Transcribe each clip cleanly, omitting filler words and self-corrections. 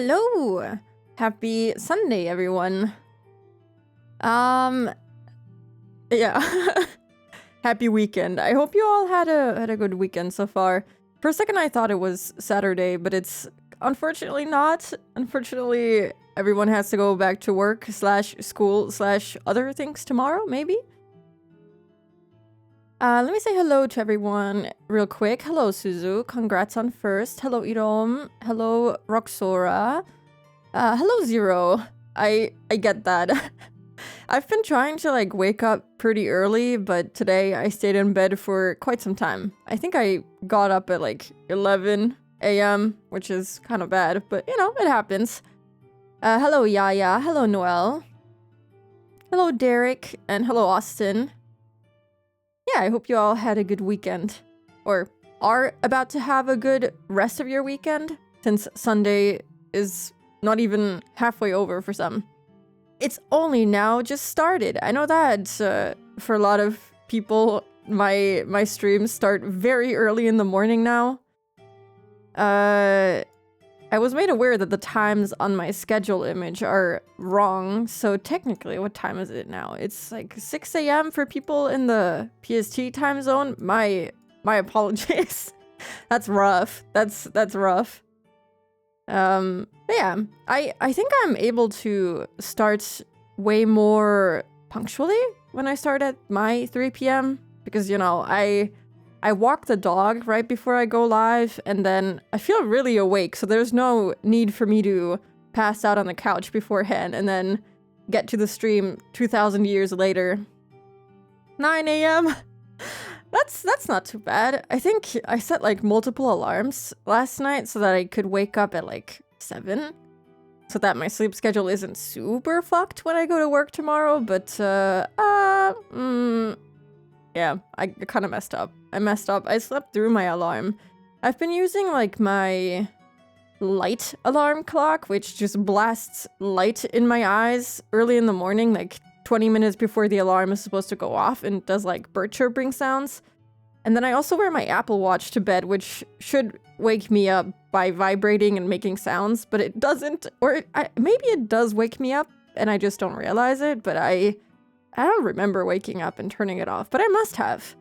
Hello! Happy Sunday, everyone. Yeah. Happy weekend. I hope you all had a good weekend so far. For a second I thought it was Saturday, but it's unfortunately not. Unfortunately, everyone has to go back to work / school / other things tomorrow, maybe? Let me say hello to everyone real quick. Hello, Suzu. Congrats on first. Hello, Irom. Hello, Roxora. Hello, Zero. I get that. I've been trying to, like, wake up pretty early, but today I stayed in bed for quite some time. I think I got up at, like, 11 a.m., which is kind of bad, but, you know, it happens. Hello, Yaya. Hello, Noel. Hello, Derek. And hello, Austin. Yeah, I hope you all had a good weekend. Or are about to have a good rest of your weekend, since Sunday is not even halfway over for some. It's only now just started. I know that for a lot of people, my streams start very early in the morning now. I was made aware that the times on my schedule image are wrong, so technically, what time is it now? It's like 6 a.m. for people in the PST time zone. My apologies. That's rough. That's rough. Yeah, I think I'm able to start way more punctually when I start at my 3 p.m. because, you know, I walk the dog right before I go live, and then I feel really awake, so there's no need for me to pass out on the couch beforehand and then get to the stream 2,000 years later. 9 a.m. That's not too bad. I think I set like multiple alarms last night so that I could wake up at like 7, so that my sleep schedule isn't super fucked when I go to work tomorrow, but yeah, I kind of messed up. I slept through my alarm. I've been using like my light alarm clock, which just blasts light in my eyes early in the morning, like 20 minutes before the alarm is supposed to go off, and does like bird chirping sounds. And then I also wear my Apple Watch to bed, which should wake me up by vibrating and making sounds, but it doesn't. Or maybe it does wake me up and I just don't realize it, but I don't remember waking up and turning it off, but I must have.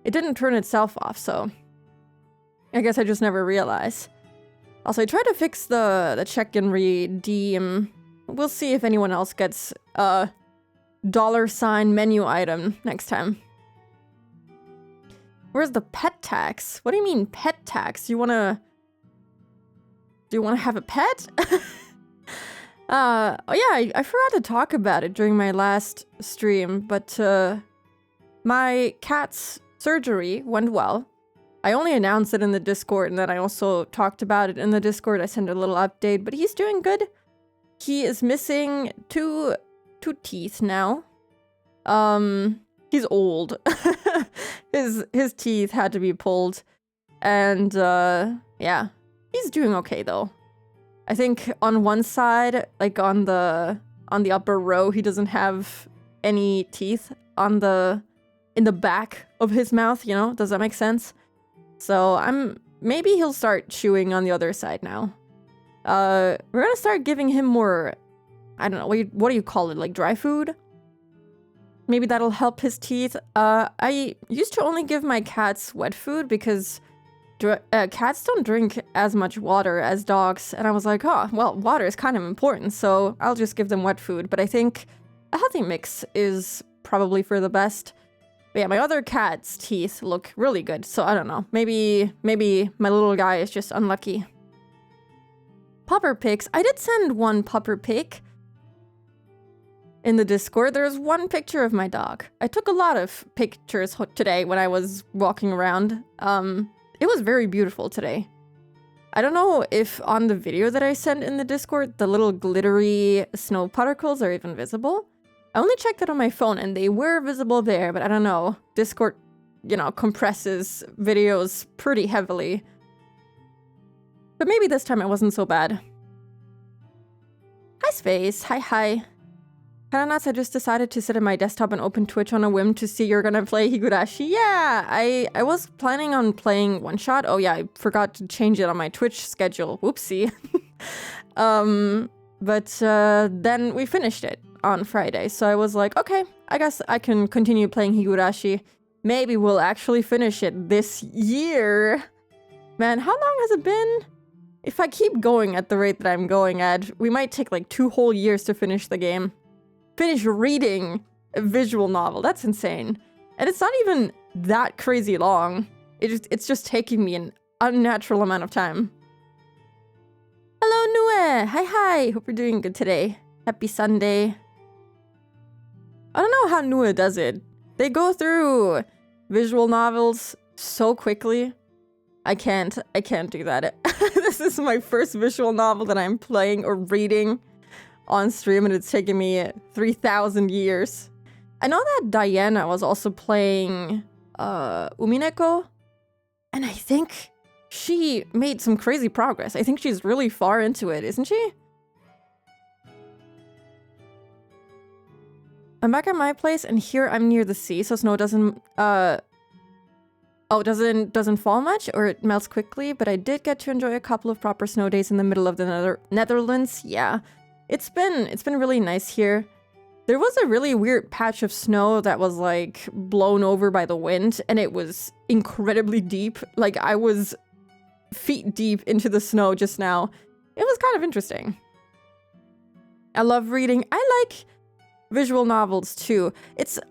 It didn't turn itself off, so I guess I just never realized. Also, I tried to fix the check-in redeem. We'll see if anyone else gets a $ menu item next time. Where's the pet tax? What do you mean pet tax? Do you wanna have a pet? Oh yeah, I forgot to talk about it during my last stream, but my cat's surgery went well. I only announced it in the Discord, and then I also talked about it in the Discord. I sent a little update, but he's doing good. He is missing two teeth now. He's old. His teeth had to be pulled, and yeah, he's doing okay though. I think on one side, like on the upper row, he doesn't have any teeth in the back of his mouth, you know? Does that make sense? So maybe he'll start chewing on the other side now. We're gonna start giving him more, I don't know, what do you call it? Like dry food? Maybe that'll help his teeth. I used to only give my cats wet food because cats don't drink as much water as dogs, and I was like, oh, well, water is kind of important, so I'll just give them wet food. But I think a healthy mix is probably for the best. But yeah, my other cat's teeth look really good, so I don't know. Maybe my little guy is just unlucky. Pupper pics. I did send one pupper pic in the Discord. There's one picture of my dog. I took a lot of pictures today when I was walking around. It was very beautiful today. I don't know if on the video that I sent in the Discord, the little glittery snow particles are even visible. I only checked it on my phone and they were visible there, but I don't know. Discord, you know, compresses videos pretty heavily. But maybe this time it wasn't so bad. Hi, Space. Hi. Kinda nuts, I just decided to sit at my desktop and open Twitch on a whim to see you're gonna play Higurashi. Yeah, I was planning on playing one shot. Oh yeah, I forgot to change it on my Twitch schedule. Whoopsie. Then we finished it on Friday. So I was like, okay, I guess I can continue playing Higurashi. Maybe we'll actually finish it this year. Man, how long has it been? If I keep going at the rate that I'm going at, we might take like 2 whole years to finish the game. Finish reading a visual novel. That's insane. And it's not even that crazy long. It's just taking me an unnatural amount of time. Hello, Nue! Hi! Hope you're doing good today. Happy Sunday. I don't know how Nue does it. They go through visual novels so quickly. I can't do that. This is my first visual novel that I'm playing or reading on stream, and it's taken me 3,000 years. I know that Diana was also playing Umineko, and I think she made some crazy progress. I think she's really far into it, isn't she? I'm back at my place, and here I'm near the sea, so snow doesn't doesn't fall much, or it melts quickly, but I did get to enjoy a couple of proper snow days in the middle of the Netherlands. Yeah, it's been really nice here. There was a really weird patch of snow that was like blown over by the wind, and it was incredibly deep. Like I was feet deep into the snow just now. It was kind of interesting. I love reading. I like visual novels too.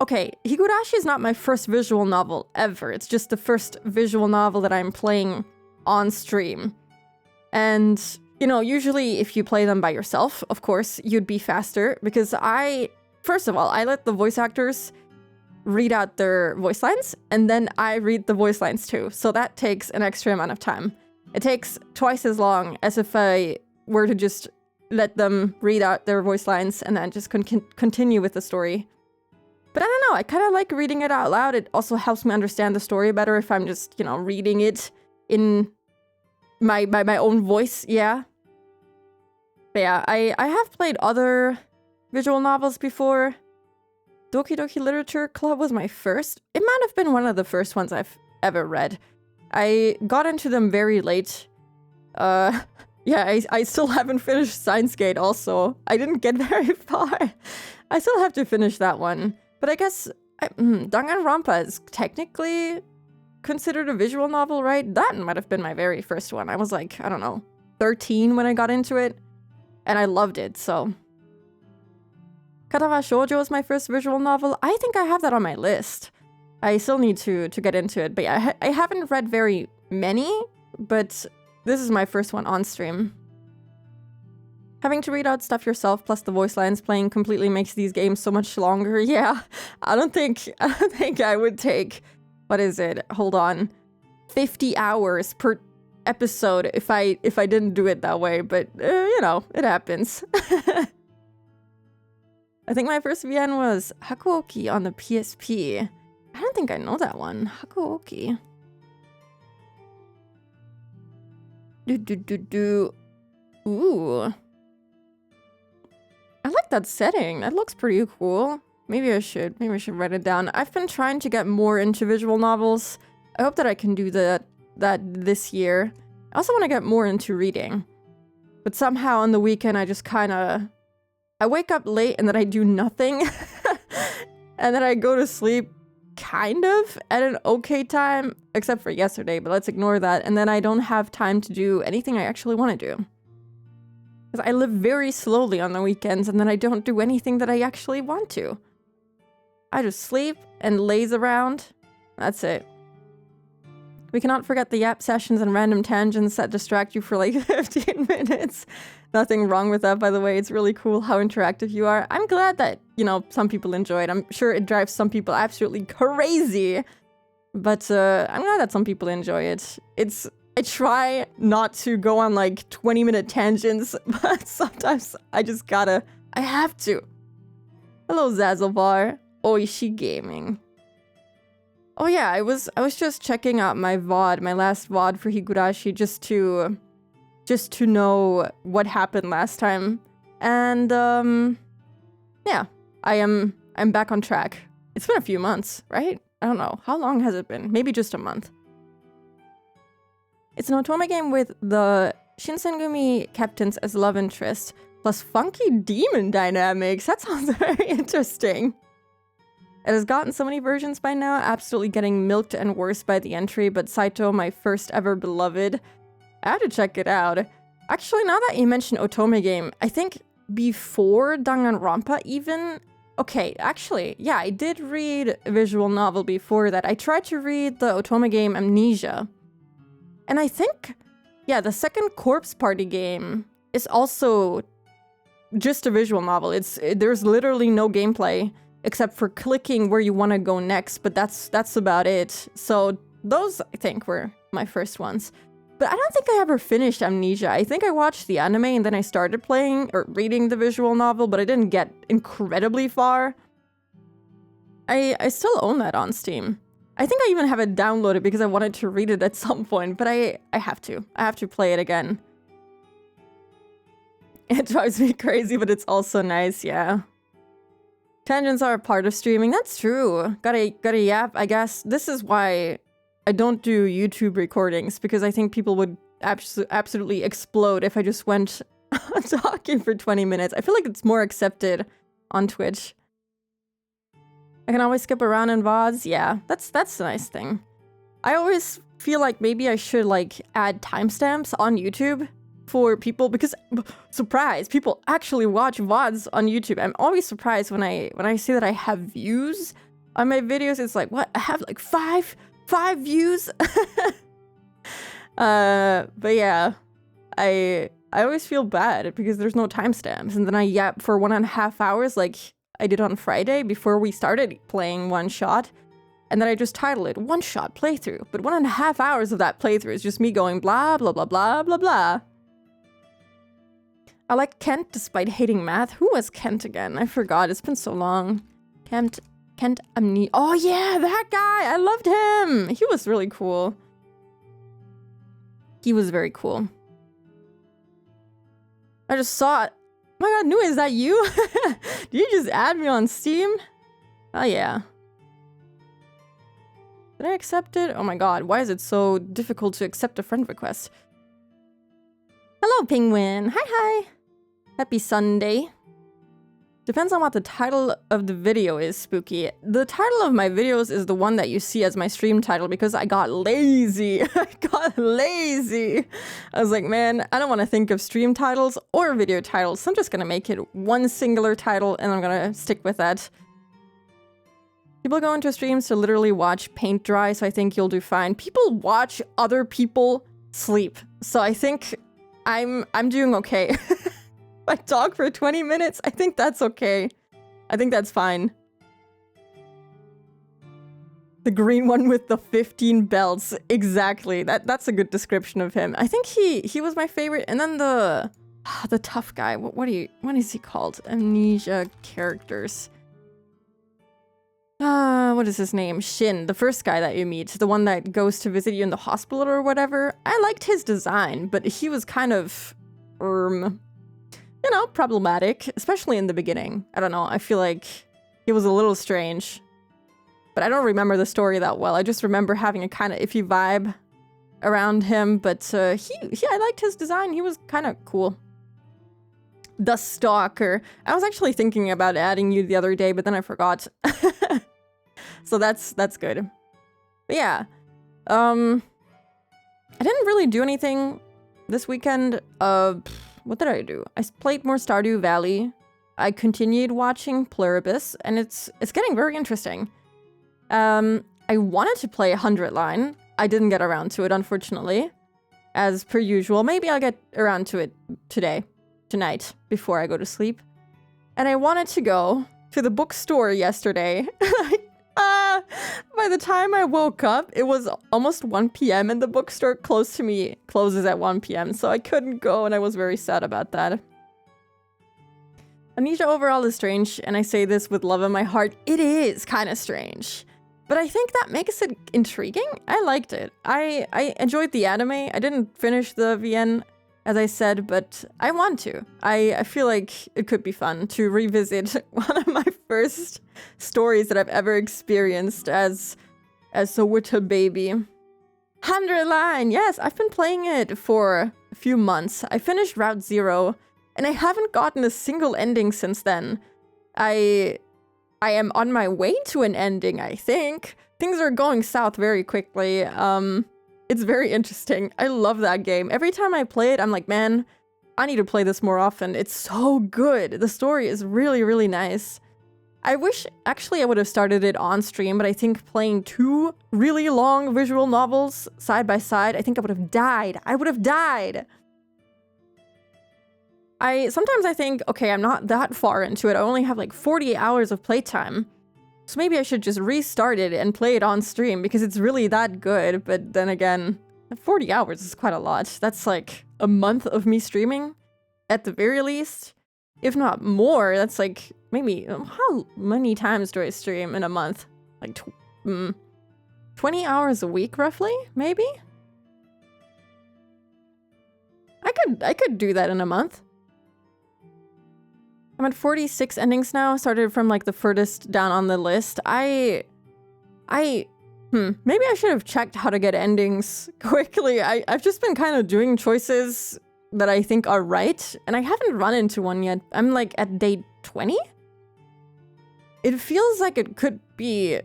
Okay, Higurashi is not my first visual novel ever. It's just the first visual novel that I'm playing on stream. And, you know, usually if you play them by yourself, of course, you'd be faster because first of all, I let the voice actors read out their voice lines, and then I read the voice lines too. So that takes an extra amount of time. It takes twice as long as if I were to just let them read out their voice lines and then just continue with the story. But I don't know, I kind of like reading it out loud. It also helps me understand the story better if I'm just, you know, reading it in my own voice, yeah. But yeah, I have played other visual novels before. Doki Doki Literature Club was my first. It might have been one of the first ones I've ever read. I got into them very late. Yeah, I still haven't finished Science Gate also. I didn't get very far. I still have to finish that one. But I guess Danganronpa is technically considered a visual novel, right? That might have been my very first one. I was like, I don't know, 13 when I got into it. And I loved it, so. Katawa Shoujo was my first visual novel. I think I have that on my list. I still need to get into it. But yeah, I haven't read very many, but this is my first one on stream. Having to read out stuff yourself plus the voice lines playing completely makes these games so much longer. Yeah, I don't think I would take, what is it? Hold on. 50 hours per episode if I didn't do it that way, but you know, it happens. I think my first VN was Hakuoki on the PSP. I don't think I know that one. Hakuoki. Ooh. I like that setting. That looks pretty cool. Maybe I should write it down. I've been trying to get more into visual novels. I hope that I can do that this year. I also want to get more into reading. But somehow on the weekend I just I wake up late and then I do nothing. And then I go to sleep kind of at an okay time, except for yesterday, but let's ignore that. And then I don't have time to do anything I actually want to do. Because I live very slowly on the weekends and then I don't do anything that I actually want to. I just sleep and laze around. That's it. We cannot forget the yap sessions and random tangents that distract you for like 15 minutes. Nothing wrong with that, by the way. It's really cool how interactive you are. I'm glad that, you know, some people enjoy it. I'm sure it drives some people absolutely crazy. But I'm glad that some people enjoy it. I try not to go on like 20-minute tangents, but sometimes I have to. Hello, Zazovar. Oishi Gaming. Oh yeah, I was just checking out my VOD, my last VOD for Higurashi, just to know what happened last time. And yeah, I'm back on track. It's been a few months, right? I don't know. How long has it been? Maybe just a month. It's an otome game with the Shinsengumi captains as love interest, plus funky demon dynamics. That sounds very interesting. It has gotten so many versions by now, absolutely getting milked and worse by the entry, but Saito, my first ever beloved. I have to check it out. Actually, now that you mention Otome game, I think before Danganronpa even... Okay, actually, yeah, I did read a visual novel before that. I tried to read the Otome game Amnesia. And I think, yeah, the second Corpse Party game is also just a visual novel. There's literally no gameplay except for clicking where you want to go next, but that's about it. So those, I think, were my first ones. But I don't think I ever finished Amnesia. I think I watched the anime and then I started playing or reading the visual novel, but I didn't get incredibly far. I still own that on Steam. I think I even have it downloaded because I wanted to read it at some point, but I have to. I have to play it again. It drives me crazy, but it's also nice, yeah. Tangents are a part of streaming. That's true. Gotta yap, I guess. This is why I don't do YouTube recordings, because I think people would absolutely explode if I just went talking for 20 minutes. I feel like it's more accepted on Twitch. I can always skip around in VODs. Yeah, that's a nice thing. I always feel like maybe I should like add timestamps on YouTube for people, because surprise, people actually watch VODs on YouTube. I'm always surprised when I see that I have views on my videos. It's like, what? I have like five views. But yeah, I always feel bad because there's no timestamps, and then I yap for 1.5 hours like I did on Friday before we started playing One Shot, and then I just titled it One Shot Playthrough, but 1.5 hours of that playthrough is just me going blah blah blah blah blah blah. I liked Kent despite hating math. Who was Kent again? I forgot, it's been so long. Kent Amni. Oh yeah, that guy! I loved him! He was really cool. He was very cool. I just saw it. Oh my god, Nui, is that you? Did you just add me on Steam? Oh yeah. Did I accept it? Oh my god, why is it so difficult to accept a friend request? Hello, Penguin. Hi. Happy Sunday. Depends on what the title of the video is, Spooky. The title of my videos is the one that you see as my stream title because I got lazy. I was like, man, I don't want to think of stream titles or video titles, so I'm just gonna make it one singular title and I'm gonna stick with that. People go into streams to literally watch paint dry, so I think you'll do fine. People watch other people sleep, so I think I'm doing okay. I talk for 20 minutes. I think that's okay. I think that's fine. The green one with the 15 belts. Exactly. That's a good description of him. I think he was my favorite. And then the tough guy. What is he called? Amnesia characters. What is his name? Shin, the first guy that you meet, the one that goes to visit you in the hospital or whatever. I liked his design, but he was kind of you know, problematic, especially in the beginning. I don't know, I feel like he was a little strange. But I don't remember the story that well. I just remember having a kind of iffy vibe around him, but I liked his design. He was kind of cool. The Stalker. I was actually thinking about adding you the other day, but then I forgot. So that's good. But yeah. I didn't really do anything this weekend. What did I do? I played more Stardew Valley. I continued watching Pluribus, and it's getting very interesting. I wanted to play 100 Line. I didn't get around to it, unfortunately. As per usual. Maybe I'll get around to it tonight, before I go to sleep. And I wanted to go to the bookstore yesterday. By the time I woke up, it was almost 1 p.m. and the bookstore close to me closes at 1 p.m. So I couldn't go, and I was very sad about that. Amnesia overall is strange, and I say this with love in my heart. It is kind of strange. But I think that makes it intriguing. I liked it. I enjoyed the anime. I didn't finish the VN, as I said, but I want to. I feel like it could be fun to revisit one of my first stories that I've ever experienced as a little baby. 100 Line! Yes, I've been playing it for a few months. I finished Route 0, and I haven't gotten a single ending since then. I am on my way to an ending, I think. Things are going south very quickly. It's very interesting. I love that game. Every time I play it, I'm like, man, I need to play this more often. It's so good. The story is really, really nice. I wish, actually, I would have started it on stream, but I think playing 2 really long visual novels side by side, I think I would have died. I would have died. Sometimes I think, okay, I'm not that far into it. I only have like 40 hours of playtime. So maybe I should just restart it and play it on stream because it's really that good. But then again, 40 hours is quite a lot. That's like a month of me streaming at the very least. If not more, that's like maybe, how many times do I stream in a month? Like 20 hours a week roughly, maybe? I could do that in a month. I'm at 46 endings now, started from like the furthest down on the list. Maybe I should have checked how to get endings quickly. I've just been kind of doing choices that I think are right, and I haven't run into one yet. I'm like at day 20? It feels like it could be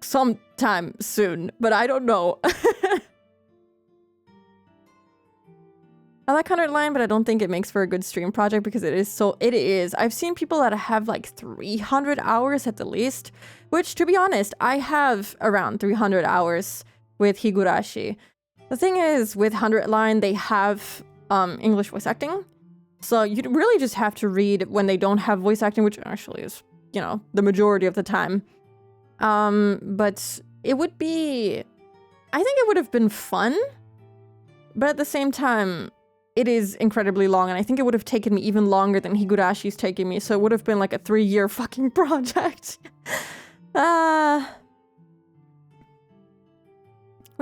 sometime soon, but I don't know. I like 100 line, but I don't think it makes for a good stream project because it is. I've seen people that have like 300 hours at the least, which to be honest, I have around 300 hours with Higurashi. The thing is, with 100 line, they have English voice acting. So you really just have to read when they don't have voice acting, which actually is, you know, the majority of the time. But it would be... I think it would have been fun, but at the same time, it is incredibly long, and I think it would have taken me even longer than Higurashi's taking me, so it would have been like a 3-year fucking project. Where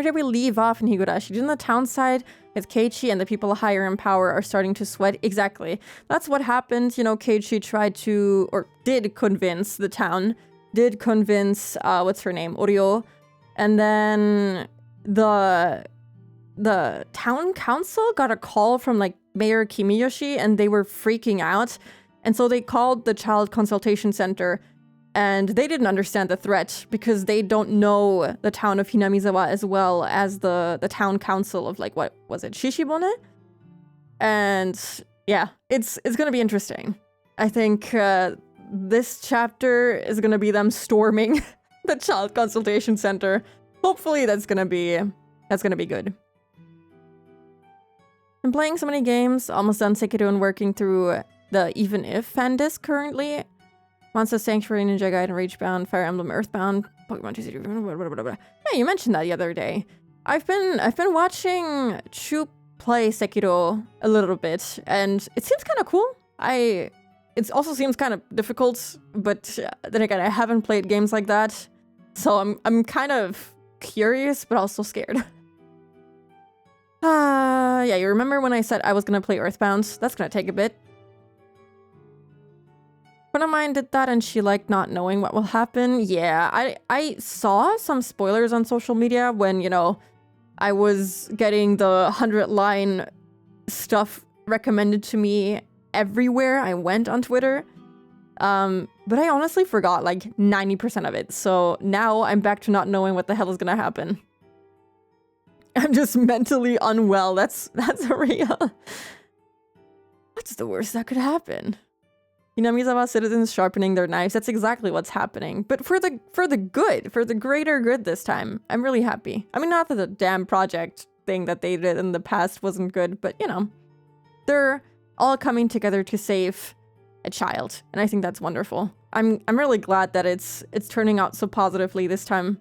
did we leave off in Higurashi? Didn't the town side with Keiichi and the people higher in power are starting to sweat? Exactly. That's what happened. You know, Keiichi tried to, or did convince the town, what's her name, Oryo, and then the town council got a call from like Mayor Kimiyoshi, and they were freaking out, and so they called the child consultation center, and they didn't understand the threat because they don't know the town of Hinamizawa as well as the town council of like, what was it, Shishibone? And yeah, it's gonna be interesting. I think this chapter is gonna be them storming the child consultation center. Hopefully that's gonna be good. I'm playing so many games, almost done Sekiro and working through the Even If fan disc currently. Monster Sanctuary, Ninja Gaiden, Ragebound, Fire Emblem, Earthbound, Pokemon TCG, blah, blah, blah, blah. Yeah, you mentioned that the other day. I've been watching Chu play Sekiro a little bit, and it seems kind of cool. It also seems kind of difficult, but then again, I haven't played games like that, so I'm kind of curious, but also scared. Yeah, you remember when I said I was gonna play Earthbound? That's gonna take a bit. A friend of mine did that and she liked not knowing what will happen. Yeah, I saw some spoilers on social media when, you know, I was getting the 100-line stuff recommended to me everywhere I went on Twitter. But I honestly forgot like 90% of it. So now I'm back to not knowing what the hell is gonna happen. I'm just mentally unwell. That's real. What's the worst that could happen? Hinamizawa citizens sharpening their knives. That's exactly what's happening. But for the good, for the greater good this time. I'm really happy. I mean, not that the damn project thing that they did in the past wasn't good, but you know, they're all coming together to save a child, and I think that's wonderful. I'm really glad that it's turning out so positively this time.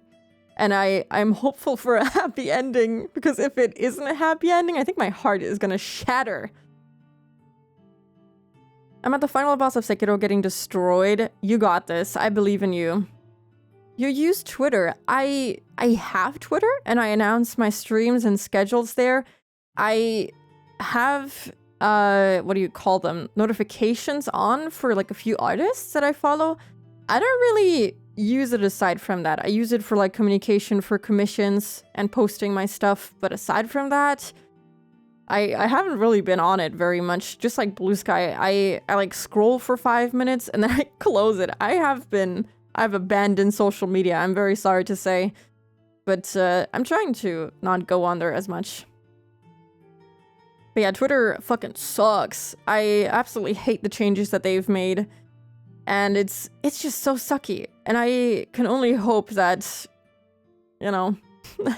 And I'm hopeful for a happy ending, because if it isn't a happy ending, I think my heart is gonna shatter. I'm at the final boss of Sekiro getting destroyed. You got this. I believe in you. You use Twitter. I have Twitter, and I announce my streams and schedules there. I have, what do you call them? Notifications on for like a few artists that I follow. I don't really use it aside from that. I use it for like communication for commissions and posting my stuff, but aside from that, I haven't really been on it very much. Just like Blue Sky, I like scroll for 5 minutes and then I close it. I've abandoned social media, I'm very sorry to say. But I'm trying to not go on there as much. But yeah, Twitter fucking sucks. I absolutely hate the changes that they've made. And it's just so sucky. And I can only hope that, you know,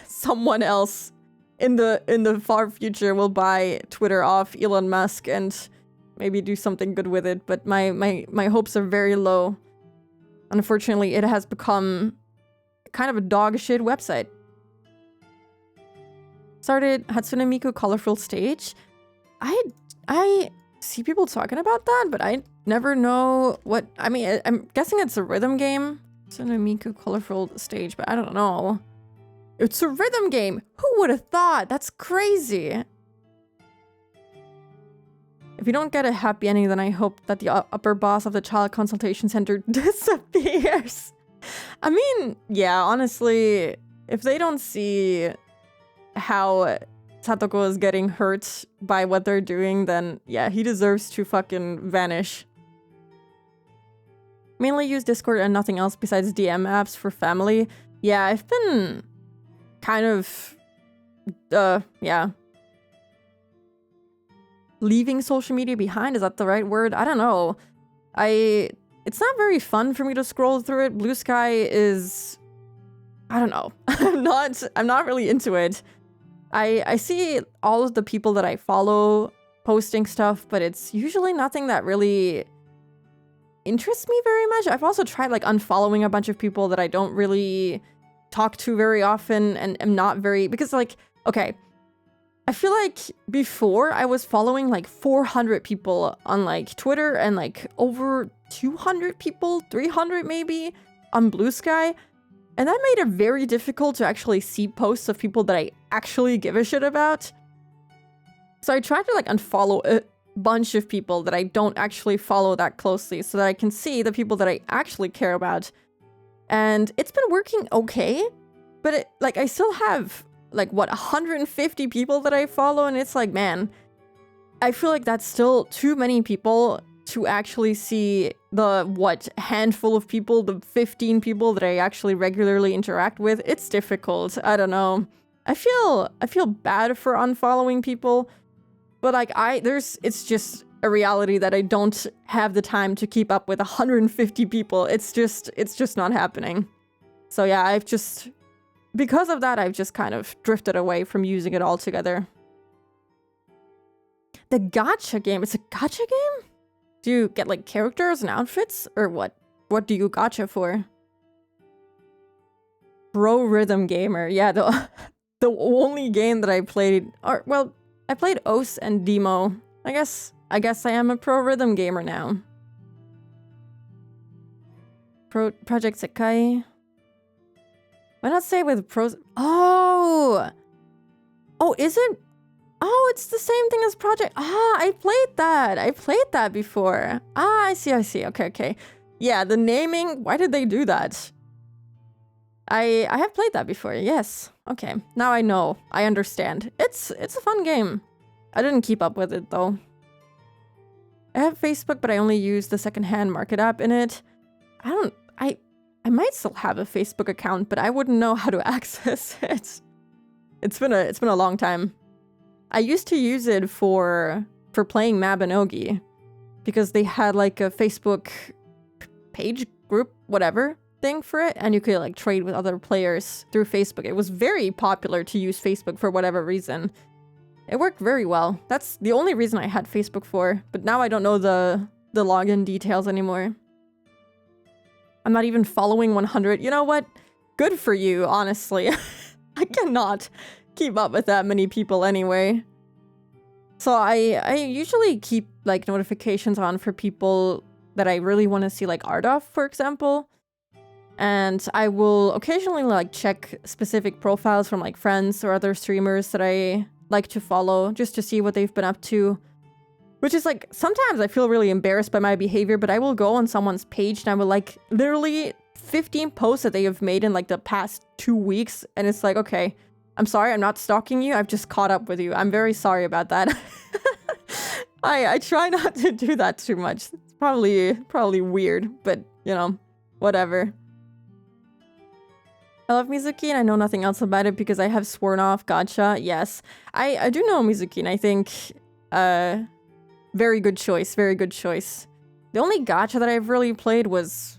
someone else in the far future will buy Twitter off Elon Musk and maybe do something good with it. But my hopes are very low. Unfortunately, it has become kind of a dog shit website. Started Hatsune Miku Colorful Stage. I see people talking about that, but I never know what... I mean, I'm guessing it's a rhythm game. Hatsune Miku Colorful Stage, but I don't know. It's a rhythm game! Who would have thought? That's crazy! If you don't get a happy ending, then I hope that the upper boss of the Child Consultation Center disappears. I mean, yeah, honestly, if they don't see how Satoko is getting hurt by what they're doing, then yeah, he deserves to fucking vanish. Mainly use Discord and nothing else besides DM apps for family. Yeah, I've been kind of, yeah. Leaving social media behind, is that the right word? I don't know. It's not very fun for me to scroll through it. Blue Sky is... I don't know. I'm not really into it. I see all of the people that I follow posting stuff, but it's usually nothing that really interests me very much. I've also tried like unfollowing a bunch of people that I don't really talk to very often and am not very... Because like, okay, I feel like before I was following like 400 people on like Twitter and like over 200 people, 300 maybe, on Blue Sky. And that made it very difficult to actually see posts of people that I actually give a shit about. So I tried to like unfollow a bunch of people that I don't actually follow that closely so that I can see the people that I actually care about. And it's been working okay, but like I still have like what, 150 people that I follow, and it's like, man, I feel like that's still too many people to actually see the, what, handful of people, the 15 people that I actually regularly interact with. It's difficult. I don't know. I feel bad for unfollowing people, but like it's just a reality that I don't have the time to keep up with 150 people. It's just not happening. So yeah, because of that, I've just kind of drifted away from using it altogether. The gacha game. It's a gacha game? Do you get like characters and outfits? Or what? What do you gacha for? Pro Rhythm Gamer. Yeah, the only game that I played... Or, well, I played OS and Demo. I guess I am a Pro Rhythm Gamer now. Project Sekai. Why not say with pros? Oh! Oh, is it? Oh, it's the same thing as Project. Ah, I played that. I played that before. Ah, I see. Okay. Yeah, the naming. Why did they do that? I have played that before. Yes. Okay. Now I know. I understand. It's a fun game. I didn't keep up with it though. I have Facebook, but I only use the secondhand market app in it. I might still have a Facebook account, but I wouldn't know how to access it. It's been a long time. I used to use it for playing Mabinogi because they had like a Facebook page group, whatever thing for it, and you could like trade with other players through Facebook. It was very popular to use Facebook for whatever reason. It worked very well. That's the only reason I had Facebook for, but now I don't know the login details anymore. I'm not even following 100. You know what? Good for you, honestly. I cannot keep up with that many people anyway. So I usually keep like notifications on for people that I really want to see like art of, for example. And I will occasionally like check specific profiles from like friends or other streamers that I like to follow just to see what they've been up to. Which is like, sometimes I feel really embarrassed by my behavior, but I will go on someone's page and I will like literally 15 posts that they have made in like the past 2 weeks, and it's like, okay, I'm sorry, I'm not stalking you, I've just caught up with you. I'm very sorry about that. I try not to do that too much. It's probably weird, but you know, whatever. I love Mizuki and I know nothing else about it because I have sworn off gacha. Yes, I do know Mizuki and I think very good choice, very good choice. The only gacha that I've really played was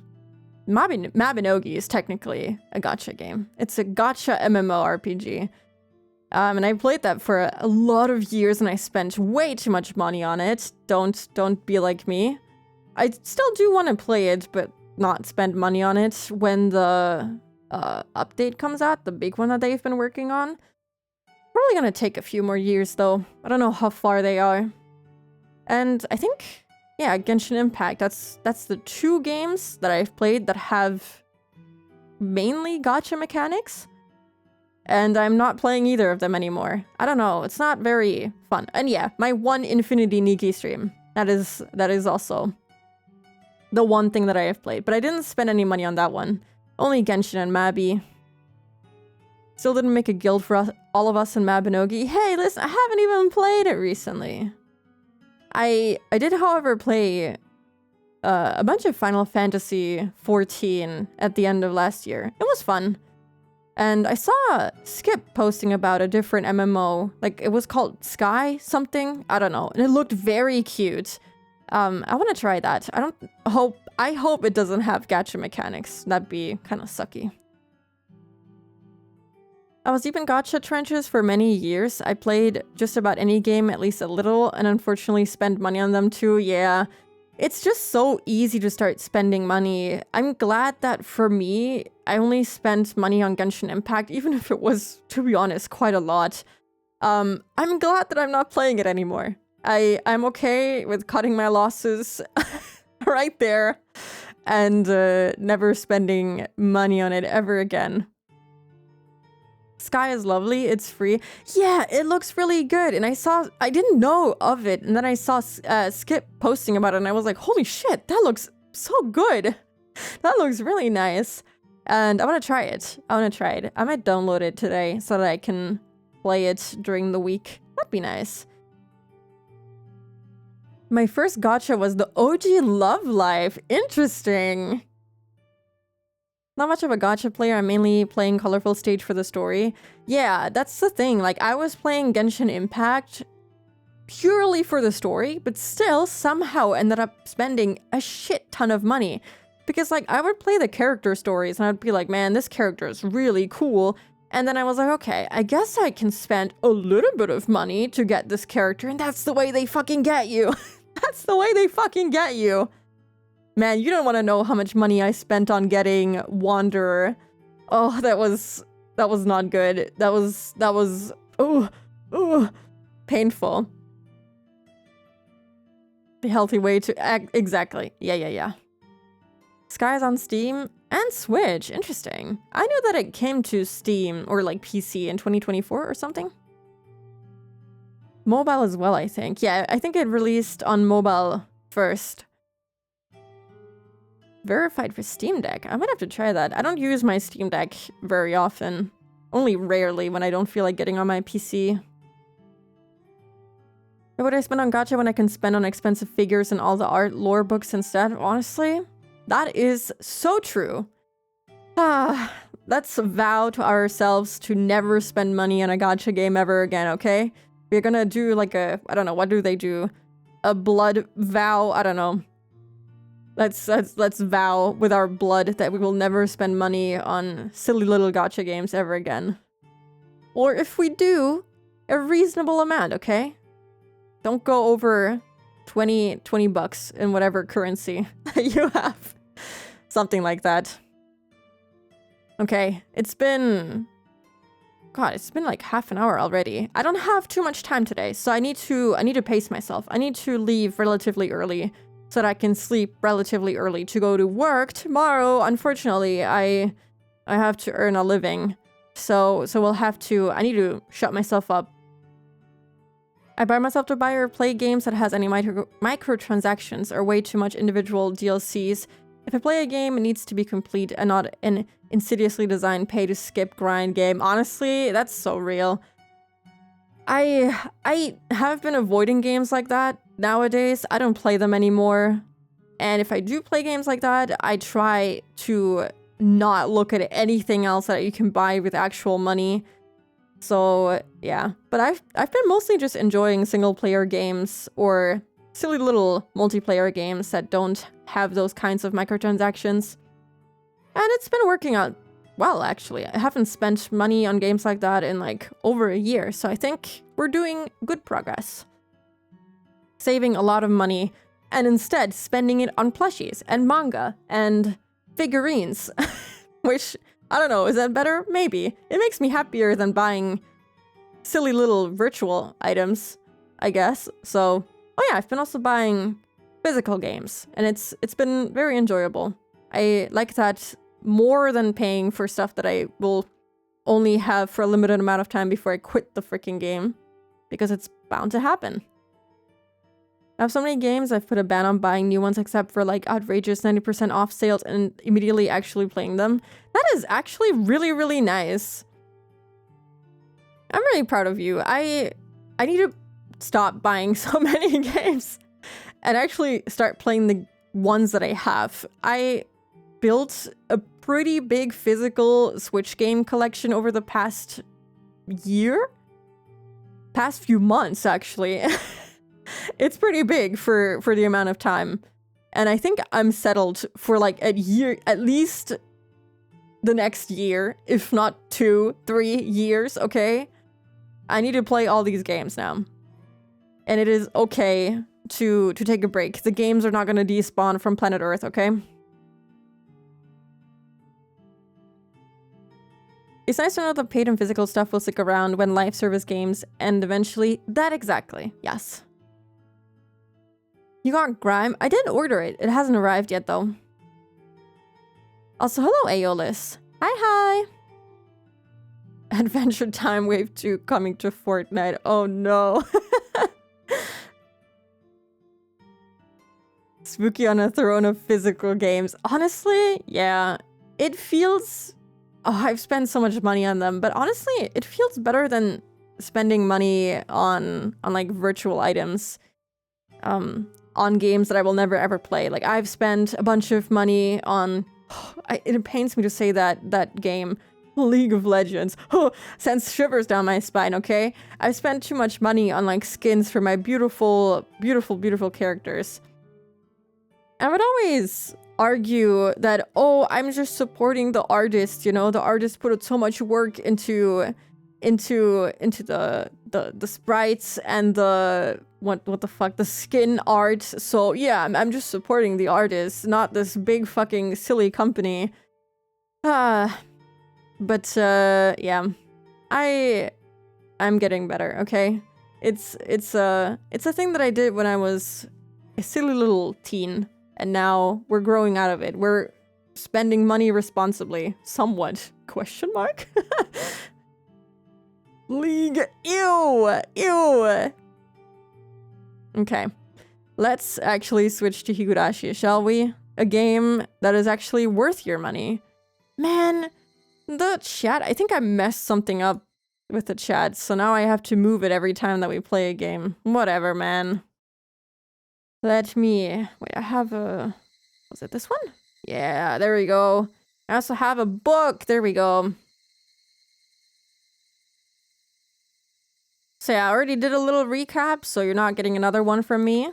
Mabinogi is technically a gacha game. It's a gacha MMORPG. And I played that for a lot of years and I spent way too much money on it. Don't be like me. I still do want to play it, but not spend money on it when the update comes out, the big one that they've been working on. Probably gonna take a few more years though. I don't know how far they are. And I think, yeah, Genshin Impact, that's the 2 games that I've played that have mainly gacha mechanics. And I'm not playing either of them anymore. I don't know, it's not very fun. And yeah, my one Infinity Nikki stream. That is also the one thing that I have played. But I didn't spend any money on that one. Only Genshin and Mabi. Still didn't make a guild for all of us in Mabinogi. Hey, listen, I haven't even played it recently. I did, however, play a bunch of Final Fantasy 14 at the end of last year. It was fun. And I saw Skip posting about a different MMO. Like, it was called Sky something? I don't know. And it looked very cute. I want to try that. I hope it doesn't have gacha mechanics. That'd be kind of sucky. I was deep in gacha trenches for many years. I played just about any game, at least a little, and unfortunately spent money on them too. Yeah, it's just so easy to start spending money. I'm glad that for me, I only spent money on Genshin Impact, even if it was, to be honest, quite a lot. I'm glad that I'm not playing it anymore. I'm okay with cutting my losses right there and never spending money on it ever again. Sky is lovely, it's free. Yeah, it looks really good. And I didn't know of it. And then I saw Skip posting about it and I was like, holy shit, that looks so good. That looks really nice. And I want to try it. I might download it today so that I can play it during the week. That'd be nice. My first gacha was the OG Love Life. Interesting. Not much of a gacha player, I'm mainly playing Colorful Stage for the story. Yeah, that's the thing, like I was playing Genshin Impact purely for the story, but still somehow ended up spending a shit ton of money. Because like I would play the character stories and I'd be like, man, this character is really cool. And then I was like, okay, I guess I can spend a little bit of money to get this character, and that's the way they fucking get you. That's the way they fucking get you. Man, you don't want to know how much money I spent on getting Wanderer. Oh, that was not good. That was painful. The healthy way to act. Exactly. Yeah. Sky is on Steam and Switch. Interesting. I knew that it came to Steam or like PC in 2024 or something. Mobile as well, I think. Yeah, I think it released on mobile first. Verified for Steam Deck. I might have to try that. I don't use my Steam Deck very often. Only rarely when I don't feel like getting on my PC. Why would I spend on gacha when I can spend on expensive figures and all the art lore books instead? Honestly, that is so true. Let's vow to ourselves to never spend money on a gacha game ever again, okay? We're gonna do like a, I don't know, what do they do? A blood vow? I don't know. Let's vow with our blood that we will never spend money on silly little gacha games ever again. Or if we do, a reasonable amount, okay? Don't go over 20 bucks in whatever currency that you have. Something like that. Okay, it's been like half an hour already. I don't have too much time today, so I need to pace myself. I need to leave relatively early so that I can sleep relatively early to go to work tomorrow. Unfortunately, I have to earn a living. So I need to shut myself up. I buy myself to buy or play games that has any microtransactions or way too much individual DLCs. If I play a game, it needs to be complete and not an insidiously designed pay-to-skip grind game. Honestly, that's so real. I have been avoiding games like that nowadays. I don't play them anymore. And if I do play games like that, I try to not look at anything else that you can buy with actual money. So, yeah. But I've been mostly just enjoying single-player games or silly little multiplayer games that don't have those kinds of microtransactions. And it's been working out well, actually. I haven't spent money on games like that in like over a year, so I think we're doing good progress. Saving a lot of money and instead spending it on plushies and manga and figurines, which, I don't know, is that better? Maybe. It makes me happier than buying silly little virtual items, I guess. So, oh yeah, I've been also buying physical games, and it's been very enjoyable. I like that more than paying for stuff that I will only have for a limited amount of time before I quit the freaking game, because it's bound to happen. I have so many games I've put a ban on buying new ones except for like outrageous 90% off sales and immediately actually playing them. That is actually really, really nice. I'm really proud of you. I need to stop buying so many games and actually start playing the ones that I have. I built a pretty big physical Switch game collection over the past year? Past few months, actually. It's pretty big for the amount of time. And I think I'm settled for like a year, at least the next year, if not 2-3 years, okay? I need to play all these games now. And it is okay to take a break. The games are not going to despawn from planet Earth, okay? It's nice to know that paid and physical stuff will stick around when live service games end eventually. That exactly, yes. You got Grime? I did order it. It hasn't arrived yet, though. Also, hello, Aeolus. Hi. Adventure Time Wave 2 coming to Fortnite. Oh, no. Spooky on a throne of physical games. Honestly, yeah. It feels... Oh, I've spent so much money on them, but honestly, it feels better than spending money on like virtual items. On games that I will never ever play. Like, I've spent a bunch of money on... it pains me to say that game. League of Legends. Sends shivers down my spine, okay? I've spent too much money on, like, skins for my beautiful, beautiful, beautiful characters. I would always argue that, oh, I'm just supporting the artist, you know? The artist put so much work into the sprites and the what the fuck, the skin art. So yeah, I'm just supporting the artist, not this big fucking silly company. But yeah, I'm getting better, okay? It's a thing that I did when I was a silly little teen, and now we're growing out of it. We're spending money responsibly, somewhat. Question mark? League. Ew. Okay. Let's actually switch to Higurashi, shall we? A game that is actually worth your money. Man, the chat. I think I messed something up with the chat, so now I have to move it every time that we play a game. Whatever, man. Let me... Wait, I have a... Was it this one? Yeah, there we go. I also have a book. There we go. So yeah, I already did a little recap, so you're not getting another one from me.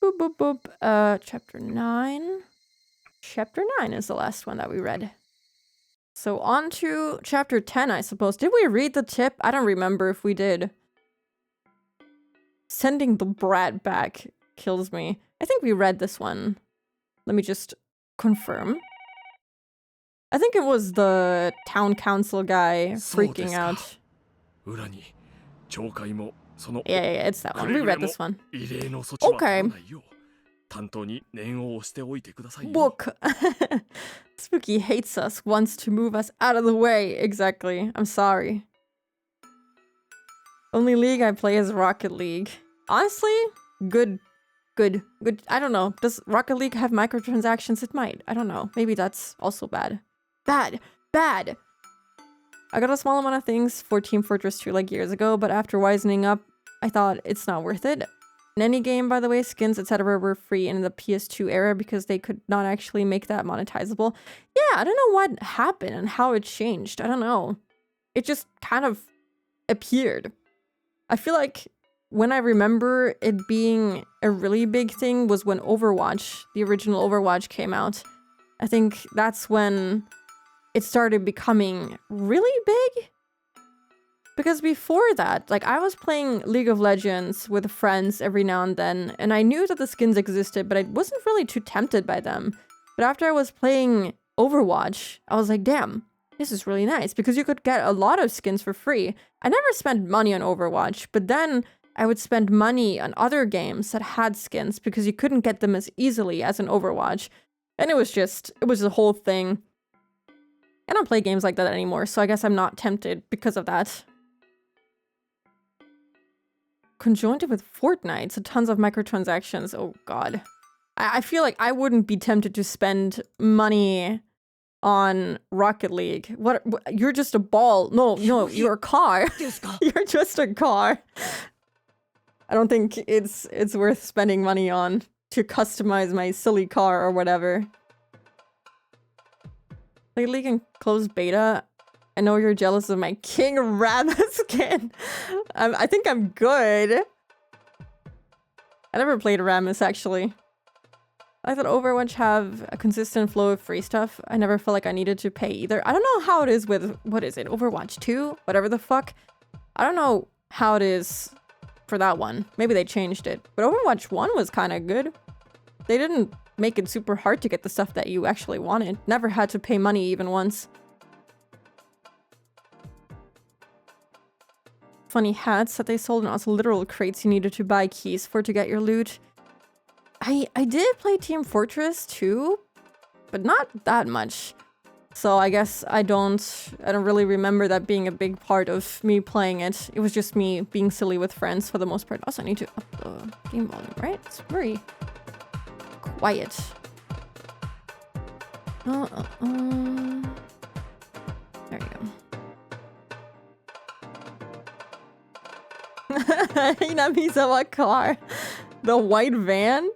Boop, boop, boop. Chapter 9. Chapter 9 is the last one that we read. So on to chapter 10, I suppose. Did we read the tip? I don't remember if we did. Sending the brat back kills me. I think we read this one. Let me just confirm. I think it was the town council guy freaking out. Yeah, it's that one. We read this one. Okay. Book. Spooky hates us, wants to move us out of the way. Exactly. I'm sorry. Only league I play is Rocket League. Honestly, good Good. I don't know. Does Rocket League have microtransactions? It might. I don't know. Maybe that's also bad. Bad. I got a small amount of things for Team Fortress 2 like years ago, but after wisening up, I thought it's not worth it. In any game, by the way, skins, etc. were free in the PS2 era because they could not actually make that monetizable. Yeah, I don't know what happened and how it changed. I don't know. It just kind of appeared. I feel like when I remember it being a really big thing was when Overwatch, the original Overwatch, came out. I think that's when it started becoming really big. Because before that, like, I was playing League of Legends with friends every now and then, and I knew that the skins existed, but I wasn't really too tempted by them. But after I was playing Overwatch, I was like, damn, this is really nice, because you could get a lot of skins for free. I never spent money on Overwatch, but then I would spend money on other games that had skins, because you couldn't get them as easily as in Overwatch. And it was a whole thing. I don't play games like that anymore, so I guess I'm not tempted because of that. Conjoined with Fortnite, so tons of microtransactions. Oh god. I feel like I wouldn't be tempted to spend money on Rocket League. What you're just a ball. No, you're a car. You're just a car. I don't think it's worth spending money on to customize my silly car or whatever. Like League in closed beta. I know you're jealous of my King Rabbit skin. I think I'm good. I never played Rammus, actually. I thought Overwatch have a consistent flow of free stuff. I never felt like I needed to pay either. I don't know how it is with, what is it, Overwatch 2? Whatever the fuck. I don't know how it is for that one. Maybe they changed it. But Overwatch 1 was kind of good. They didn't make it super hard to get the stuff that you actually wanted. Never had to pay money even once. Funny hats that they sold, and also literal crates you needed to buy keys for to get your loot. I did play Team Fortress 2, but not that much. So I guess I don't really remember that being a big part of me playing it. It was just me being silly with friends for the most part. Also, I need to up the game volume, right? It's very quiet. There you go. Hinamizawa car. The white van?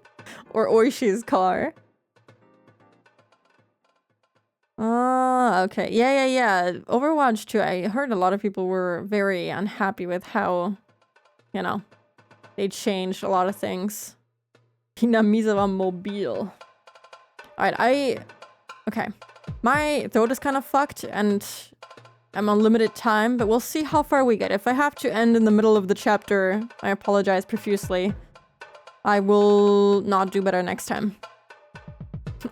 Or Oishi's car? Okay. Yeah. Overwatch 2, I heard a lot of people were very unhappy with how, you know, they changed a lot of things. Hinamizawa Mobile. Alright, okay. My throat is kind of fucked, and I'm on limited time, but we'll see how far we get. If I have to end in the middle of the chapter, I apologize profusely. I will not do better next time.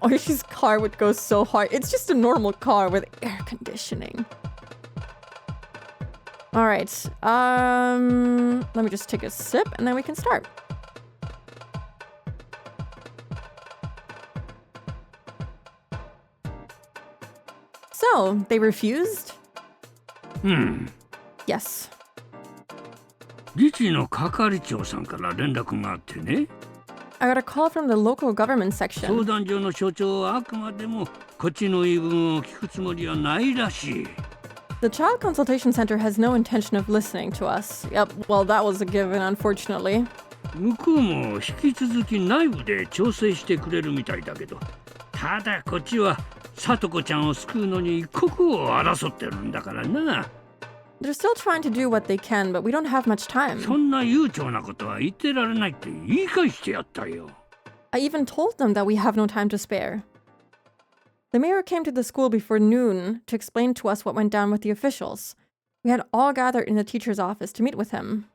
Oishi's car would go so hard. It's just a normal car with air conditioning. Alright, let me just take a sip and then we can start. So, they refused? Yes. 自治の係長さんから連絡があってね。I got a call from the local government section. 相談所の所長はあくまでもこっちの言い分を聞くつもりはないらしい。The Child Consultation Center has no intention of listening to us. Yep, well, that was a given, unfortunately. 向こうも引き続き内部で調整してくれるみたいだけど、ただこっちはさとこちゃんを救うのに一刻を争ってるんだからな。They're still trying to do what they can, but we don't have much time. そんな悠長なことは言ってられないって言い返してやったよ。I even told them that we have no time to spare. The mayor came to the school before noon to explain to us what went down with the officials. We had all gathered in the teacher's office to meet with him.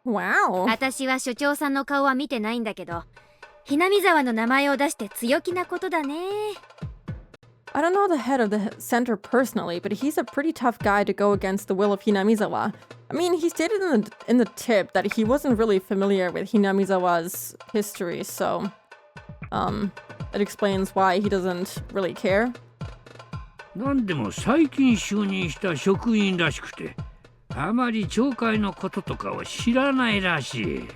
Wow. 私は所長さんの顔は見てないんだけど、ひなみざわの名前を出して強気なことだね。I don't know the head of the center personally, but he's a pretty tough guy to go against the will of Hinamizawa. I mean, he stated in the tip that he wasn't really familiar with Hinamizawa's history, so it explains why he doesn't really care. なんでも最近就任した職員らしくて、あまり町会のこととかを知らないらしい。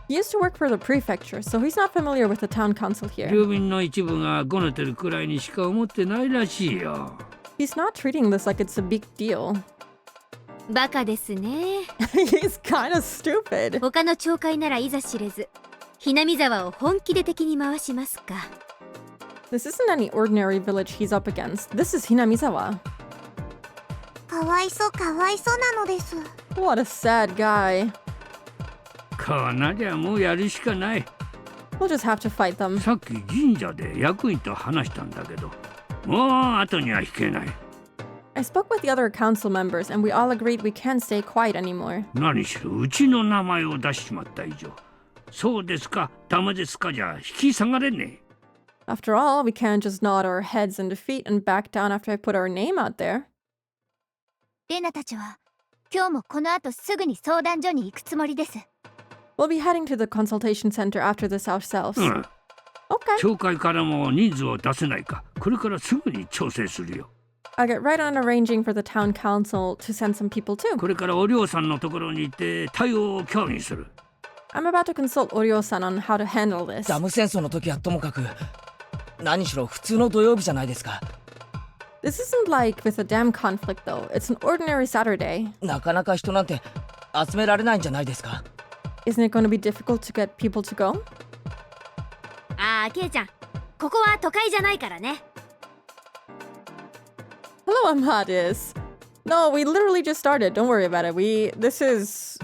He used to work for the prefecture, so he's not familiar with the town council here. 住民の一部がごねてるくらいにしか思ってないらしいよ。He's not treating this like it's a big deal. バカですね。He's kind of stupid. 他の町会ならいざ知れず、ひなみ沢を本気で敵に回しますか。This isn't any ordinary village he's up against. This is Hinamizawa. かわいそうなのです。 What a sad guy. こうなりゃもうやるしかない。 We'll just have to fight them. さっき神社で役員と話したんだけど、もう後には引けない。I spoke with the other council members and we all agreed we can't stay quiet anymore. 何しろうちの名前を出しちまった以上、そうですか、ダメですかじゃ引き下がれねえ。 After all, we can't just nod our heads in defeat and back down after I put our name out there. レナたちは今日もこの後すぐに相談所に行くつもりです。 We'll be heading to the consultation center after this ourselves. うん。 Okay. 町会からも人数を出せないか、これからすぐに調整するよ。 I'll get right on arranging for the town council to send some people too. これからお涼さんのところに行って対応を協議する。 I'm about to consult Oryo-san on how to handle this. ダム戦争の時はともかく、何しろ普通の土曜日じゃないですか。 This isn't like with a dam conflict though. It's an ordinary Saturday. なかなか人なんて集められないんじゃないですか。 Isn't it going to be difficult to get people to go? ああ、ケイちゃん、ここは都会じゃないからね。Hello, Amadis. No, we literally just started. Don't worry about it. This is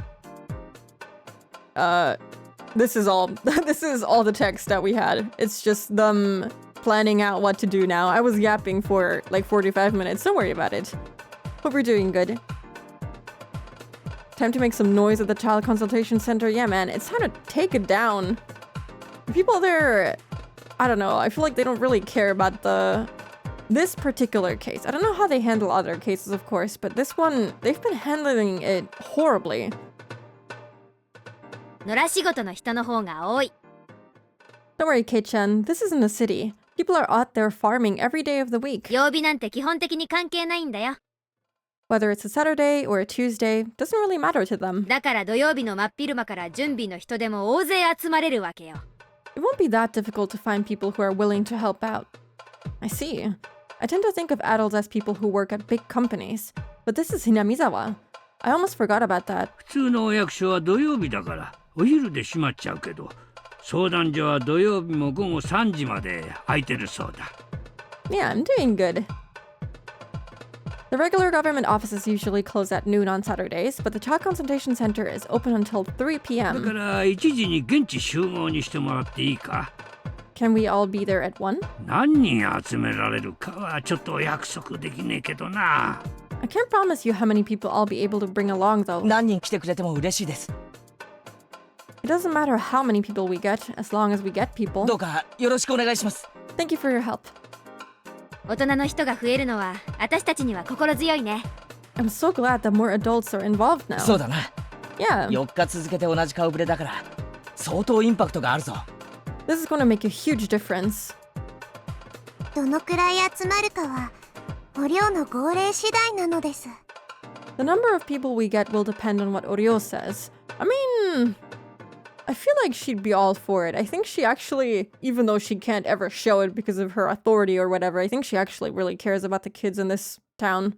all this is all the text that we had. It's just them planning out what to do now. I was yapping for like 45 minutes. Don't worry about it. Hope we're doing good. Time to make some noise at the child consultation center. Yeah, man, it's time to take it down. The people there, I don't know. I feel like they don't really care about this particular case. I don't know how they handle other cases, of course, but this one, they've been handling it horribly. 野良仕事の人の方が多い。 Don't worry, Kei-chan. This isn't a city. People are out there farming every day of the week. 曜日なんて基本的に関係ないんだよ。 Whether it's a Saturday or a Tuesday, doesn't really matter to them. だから土曜日の真っ昼間から準備の人でも大勢集まれるわけよ。 It won't be that difficult to find people who are willing to help out. I see. I tend to think of adults as people who work at big companies, but this is Hinamizawa. I almost forgot about that. 普通のお役所は土曜日だからお昼で閉まっちゃうけど、相談所は土曜日も午後3時まで空いてるそうだ。 Yeah, I'm doing good. The regular government offices usually close at noon on Saturdays, but the child consultation center is open until 3 だか p.m. ら1時に現地集合にしてもらっていいか。 Can we all be there at 1? 何人集められるかはちょっと約束できねえけどな。 I can't promise you how many people I'll be able to bring along, though. 何人来てくれても嬉しいです。 It doesn't matter how many people we get, as long as we get people. どうかよろしくお願いします。 Thank you for your help. 大人の人が増えるのは私たちには心強いね。 I'm so glad that more adults are involved now. そうだな。 Yeah, 4日続けて同じ顔ぶれだから相当インパクトがあるぞ。 this is going to make a huge difference. どのくらい集まるかはお寮の号令次第なのです。 The number of people we get will depend on what Oryo says. I mean, I feel like she'd be all for it. I think she actually, even though she can't ever show it because of her authority or whatever, I think she actually really cares about the kids in this town.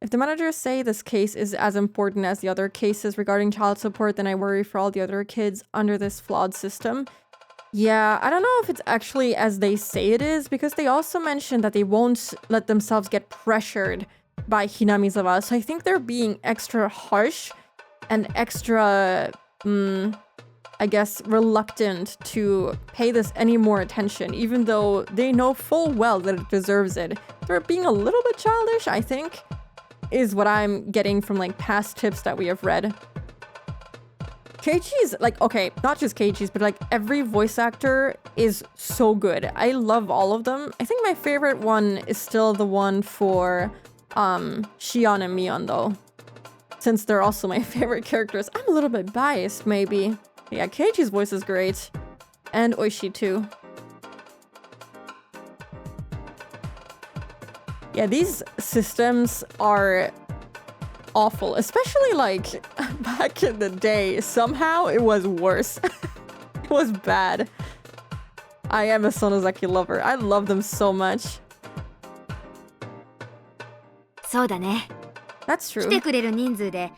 If the managers say this case is as important as the other cases regarding child support, then I worry for all the other kids under this flawed system. Yeah, I don't know if it's actually as they say it is, because they also mentioned that they won't let themselves get pressured by Hinamizawa, so I think they're being extra harsh and extra, I guess, reluctant to pay this any more attention, even though they know full well that it deserves it. They're being a little bit childish, I think, is what I'm getting from like past tips that we have read. Keiichi's, like, okay, not just Keiichi's, but like every voice actor is so good. I love all of them. I think my favorite one is still the one for Shion and Mion though, since they're also my favorite characters. I'm a little bit biased maybe. Yeah, Keiichi's voice is great. And Oishi too. Yeah, these systems are awful, especially like back in the day. Somehow it was worse. It was bad. I am a Sonozaki lover. I love them so much. そうだね。 That's 来て true. くれる人数で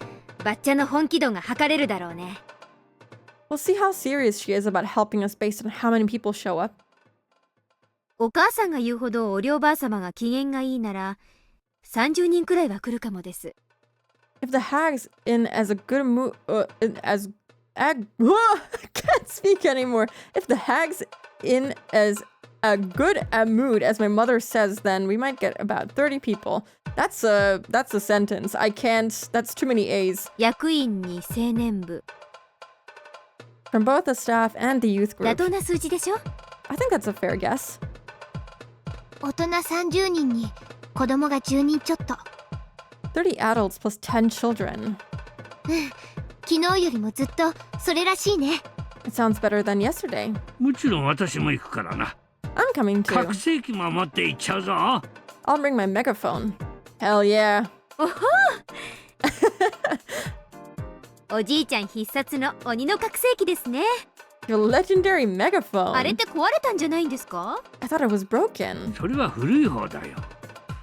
バッチャの本気度が測れるだろうね。 We'll see how serious she is about helping us based on how many people show up. お母さんが言うほどお両ばあ様が機嫌がいいなら30人くらいは来るかもです。 If the hag's in as a good mood, can't speak anymore. If the hag's in as a good a mood as my mother says, then we might get about 30 people. That's a sentence. I can't. That's too many A's. 役員に青年部。 From both the staff and the youth 妥 group. 当な数字でしょ？ I think that's a fair guess. 大人30人に子供が10人ちょっと。 30 adults plus 10 children. 昨日よりもずっとそれらしいね。 It sounds better than yesterday. もちろん私も行くからな。 I'm coming 拡 too. 声器も持って行っちゃうぞ。 I'll bring my megaphone. Hell yeah. おじいちゃん必殺の鬼の覚醒器ですね。 Your legendary megaphone. あれって壊れたんじゃないんですか？ I thought it was broken. それは古い方だよ。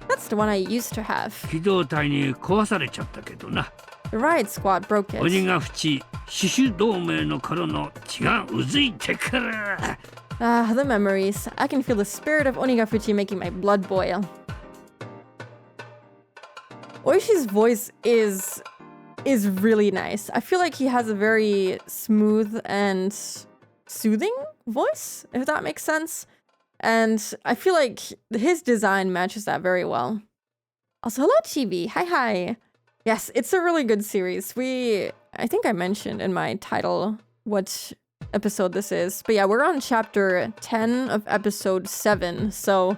That's the one I used to have. 機動隊に壊されちゃったけどな。 The riot squad broke 鬼 it. が淵、死守同盟の頃の血がうずいてくる。 Ah, the memories. I can feel the spirit of Onigafuchi making my blood boil. Oishi's voice is really nice. I feel like he has a very smooth and soothing voice, if that makes sense. And I feel like his design matches that very well. Also, hello, Chibi. Hi. Yes, it's a really good series. I think I mentioned in my title what episode this is. But yeah, we're on chapter 10 of episode 7. So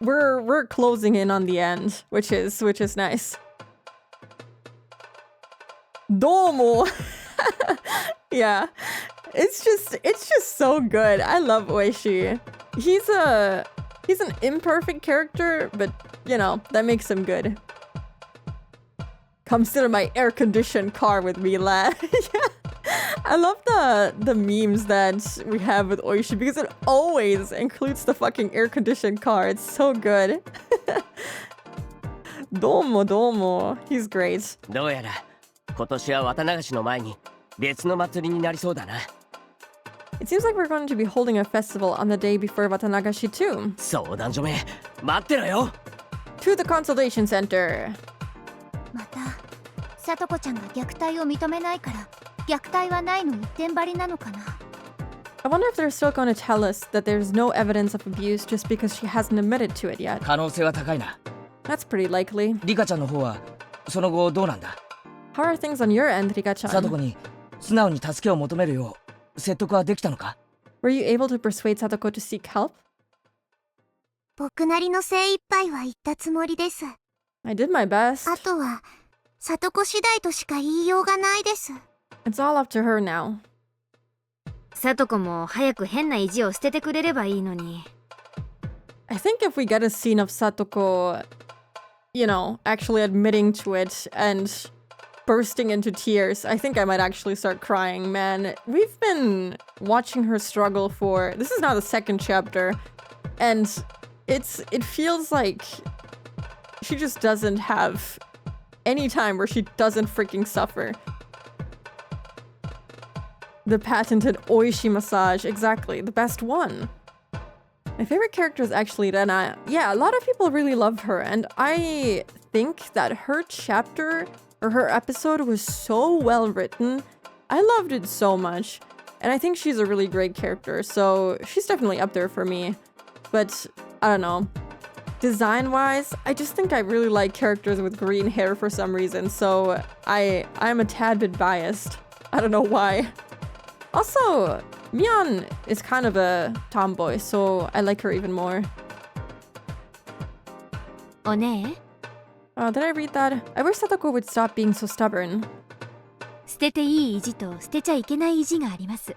we're closing in on the end, which is nice. Domo. Yeah. It's just so good. I love Oishi. He's an imperfect character, but you know, that makes him good. Come sit in my air-conditioned car with me, lad. Yeah. I love the memes that we have with Oishi because it always includes the fucking air-conditioned car. It's so good. Domo. He's great. どうやら今年は綿流しの前に別の祭りになりそうだな。 It seems like we're going to be holding a festival on the day before Watanagashi too. 相談所め待ってろよ。 To the consultation center. またさとこちゃんが虐待を認めないから虐待はないの一点張りなのかな。 I wonder if they're still going to tell us that there's no evidence of abuse just because she hasn't admitted to it yet. 可能性は高いな。 That's pretty likely. リカちゃんの方はその後どうなんだ？ How are things on your end, サトコ Rika-chan? に素直に助けを求めるよう説得はできたのか？ Were you able to persuade Satoko to seek help? 僕なりの精一杯は言ったつもりです。 I did my best. あとはさとこ次第としか言いようがないです。 It's all up to her now. さとこも早く変な意地を捨ててくれればいいのに。 I think if we get a scene of Satoko, you know, actually admitting to it and bursting into tears, I think I might actually start crying, man. We've been watching her struggle for... This is now the second chapter, and it feels like she just doesn't have any time where she doesn't freaking suffer. The patented Oishi massage, exactly, the best one. My favorite character is actually Rena. Yeah, a lot of people really love her, and I think that her chapter or her episode was so well written. I loved it so much, and I think she's a really great character, so she's definitely up there for me. But I don't know. Design-wise, I just think I really like characters with green hair for some reason, so I'm a tad bit biased. I don't know why. Also, Mion is kind of a tomboy, so I like her even more. おねえ、 Oh, did I read that? I wish Satoko would stop being so stubborn. 捨てていい意地と捨てちゃいけない意地があります。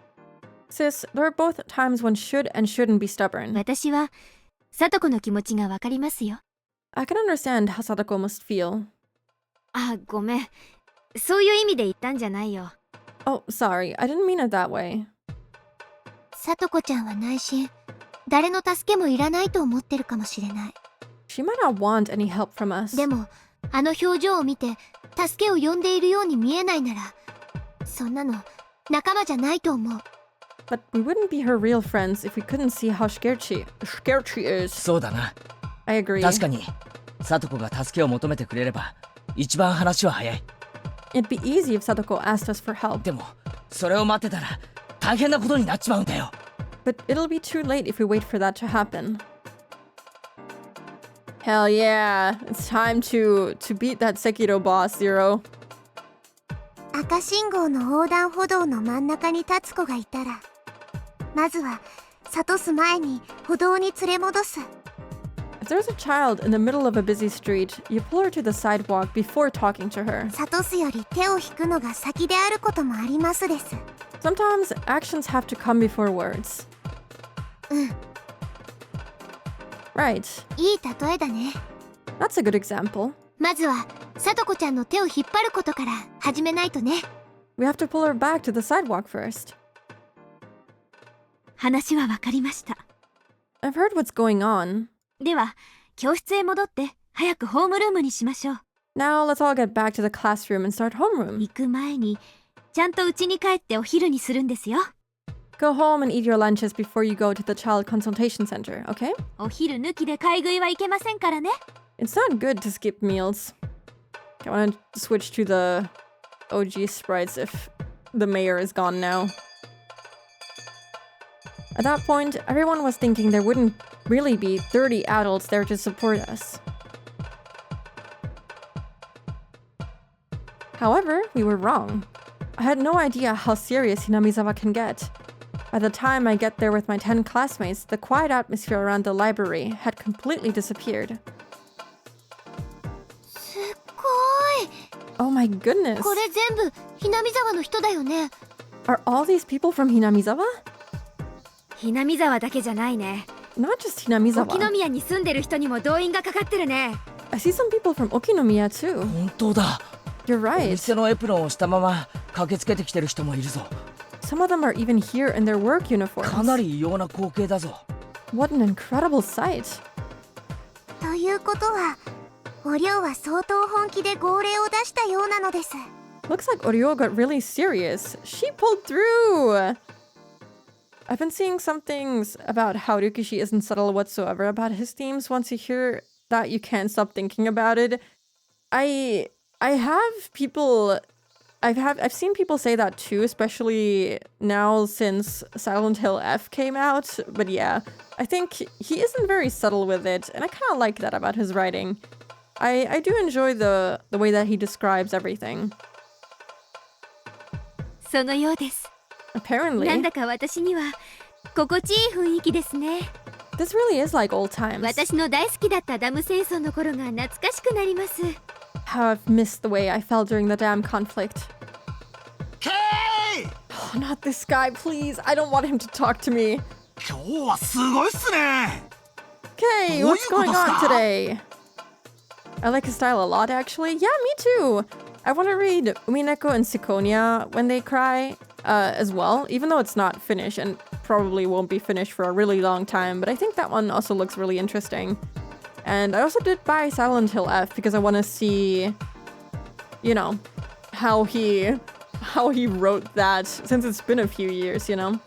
Sis, there are both times one should and shouldn't be stubborn. 私はさとこの気持ちがわかりますよ。 I can understand how Satoko must feel. あ、ごめん。そういう意味で言ったんじゃないよ。Oh, sorry. I didn't mean it that way. さとこちゃんは内心誰の助けもいらないと思ってるかもしれない。 She might not want any help from us. でもあの表情を見て助けを呼んでいるように見えないなら、そんなの仲間じゃないと思う。 But we wouldn't be her real friends if we couldn't see how scared she is. そうだな。 I agree. 確かにサトコが助けを求めてくれれば一番話は早い。 It'd be easy if Sadako asked us for help. でもそれを待ってたら大変なことになっちまうんだよ。 But it'll be too late if we wait for that to happen. Hell yeah. It's time to beat that Sekiro boss, Zero. 赤信号の横断歩道の真ん中に立つ子がいたら、まずは諭す前に歩道に連れ戻す。 If there's a child in the middle of a busy street, you pull her to the sidewalk before talking to her. 諭すより手を引くのが先であることもありますです。 Sometimes actions have to come before words. うん、 Right. いい例えだね。 That's a good example. まずはさとこちゃんの手を引っ張ることから始めないとね。 We have to pull her back to the sidewalk first. 話はわかりました。 I've heard what's going on. では、教室へ戻って早くホームルームにしましょう。 Now let's all get back to the classroom and start homeroom. 行く前に、ちゃんと家に帰ってお昼にするんですよ。 Go home and eat your lunches before you go to the child consultation center, okay? お昼抜きで買い食いはいけませんからね。 It's not good to skip meals. I want to switch to the OG sprites if the mayor is gone now. At that point, everyone was thinking there wouldn't really be 30 adults there to support us. However, we were wrong. I had no idea how serious Hinamizawa can get. By the time I get there with my 10 classmates, the quiet atmosphere around the library had completely disappeared. すっごい。 Oh my goodness. これ全部ひなみ沢の人だよね。 Are all these people from Hinamizawa? ひなみ沢だけじゃないね。 Not just Hinamizawa. 沖宮に住んでる人にも動員がかかってるね。 I see some people from Okinomiya too. 本当だ。 You're お right. 店のエプロンをしたまま駆けつけてきてる人もいるぞ。 Some of them are even here in their work かな uniforms. り異様な光景だぞ。 What an incredible sight. ということは、お涼は相当本気で号令を出したようなのです。 Looks like Oryo got really serious. She pulled through. I've been seeing some things about how Ryukishi isn't subtle whatsoever about his themes. Once you hear that, you can't stop thinking about it. I've seen people say that too, especially now since Silent Hill F came out. But yeah, I think he isn't very subtle with it, and I kind of like that about his writing. I do enjoy the way that he describes everything. そのようです。 Apparently, なんだか私には心地いい雰囲気ですね。 this really is like old times. 私の大好きだったダム戦争の頃が懐かしくなります。 How I've missed the way I felt during the dam conflict. Oh, not this guy, please. I don't want him to talk to me. 今日はすごいっすね。 Okay, what's going on today? I like his style a lot, actually. Yeah, me too. I want to read Umineko and Sikonia when they cry as well, even though it's not finished and probably won't be finished for a really long time. But I think that one also looks really interesting. And I also did buy Silent Hill F because I want to see, you know, how he wrote that since it's been a few years, you know.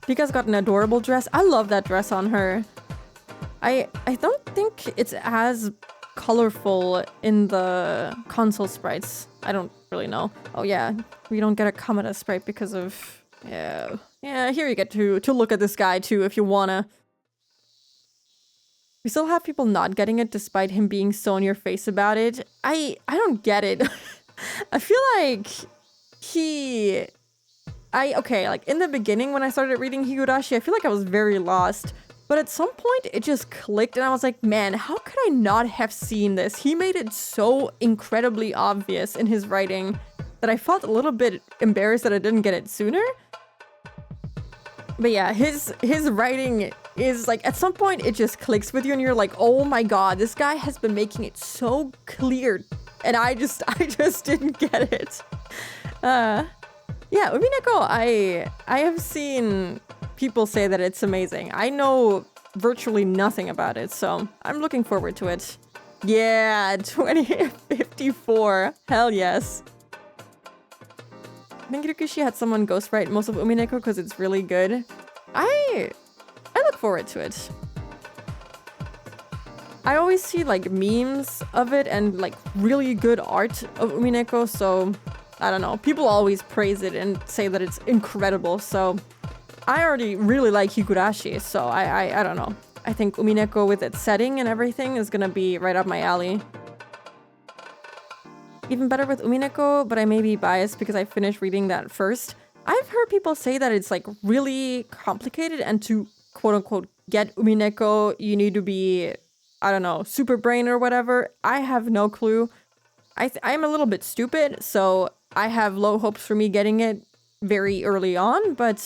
Pika's got an adorable dress. I love that dress on her. I don't think it's as colorful in the console sprites. I don't really know. Oh yeah, we don't get a Kamada sprite because of... Yeah, here you get to look at this guy too if you wanna. We still have people not getting it despite him being so in your face about it. I don't get it. I feel like like in the beginning when I started reading Higurashi, I feel like I was very lost. But at some point it just clicked and I was like, man, how could I not have seen this? He made it so incredibly obvious in his writing that I felt a little bit embarrassed that I didn't get it sooner. But yeah, his writing is like at some point it just clicks with you and you're like, oh my god, this guy has been making it so clear, and I just didn't get it. Yeah, Umineko, I have seen people say that it's amazing. I know virtually nothing about it, so I'm looking forward to it. Yeah, 2054. Hell yes. I think Higurashi had someone ghostwrite most of Umineko because it's really good. I look forward to it. I always see like memes of it and like really good art of Umineko, so I don't know. People always praise it and say that it's incredible, so I already really like Higurashi, so I don't know. I think Umineko with its setting and everything is gonna be right up my alley. Even better with Umineko, but I may be biased because I finished reading that first. I've heard people say that it's like really complicated, and to quote unquote get Umineko, you need to be, I don't know, super brain or whatever. I have no clue. I'm a little bit stupid, so I have low hopes for me getting it very early on, but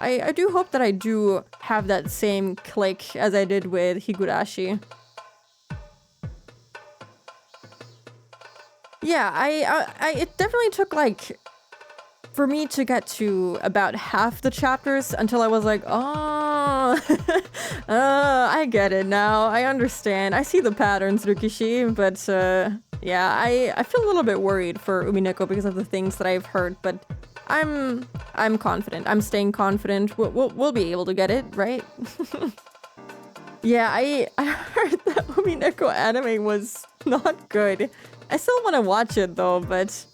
I do hope that I do have that same click as I did with Higurashi. Yeah, it definitely took like for me to get to about half the chapters until I was like, oh, I get it now. I understand. I see the patterns, Rikishi, but yeah, I feel a little bit worried for Umineko because of the things that I've heard, but I'm confident. I'm staying confident. We'll be able to get it, right? Yeah, I heard that Umineko anime was not good. I still want to watch it though, but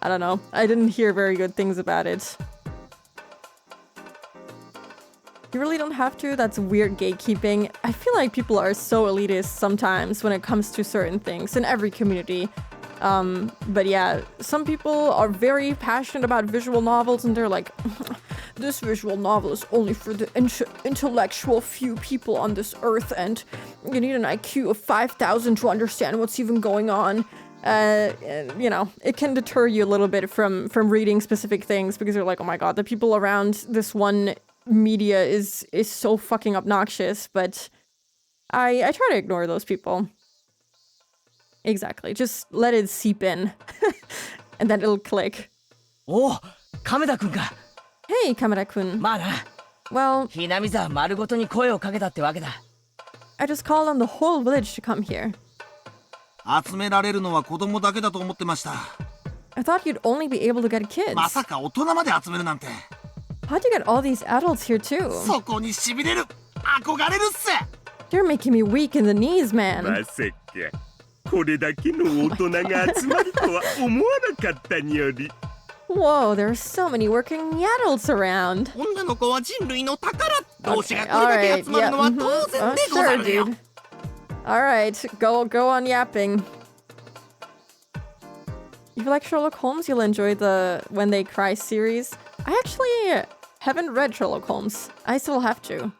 I don't know. I didn't hear very good things about it. You really don't have to? That's weird gatekeeping. I feel like people are so elitist sometimes when it comes to certain things in every community. But yeah, some people are very passionate about visual novels and they're like, this visual novel is only for the intellectual few people on this earth, and you need an IQ of 5,000 to understand what's even going on. You know, it can deter you a little bit from reading specific things because you're like, oh my god, the people around this one media is so fucking obnoxious, but I try to ignore those people. Exactly, just let it seep in and then it'll click. Oh, Kameda-kunか。 Hey, Kameda-kun. まあな。 Well, ひなみ沢丸ごとに声をかけたってわけだ。 I just called on the whole village to come here. 集められるのは子供だけだと思ってました。 I thought you'd only be able to get kids. まさか大人まで集めるなんて。 How'd you get all these adults here too? そこに痺れる。憧れるっす。 You're making me weak in the knees, man. まさかこれだけの大人が集まるとは思わなかったにより。 Whoa, there are so many working adults around. 女の子は人類の宝。同志がこれだけ集まるのは当然でござるよ。 Alright, go on yapping. If you like Sherlock Holmes, you'll enjoy the When They Cry series. I actually haven't read Sherlock Holmes. I still have to.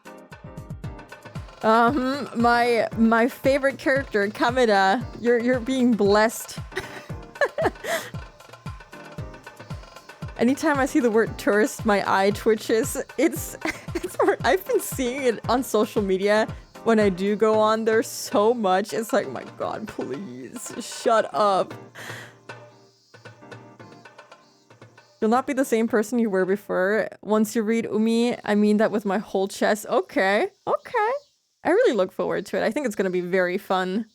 My favorite character, Kameda, you're being blessed. Anytime I see the word tourist, my eye twitches. It's I've been seeing it on social media when I do go on there so much. It's like, my god, please shut up. You'll not be the same person you were before. Once you read Umi, I mean that with my whole chest. Okay. I really look forward to it. I think it's gonna be very fun.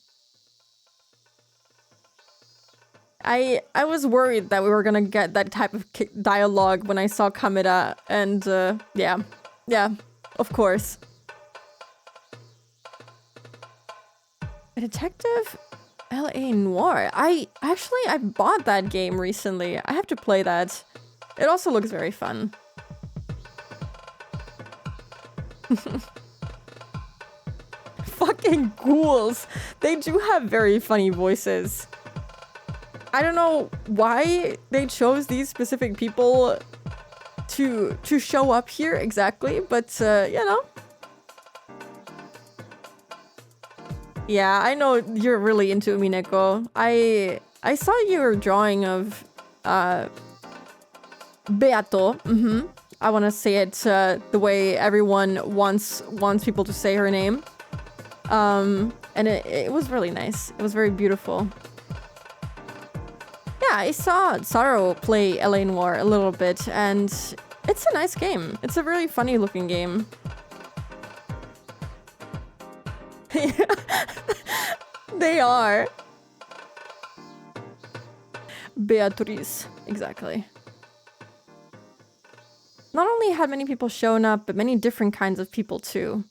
I was worried that we were gonna get that type of dialogue when I saw Kameda, and yeah, of course. A detective? L.A. Noir. I bought that game recently. I have to play that. It also looks very fun. Fucking ghouls. They do have very funny voices. I don't know why they chose these specific people to show up here exactly, but you know. Yeah, I know you're really into Umineko. I saw your drawing of Beato. I want to say it the way everyone wants people to say her name. And it was really nice. It was very beautiful. Yeah, I saw Saro play LA Noire a little bit, and it's a nice game. It's a really funny looking game. They are. Beatriz, exactly. Not only had many people shown up, but many different kinds of people too.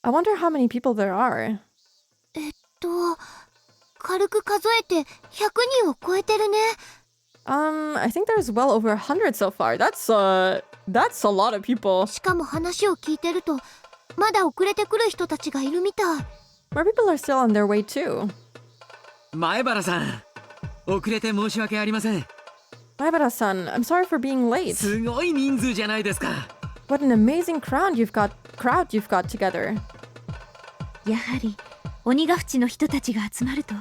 I wonder how many people there are. 軽く数えて100人を超えてるね。I think there's well over 100 so far. That's a lot of people. しかも話を聞いてると、まだ遅れてくる人たちがいるみたい。More people are still on their way too. 前原さん、遅れて申し訳ありません。Maibara-san, I'm sorry for being late. すごい人数じゃないですか。What an amazing crowd you've got together. やはり鬼ヶ淵の人たちが集まると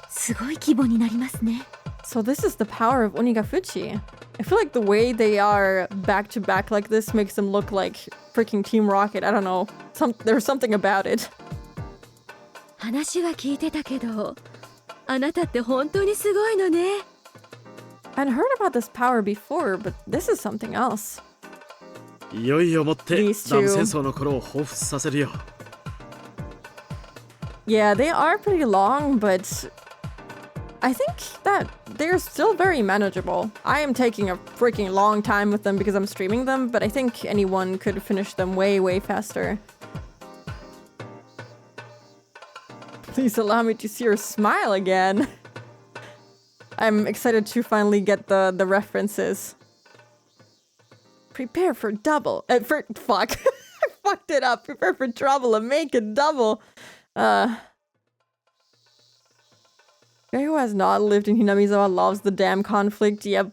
すごい規模になりますね。 So this is the power of Onigafuchi. I feel like the way they are back to back like this makes them look like freaking Team Rocket. I don't know. There's something about it. 話は聞いてたけど、あなたって本当にすごいのね。I'd heard about this power before, but this is something else. いよいよもってダム These two. 戦争の頃を彷彿させるよ。 Yeah, they are pretty long, but I think that they're still very manageable. I am taking a freaking long time with them because I'm streaming them, but I think anyone could finish them way, way faster. Please allow me to see her smile again. I'm excited to finally get the references. Prepare for double. Fuck. I fucked it up. Prepare for trouble and make it double. Guy who has not lived in Hinamizawa loves the damn conflict. Yep.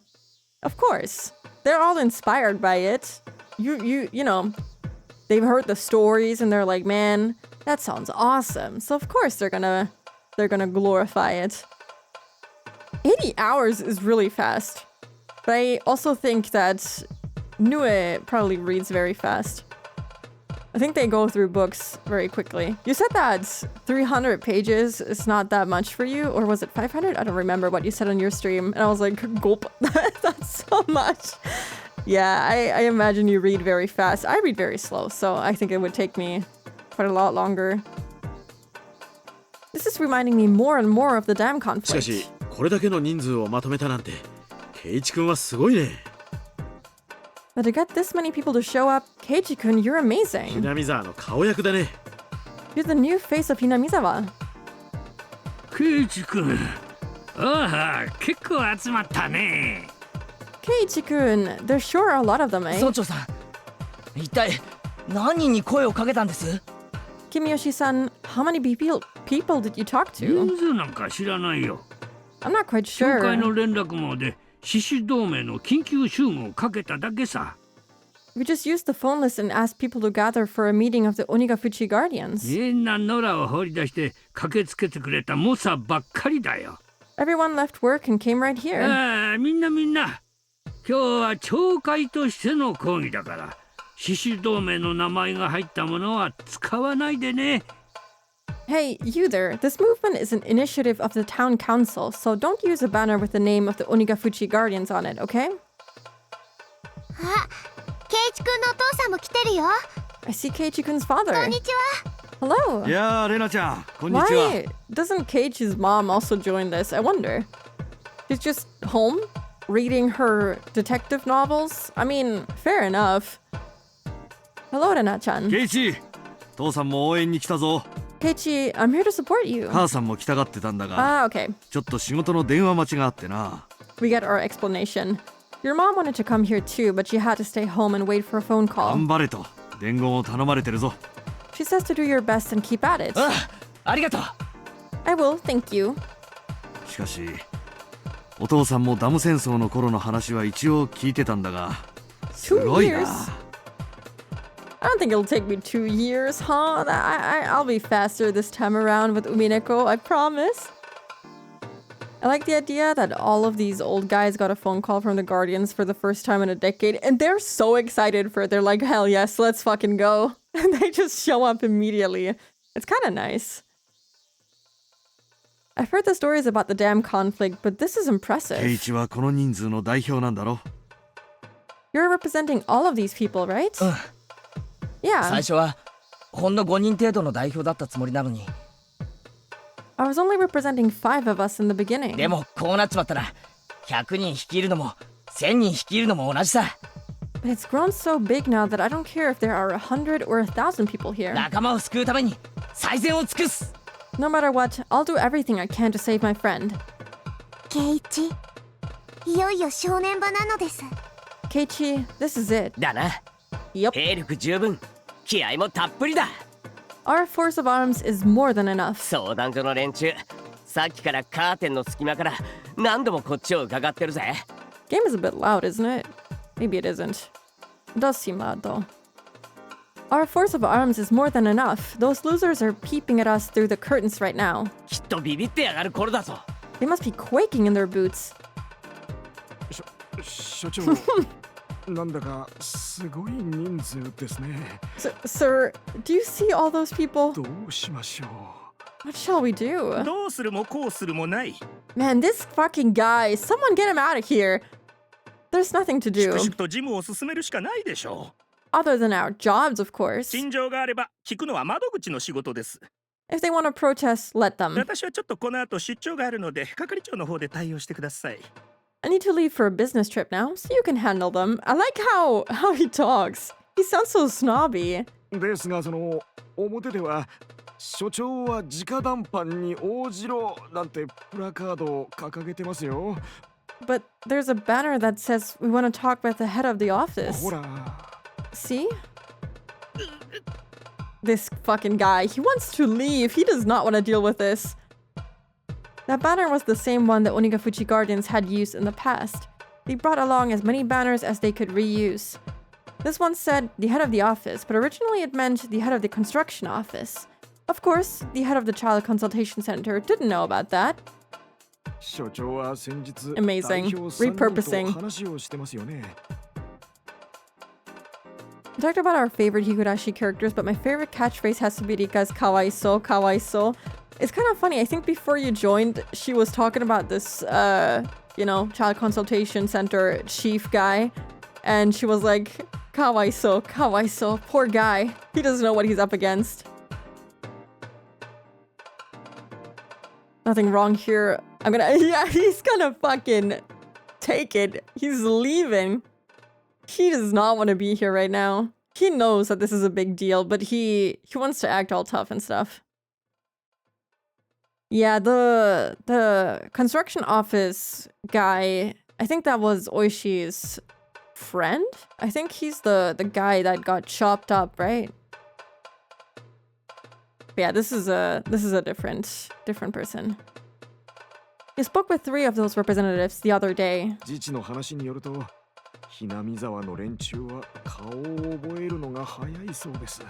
Of course. They're all inspired by it. You know, they've heard the stories and they're like, man, that sounds awesome. So of course they're gonna glorify it. 80 hours is really fast. But I also think that Nue probably reads very fast. I think they go through books very quickly. You said that 300 pages is not that much for you, or was it 500? I don't remember what you said on your stream. And I was like, gulp, that's so much. Yeah, I imagine you read very fast. I read very slow, so I think it would take me quite a lot longer. This is reminding me more and more of the dam しか conflict. しこれだけの人数をまとめたなんてケイイチ君はすごいね。 But to get this many people to show up, Keiji-kun, you're amazing. 南沢の顔役だね。 You're the new face of Hinamizawa. ケイチ君、ああ、結構集まったね。Keiji-kun, there sure are a lot of them, eh? 村長さん、一体何人に声をかけたんです？ Kimiyoshi-san, how many people did you talk 人 to? 数なんか知らないよ。 I'm not quite 教会 sure. の連絡網で獅子同盟の緊急集合をかけただけさ。We just used the phone list and asked people to gather for a meeting of the Onigafuchi Guardians. みんな野良を放り出して駆けつけてくれた猛者ばっかりだよ。 Everyone left work and came right here. ああ、みんな。今日は懲戒としての講義だから、獅子同盟の名前が入ったものは使わないでね。 Hey, you there. This movement is an initiative of the town council, so don't use a banner with the name of the Onigafuchi Guardians on it, okay? あ、ケイイチ君のお父さんも来てるよ。 I see Keiichi-kun's father. こんにちは。 Hello. いやー、レナちゃん、こんにちは。 Why doesn't Keiichi's mom also join this? I wonder. She's just home, reading her detective novels? I mean, fair enough. Hello, Rena-chan. ケイチ、父さんも応援に来たぞ。 Keiichi, I'm here to support you. 母さんも来たがってたんだが、 Okay. ちょっと仕事の電話待ちがあってな。 We get our explanation. Your mom wanted to come here too, but she had to stay home and wait for a phone 頑 call. 張れと伝言を頼まれてるぞ。 She says to do your best and keep at it. ああ、ありがとう。 I will, thank you. しかし、お父さんもダム戦争の頃の話は一応聞いてたんだが、すごい 2 years? な。 I don't think it'll take me 2 years, huh? I'll be faster this time around with Umineko, I promise. I like the idea that all of these old guys got a phone call from the Guardians for the first time in a decade, and they're so excited for it. They're like, hell yes, let's fucking go. And they just show up immediately. It's kind of nice. I've heard the stories about the dam conflict, but this is impressive. ケイチはこの人数の代表なんだろ You're representing all of these people, right? 最 Yeah. 初はほんの5人程度の代表だったつもりなのに I was only representing 5 of us in the beginning. でもこうなっちまったら100人率いるのも1000人率いるのも同じさ But it's grown so big now that I don't care if there are 100 or 1,000 people here. 仲間を救うために最善を尽くす No matter what, I'll do everything I can to save my friend. ケイチ、いよいよ正念場なのです。 Keiichi, this is it. だな Yep. 兵力十分気合もたっぷりだ Our force of arms is more than enough. 相談所の連中さっきからカーテンの隙間から何度もこっちを伺ってるぜ Game is a bit loud, isn't it? Maybe it isn't. It does seem loud, though. Our force of arms is more than enough. Those losers are peeping at us through the curtains right now. きっとビビってやがる頃だぞ They must be quaking in their boots. 所長なんだかすごい人数ですね Sir, do you see all those people? どうしましょ What shall we do? どうするもこうするもない。 Man, this fucking guy. Someone get him out of here. There's nothing to 粛 do. 々と事務を進めるしかないでしょ Other than our jobs, of う。 course. 陳情があれば聞くのは窓口の仕事です。 If they want to protest, let them. 私はちょっとこの後出張があるので係長の方で対応してください。 I need to leave for a business trip now, so you can handle them. I like how he talks. He sounds so snobby. うですがその表では所長は直談判に応じろなんてプラカードを掲げてますよ But there's a banner that says we want to talk with the head of the office. ほら See? This fucking guy. He wants to leave. He does not want to deal with this. That banner was the same one that Onigafuchi Guardians had used in the past. They brought along as many banners as they could reuse. This one said the head of the office, but originally it meant the head of the construction office. Of course, the head of the child consultation center didn't know about that. 所長は先日 Amazing. 代表3人と Repurposing. 話をしてますよね We talked about our favorite Higurashi characters, but my favorite catchphrase has to be Rika's kawaiso, kawaiso. It's kind of funny. I think before you joined, she was talking about this, child consultation center chief guy. And she was like, kawaiso, kawaiso, poor guy. He doesn't know what he's up against. Nothing wrong here. Yeah, he's gonna fucking take it. He's leaving. He does not want to be here right now. He knows that this is a big deal, but he wants to act all tough and stuff. Yeah, the construction office guy, I think that was Oishi's friend? I think he's the guy that got chopped up, right? But yeah, this is a different person. You spoke with 3 of those representatives the other day. 自治の話によるとひなみ沢の連中は顔を覚えるのが早いそうです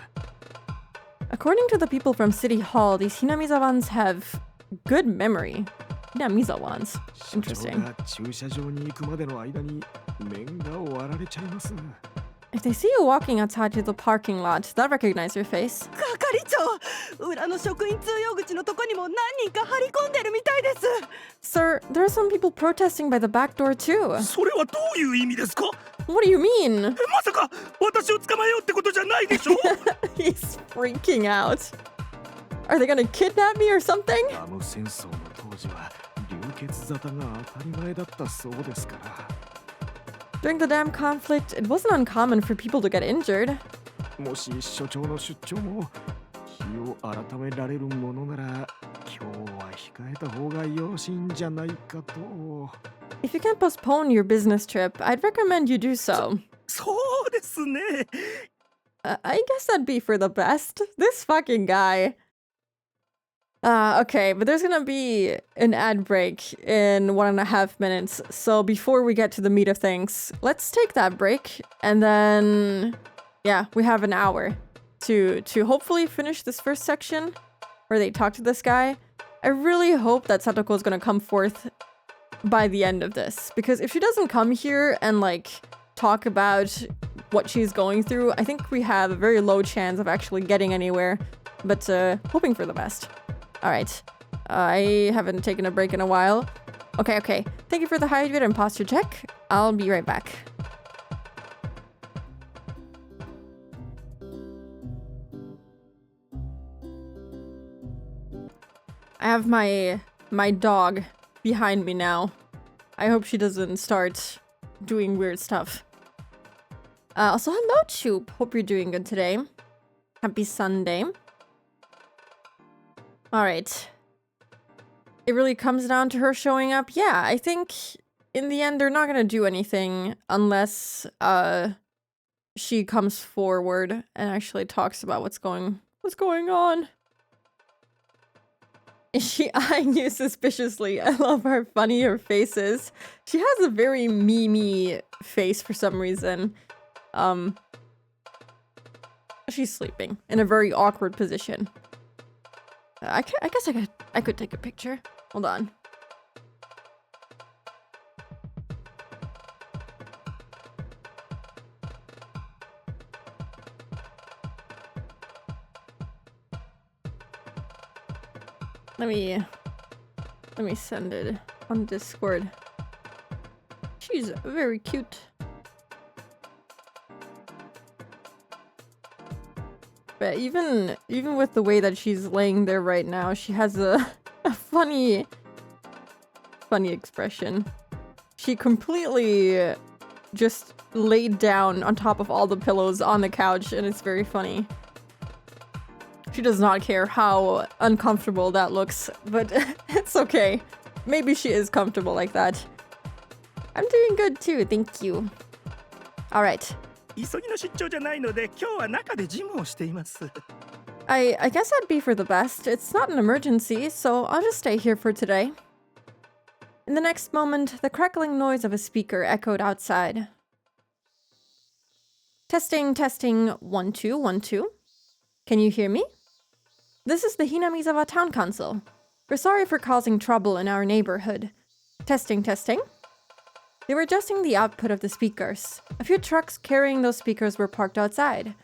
According to the people from City Hall, these Hinamizawans have good memory. Hinamizawans. 所長 Interesting. が駐車場に行くまでの間に面が割られちゃいます If they see you walking outside to the parking lot, they'll recognize your face. 係長、裏の職員通用口のとこにも何人か張り込んでるみたいです Sir, there are some people protesting by the back door too. それはどういう意味ですか What do you mean? まさか私を捕まえようってことじゃないでしょ He's freaking out. Are they gonna kidnap me or something? ダム戦争の当時は流血沙汰が当たり前だったそうですから During the dam conflict, it wasn't uncommon for people to get injured. もし所長の出張も日を改められるものなら今日は控えた方がよろしいんじゃないかと If you can't postpone your business trip, I'd recommend you do so. そうですね I guess that'd be for the best. This fucking guy. Okay, but there's gonna be an ad break in 1.5 minutes. So before we get to the meat of things, let's take that break. And then, yeah, we have an hour to hopefully finish this first section where they talk to this guy. I really hope that Satoko is gonna come forth by the end of this. Because if she doesn't come here and like talk about what she's going through, I think we have a very low chance of actually getting anywhere. But hoping for the best. Alright. I haven't taken a break in a while. Okay. Thank you for the hydrate and posture check. I'll be right back. I have my dog behind me now. I hope she doesn't start doing weird stuff. Also, hello, Choop. Hope you're doing good today. Happy Sunday. Alright. It really comes down to her showing up. Yeah, I think in the end they're not gonna do anything unless she comes forward and actually talks about what's going on. Is she eyeing you suspiciously? I love how funny her face is. She has a very meme-y face for some reason. She's sleeping in a very awkward position. I guess I could take a picture. Hold on. Let me send it on Discord. She's very cute. But even with the way that she's laying there right now, she has a funny expression. She completely just laid down on top of all the pillows on the couch, and it's very funny. She does not care how uncomfortable that looks, but it's okay. Maybe she is comfortable like that. I'm doing good too, thank you. Alright. I guess that'd be for the best. It's not an emergency, so I'll just stay here for today. In the next moment, the crackling noise of a speaker echoed outside. Testing, 1 2 1 2. Can you hear me? This is the Hinamizawa Town Council. We're sorry for causing trouble in our neighborhood. Testing. They were adjusting the output of the speakers. A few trucks carrying those speakers were parked outside.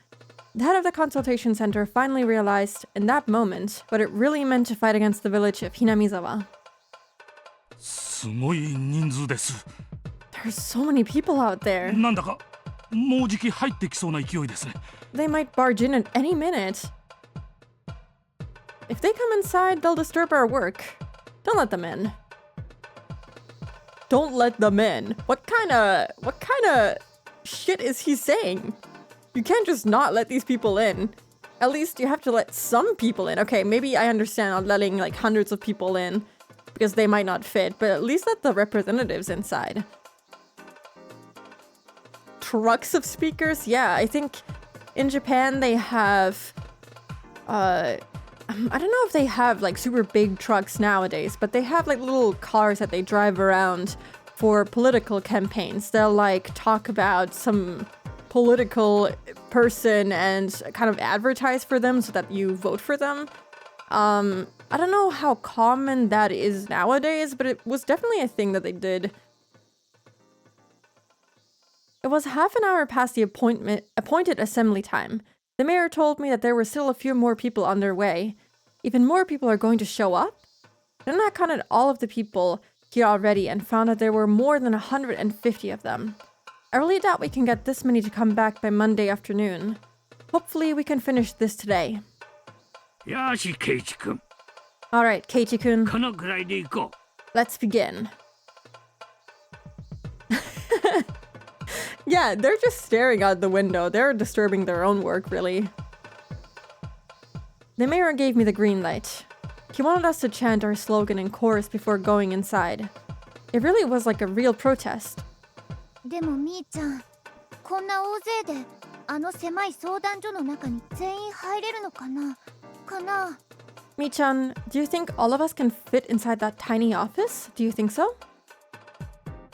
The head of the consultation center finally realized, in that moment, what it really meant to fight against the village of Hinamizawa. There's so many people out there. They might barge in at any minute. If they come inside, they'll disturb our work. Don't let them in. Don't let them in. What kind of shit is he saying? You can't just not let these people in. At least you have to let some people in. Okay, maybe I understand not letting like hundreds of people in because they might not fit, but at least let the representatives inside. Trucks of speakers? Yeah, I think in Japan they have I don't know if they have like super big trucks nowadays, but they have like little cars that they drive around for political campaigns. They'll like talk about some political person and kind of advertise for them so that you vote for them. I don't know how common that is nowadays, but it was definitely a thing that they did. It was half an hour past the appointed assembly time. The mayor told me that there were still a few more people on their way. Even more people are going to show up? Then I counted all of the people here already and found that there were more than 150 of them. I really doubt we can get this many to come back by Monday afternoon. Hopefully we can finish this today. Alright, Keiichi-kun. Let's begin. Yeah, they're just staring out the window. They're disturbing their own work, really. The mayor gave me the green light. He wanted us to chant our slogan in chorus before going inside. It really was like a real protest. でもみーちゃん、こんな大勢であの狭い相談所の中に全員入れるのかなMi-chan, do you think all of us can fit inside that tiny office? Do you think so?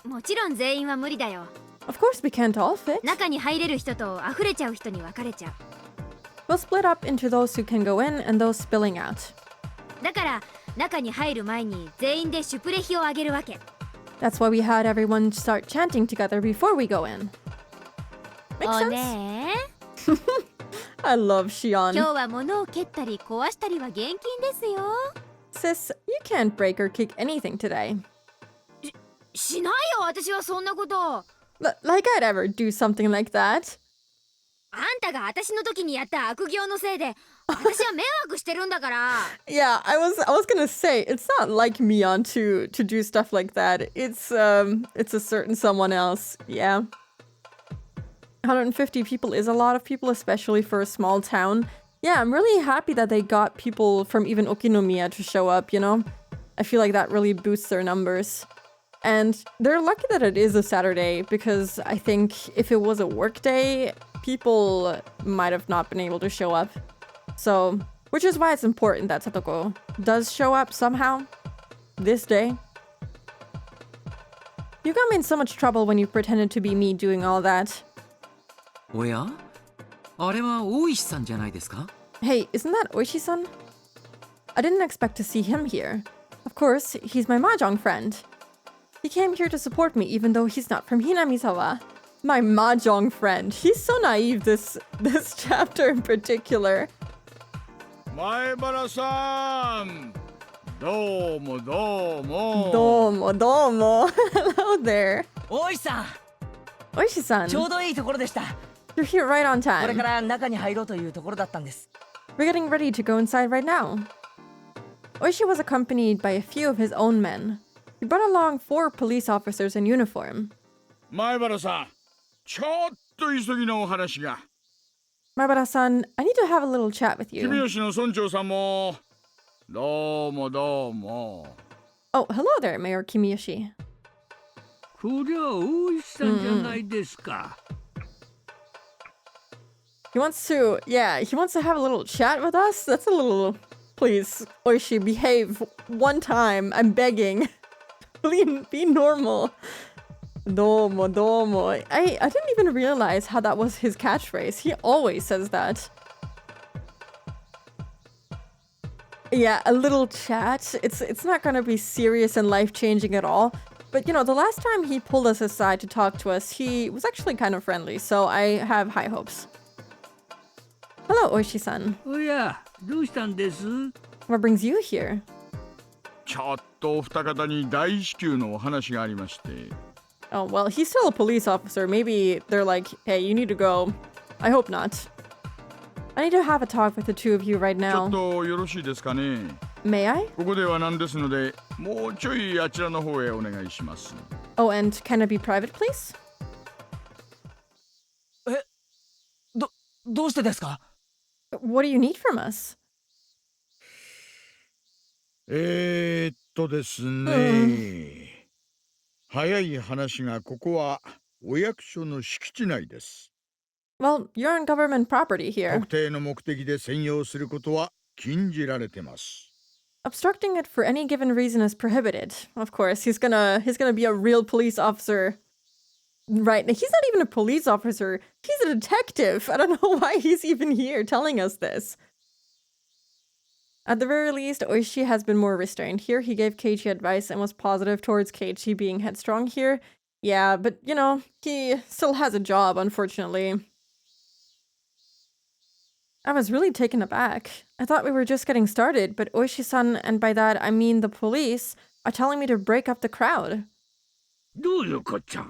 もちろん全員は無理だよ。Of course we can't all fit. 中に入れる人と溢れちゃう人に分かれちゃう。We'll split up into those who can go in and those spilling out. だから中に入る前に全員でシュプレヒをあげるわけ。That's why we had everyone start chanting together before we go in. Makes お sense? ね I love 今 Shion. 日は物を蹴ったり壊したりは厳禁ですよ。 Sis, you can't break or kick anything today. しないよ、私はそんなこと。 Like I'd ever do something like that. あんたが私の時にやった悪行のせいで、私は迷惑してるんだから。Yeah, I was gonna say, it's not like Mion to do stuff like that. It's a certain someone else. Yeah. 150 people is a lot of people, especially for a small town. Yeah, I'm really happy that they got people from even Okinomiya to show up, you know? I feel like that really boosts their numbers. And they're lucky that it is a Saturday, because I think if it was a work day, people might have not been able to show up. So, which is why it's important that Satoko does show up somehow this day. You got me in so much trouble when you pretended to be me doing all that. おやあれは大石さんじゃないですか Hey, isn't that Oishi-san? I didn't expect to see him here. Of course, he's my mahjong friend. He came here to support me even though he's not from Hinamizawa. My mahjong friend. He's so naive this chapter in particular. 前原さんどうもどうも Domo. Hello there. 大石さん Oishi-san. ちょうどいいところでした You're here right on これか time. ら中に入ろうというところだったんです We're getting ready to go inside right now. Oishi was accompanied by a few of his own men. He brought along 4 police officers in uniform. 前原さんちょっと急ぎのお話が Mabara-san, I need to have a little chat with 君 you. 吉の村長さんもどうもどうも Oh, hello there, Mayor Kimiyoshi. こりゃ大石さんじゃないですか。He wants to have a little chat with us? That's a little... Please, Oishi, behave one time. I'm begging. Be normal. Domo. I didn't even realize how that was his catchphrase. He always says that. Yeah, a little chat. It's not gonna be serious and life-changing at all. But, you know, the last time he pulled us aside to talk to us, he was actually kind of friendly, so I have high hopes. Hello, Oishi-san. おや、どうしたんです What brings you here? ちょっとお二方に大至急のお話がありまして Oh, well, he's still a police officer. Maybe they're like, hey, you need to go. I hope not. I need to have a talk with the two of you right ちょっ now. とよろしいですかね May I? ここではなんですのでもうちょいあちらの方へお願いします Oh, and can it be private, please? どうしてですか What do you need from us? ですね、早い話がここはお役所の敷地内です Well, you're on government property here. 特定の目的で占用することは禁じられてます Obstructing it for any given reason is prohibited. Of course, he's gonna be a real police officer. Right, he's not even a police officer. He's a detective. I don't know why he's even here telling us this. At the very least, Oishi has been more restrained here. He gave Keiichi advice and was positive towards Keiichi being headstrong here. Yeah, but, you know, he still has a job, unfortunately. I was really taken aback. I thought we were just getting started, but Oishi-san, and by that I mean the police, are telling me to break up the crowd. どういうこっちゃ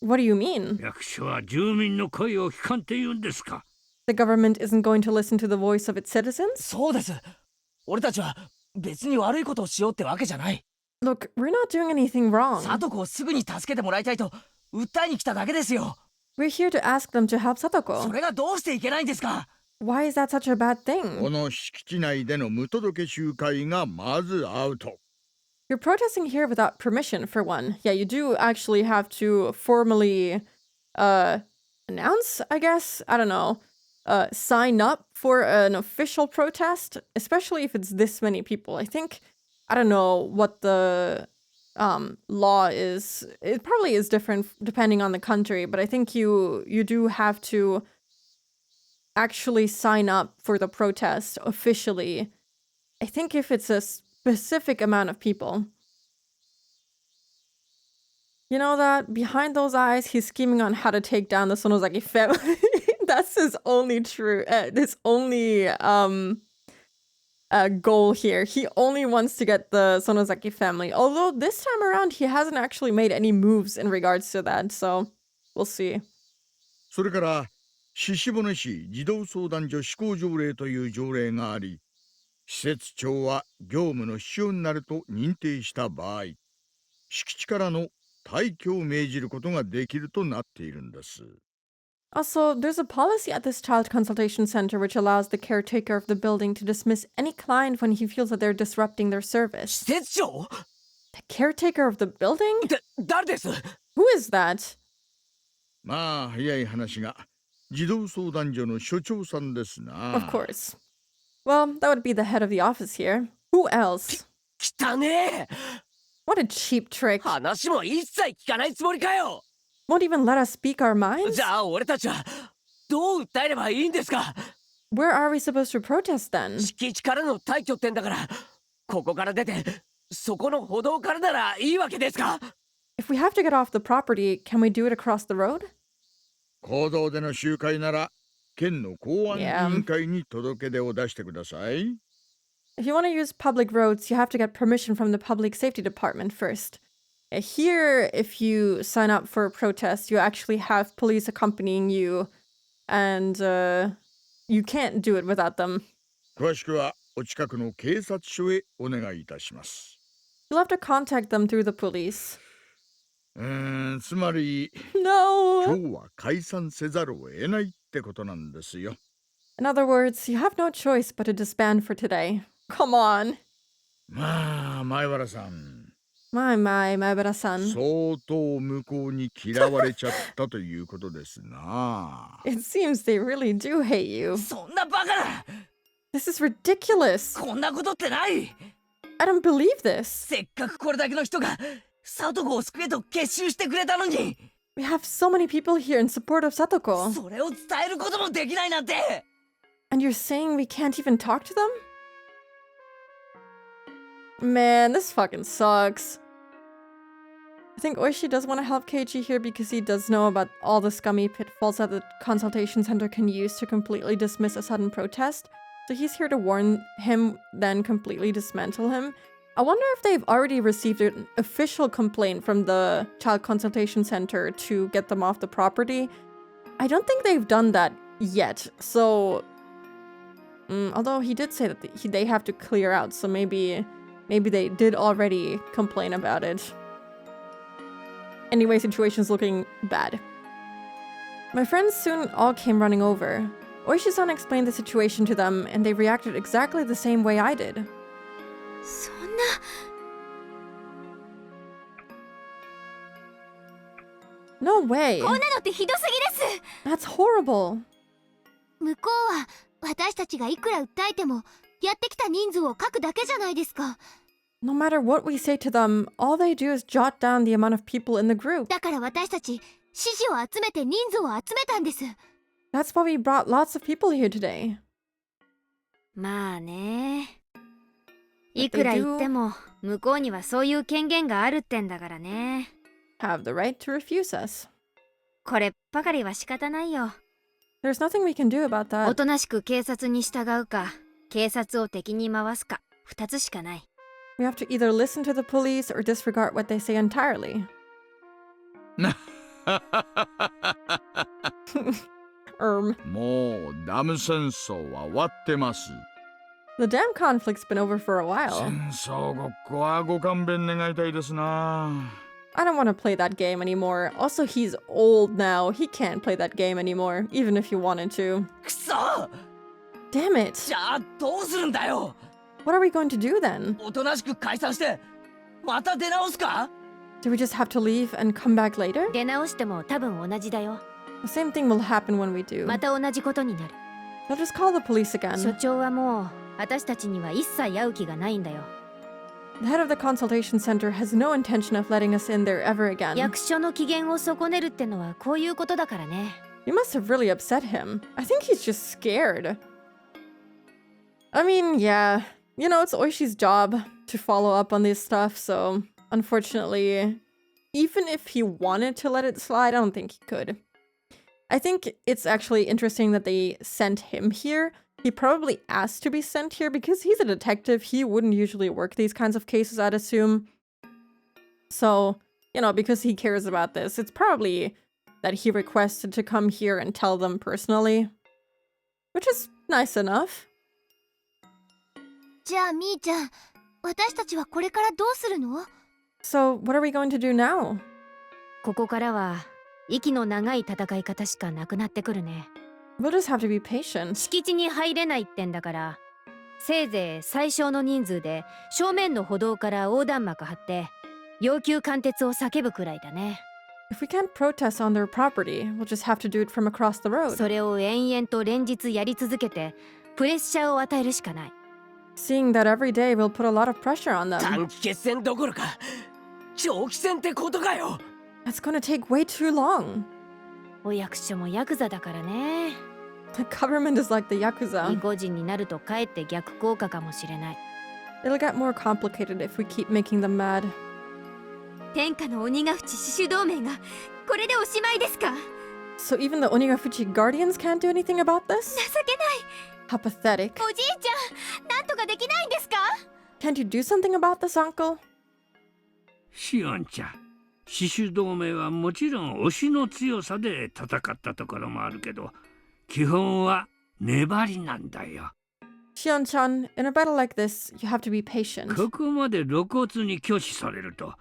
What do you mean? 役所は住民の声を聞かんって言うんですか The government isn't going to listen to the voice of its citizens? そうです俺たちは別に悪いことをしようってわけじゃない Look, we're not doing anything wrong. 聡子をすぐに助けてもらいたいと訴えに来ただけですよ We're here to ask them to help そ Satoko. れがどうしていけないんですか Why is that such a bad こ thing? の敷地内での無届け集会がまずアウト You're protesting here without permission, for one. Yeah, you do actually have to formally, announce, I guess? I don't know. Sign up for an official protest, especially if it's this many people. I think, I don't know what the law is. It probably is different depending on the country, but I think you do have to actually sign up for the protest officially. I think if it's a specific amount of people. You know that behind those eyes, he's scheming on how to take down the Sonozaki family. That's his only goal here. He only wants to get the Sonozaki family. Although this time around, he hasn't actually made any moves in regards to that. So we'll see. それから獅子骨市児童相談所施行条例という条例があり、施設長は業務の支障になると認定した場合、敷地からの退去を命じることができるとなっているんです。Also, there's a policy at this child consultation center which allows the caretaker of the building to dismiss any client when he feels that they're disrupting their service. 施設長 The caretaker of the building? 誰です Who is that? まあ早い話が児童相談所の所長さんですな。Of course. Well, that would be the head of the office here. Who else? 汚ねえ What a cheap trick. 話も一切聞かないつもりかよ Won't even let us speak our minds? じゃあ俺たちはどう訴えればいいんですか Where are we supposed to protest then? 敷地からの退去ってんだからここから出てそこの歩道からならいいわけですか If we have to get off the property, can we do it across the road? 公道での集会なら県の公安委員会に届け出を出してください。If you want to use public roads, you have to get permission from the public safety department first. Here, if you sign up for a protest, you actually have police accompanying you, and you can't do it without them. 詳しくはお近くの警察署へお願いいたします。You'll have to contact them through the police. つまり、No! 今日は解散せざるを得ないってことなんですよ。In other words, you have no choice but to disband for today. Come on. まあ、前原さん。My, Maibara-san. 相当向こうに嫌われちゃったということですな。It seems they really do hate you. そんなバカな This is ridiculous. こんなことってない I don't believe this. せっかくこれだけの人がサトコを救えと結集してくれたのに We have so many people here in support of Satoko. それを伝えることもできないなんて And you're saying we can't even talk to them? Man, this fucking sucks. I think Oishi does want to help Keiji here because he does know about all the scummy pitfalls that the consultation center can use to completely dismiss a sudden protest. So he's here to warn him, then completely dismantle him. I wonder if they've already received an official complaint from the child consultation center to get them off the property. I don't think they've done that yet. So, although he did say that they have to clear out, so maybe they did already complain about it. Anyway, situation's looking bad. My friends soon all came running over. Oishi-san explained the situation to them, and they reacted exactly the same way I did. そんな No way! こんなのってひどすぎです That's horrible! 向こうは私たちがいくら訴えてもやってきた人数を書くだけじゃないですか。 No matter what we say to them, all they do is jot down the amount of people in the group. だから私たち支持を集めて人数を集めたんです。 That's why we brought lots of people here today. まあねいくら言っても向こうにはそういう権限があるってんだからね Have the right to refuse us. こればかりは仕方ないよ There's nothing we can do about お that. となしく警察に従うか警察を敵に回すか2つしかない We have to either listen to the police or disregard what they say entirely. Mo もうダム戦争は終わってます。 The damn conflict's been over for a while. 戦争ごっこはご勘弁願いたいですな。I don't want to play that game anymore. Also, he's old now. He can't play that game anymore, even if he wanted to. くそ Damn it! じゃあどうするんだよ What are we going to do then? おとなしく解散してまた出直すか Do we just have to leave and come back later? 出直しても多分同じだよ The same thing will happen when we do. また同じことになる They'll just call the police 所 again. 長はもう私たちには一切会う気がないんだよ The head of the consultation center has no intention of letting us in there ever again. 役所の機嫌を損ねるってのはこういうことだからね You must have really upset him. I think he's just scared. I mean, yeah. You know, it's Oishi's job to follow up on this stuff, so unfortunately, even if he wanted to let it slide, I don't think he could. I think it's actually interesting that they sent him here. He probably asked to be sent here because he's a detective. He wouldn't usually work these kinds of cases, I'd assume. So, you know, because he cares about this, it's probably that he requested to come here and tell them personally. Which is nice enough. じゃあみーちゃん、私たちはこれからどうするの？ So, what are we going to do now? ここからは息の長い戦い方しかなくなってくるね。We'll just have to be patient. 敷地に入れないってんだから、せいぜい最小の人数で正面の歩道から横断幕張って要求貫徹を叫ぶくらいだね。If we can't protest on their property, we'll just have to do it from across the road. それを延々と連日やり続けてプレッシャーを与えるしかない。Seeing that every day will put a lot of pressure on them. 短期決戦どころか長期戦ってことかよ。 That's gonna take way too long. お役所もヤクザだからね。The government is like the 意 Yakuza. 固地になるとかえって逆効果かもしれない。It'll get more complicated if we keep making them mad. 天下の鬼ヶ淵死守同盟がこれでおしまいですか？ So even the Onigafuchi Guardians can't do anything about this? 情けない。 How pathetic. おじいちゃん、なんとかできないんですか？ Can't you do something about this, uncle? シオンちゃん、死守同盟はもちろん推しの強さで戦ったところもあるけど、基本は粘りなんだよ。Shion-chan, in a battle like this, you have to be patient. ここまで露骨に拒否されると、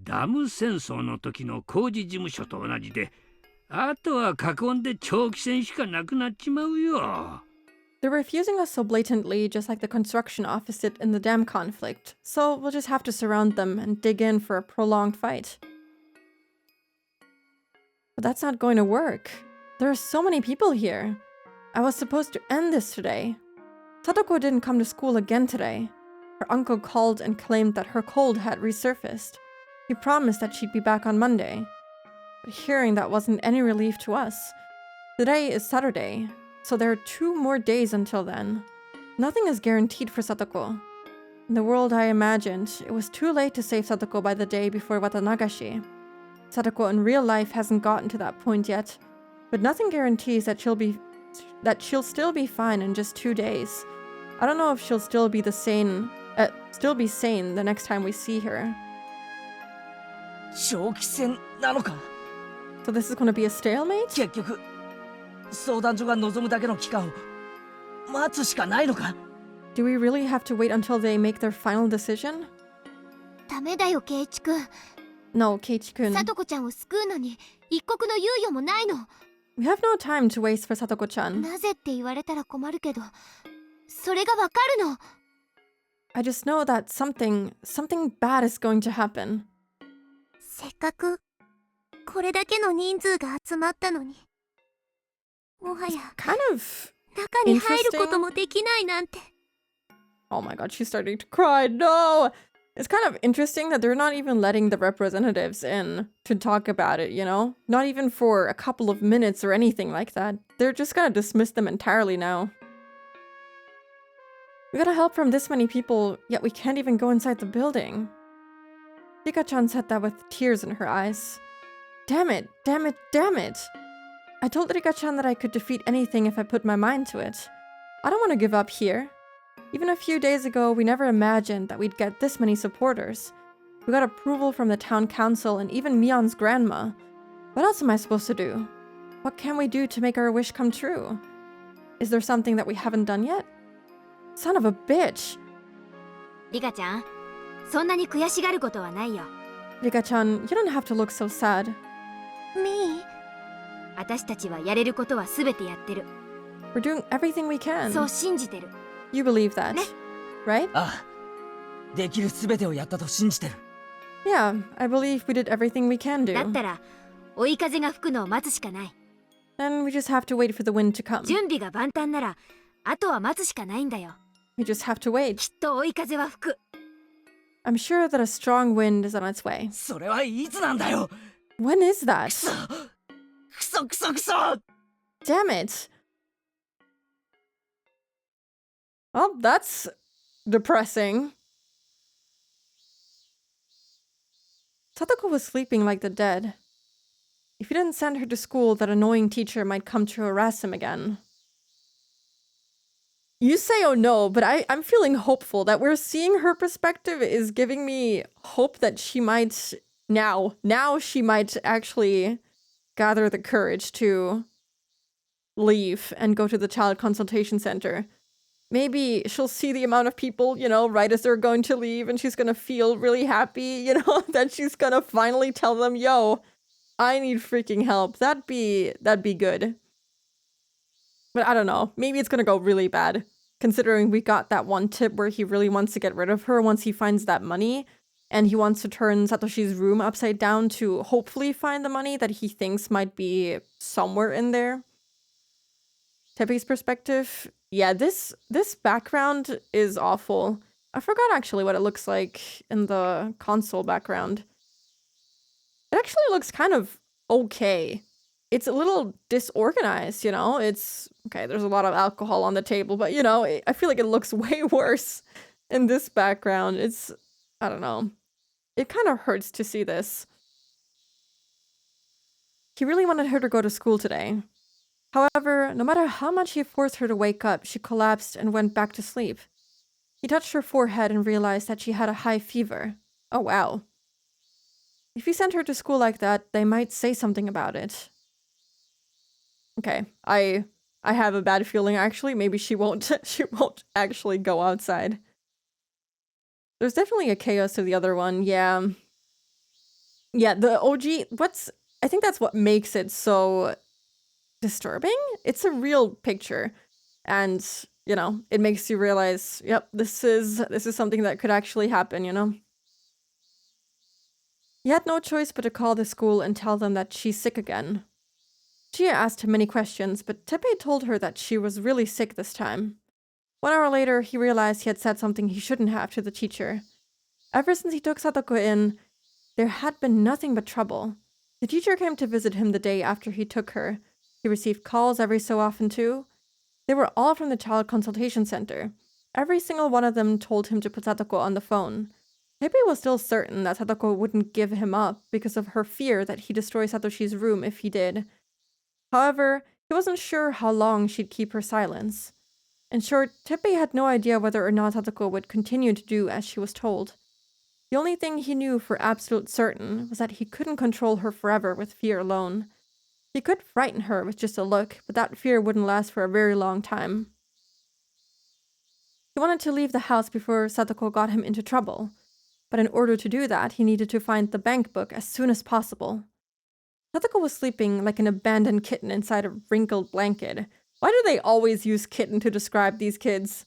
ダム戦争の時の工事事務所と同じで、あとは囲んで長期戦しかなくなっちまうよ。They're refusing us so blatantly, just like the construction office did in the dam conflict. So we'll just have to surround them and dig in for a prolonged fight. But that's not going to work. There are so many people here. I was supposed to end this today. Sadako didn't come to school again today. Her uncle called and claimed that her cold had resurfaced. He promised that she'd be back on Monday. But hearing that wasn't any relief to us. Today is Saturday, so there are 2 more days until then. Nothing is guaranteed for Sadako. In the world I imagined, it was too late to save Sadako by the day before Watanagashi. Sadako in real life hasn't gotten to that point yet, but nothing guarantees that she'll still be fine in just 2 days. I don't know if she'll still be sane the next time we see her. 長期戦なのか？ So this is going to be a stalemate? 結局相談所が望むだけの期間を待つしかないのか？ Do we really have to wait until they make their final decision? ダメだよ、ケイチ君。 No, Keiichi-kun. さとこちゃんを救うのに一刻の猶予もないの。 We have no time to waste for Satoko-chan. なぜって言われたら困るけど、それがわかるの。 I just know that something bad is going to happen. せっかくこれだけの人数が集まったのに、もはや Kind of 中に入ることもできないなんて。 Oh my god, she's starting to cry. No! It's kind of interesting that they're not even letting the representatives in to talk about it, you know? Not even for a couple of minutes or anything like that. They're just gonna dismiss them entirely now. We gotta help from this many people, yet we can't even go inside the building. Rika-chan said that with tears in her eyes. Damn it, damn it, damn it! I told Rika-chan that I could defeat anything if I put my mind to it. I don't want to give up here. Even a few days ago, we never imagined that we'd get this many supporters. We got approval from the town council and even Mion's grandma. What else am I supposed to do? What can we do to make our wish come true? Is there something that we haven't done yet? Son of a bitch! リカちゃん、そんなに悔しがることはないよ。 Rika-chan, you don't have to look so sad. みー、私たちはやれることはすべてやってる。 We're doing everything we can. そう信じてる。 You believe that, ね。 right? ああ、できるすべてをやったと信じてる。 Yeah, I believe we did everything we can だっ do. たら追い風が吹くのを待つしかない。 Then we just have to wait for the wind to come. 準備が万端ならあとは待つしかないんだよ。 We just have to wait. きっと追い風は吹く。 I'm sure that a strong wind is on its way. それはいつなんだよ。 When is that? くそくそくそ。 Damn it! Well, that's depressing. Sadako was sleeping like the dead. If he didn't send her to school, that annoying teacher might come to harass him again. You say oh no, but I'm feeling hopeful that we're seeing her perspective is giving me hope that she might now she might actually gather the courage to leave and go to the child consultation center. Maybe she'll see the amount of people, you know, right as they're going to leave, and she's gonna feel really happy, you know, that she's gonna finally tell them, yo, I need freaking help. That'd be good. But I don't know. Maybe it's gonna go really bad, considering we got that one tip where he really wants to get rid of her once he finds that money, and he wants to turn Satoshi's room upside down to hopefully find the money that he thinks might be somewhere in there. Teppei's perspective, yeah, this background is awful. I forgot actually what it looks like in the console background. It actually looks kind of okay. It's a little disorganized, you know? It's, okay, there's a lot of alcohol on the table, but, you know, I feel like it looks way worse in this background. It's, I don't know. It kind of hurts to see this. He really wanted her to go to school today. However, no matter how much he forced her to wake up, she collapsed and went back to sleep. He touched her forehead and realized that she had a high fever. Oh, wow. If he sent her to school like that, they might say something about it. Okay, I have a bad feeling actually. Maybe she won't actually go outside. There's definitely a chaos to the other one, yeah. Yeah, the OG, I think that's what makes it so disturbing. It's a real picture, and you know, it makes you realize, yep, this is something that could actually happen, you know. He had no choice but to call the school and tell them that she's sick again. Chia asked him many questions, but Teppei told her that she was really sick this time. 1 hour later, he realized he had said something he shouldn't have to the teacher. Ever since he took Sadako in, there had been nothing but trouble. The teacher came to visit him the day after he took her. He received calls every so often too. They were all from the child consultation center. Every single one of them told him to put Sadako on the phone. Teppei was still certain that Sadako wouldn't give him up because of her fear that he'd destroy Satoshi's room if he did. However, he wasn't sure how long she'd keep her silence. In short, Teppei had no idea whether or not Sadako would continue to do as she was told. The only thing he knew for absolute certain was that he couldn't control her forever with fear alone. He could frighten her with just a look, but that fear wouldn't last for a very long time. He wanted to leave the house before Sadako got him into trouble, but in order to do that, he needed to find the bank book as soon as possible. Sadako was sleeping like an abandoned kitten inside a wrinkled blanket. Why do they always use kitten to describe these kids?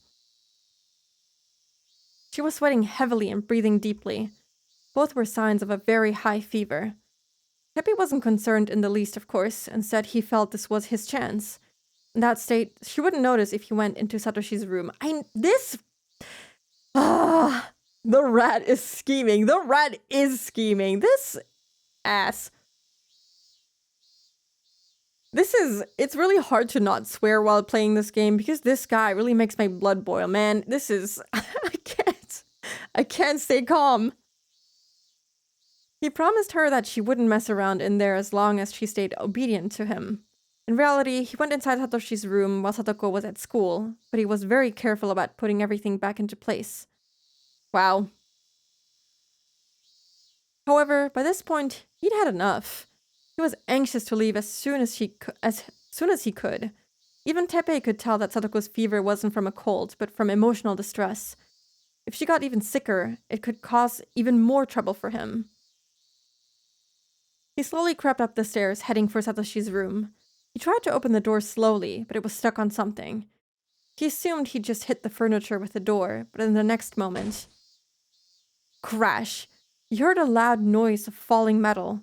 She was sweating heavily and breathing deeply. Both were signs of a very high fever. Teppei wasn't concerned in the least, of course, and said he felt this was his chance. In that state, she wouldn't notice if he went into Satoshi's room. The rat is scheming. The rat is scheming. This ass. It's really hard to not swear while playing this game because this guy really makes my blood boil, man. This is, I can't stay calm. He promised her that she wouldn't mess around in there as long as she stayed obedient to him. In reality, he went inside Satoshi's room while Sadako was at school, but he was very careful about putting everything back into place. Wow. However, by this point, he'd had enough. He was anxious to leave as soon as he could. Even Teppei could tell that Sadako's fever wasn't from a cold, but from emotional distress. If she got even sicker, it could cause even more trouble for him. He slowly crept up the stairs, heading for Satoshi's room. He tried to open the door slowly, but it was stuck on something. He assumed he'd just hit the furniture with the door, but in the next moment... Crash! He heard a loud noise of falling metal.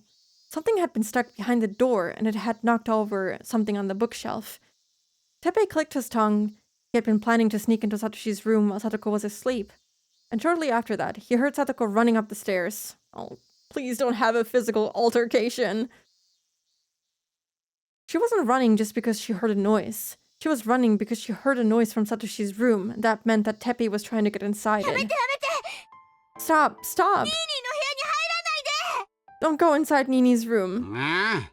Something had been stuck behind the door, and it had knocked over something on the bookshelf. Teppei clicked his tongue. He had been planning to sneak into Satoshi's room while Sadako was asleep. And shortly after that, he heard Sadako running up the stairs. Oh, please don't have a physical altercation. She wasn't running just because she heard a noise. She was running because she heard a noise from Satoshi's room, and that meant that Teppei was trying to get inside it. Stop! Stop! Don't go inside Nini's room. あ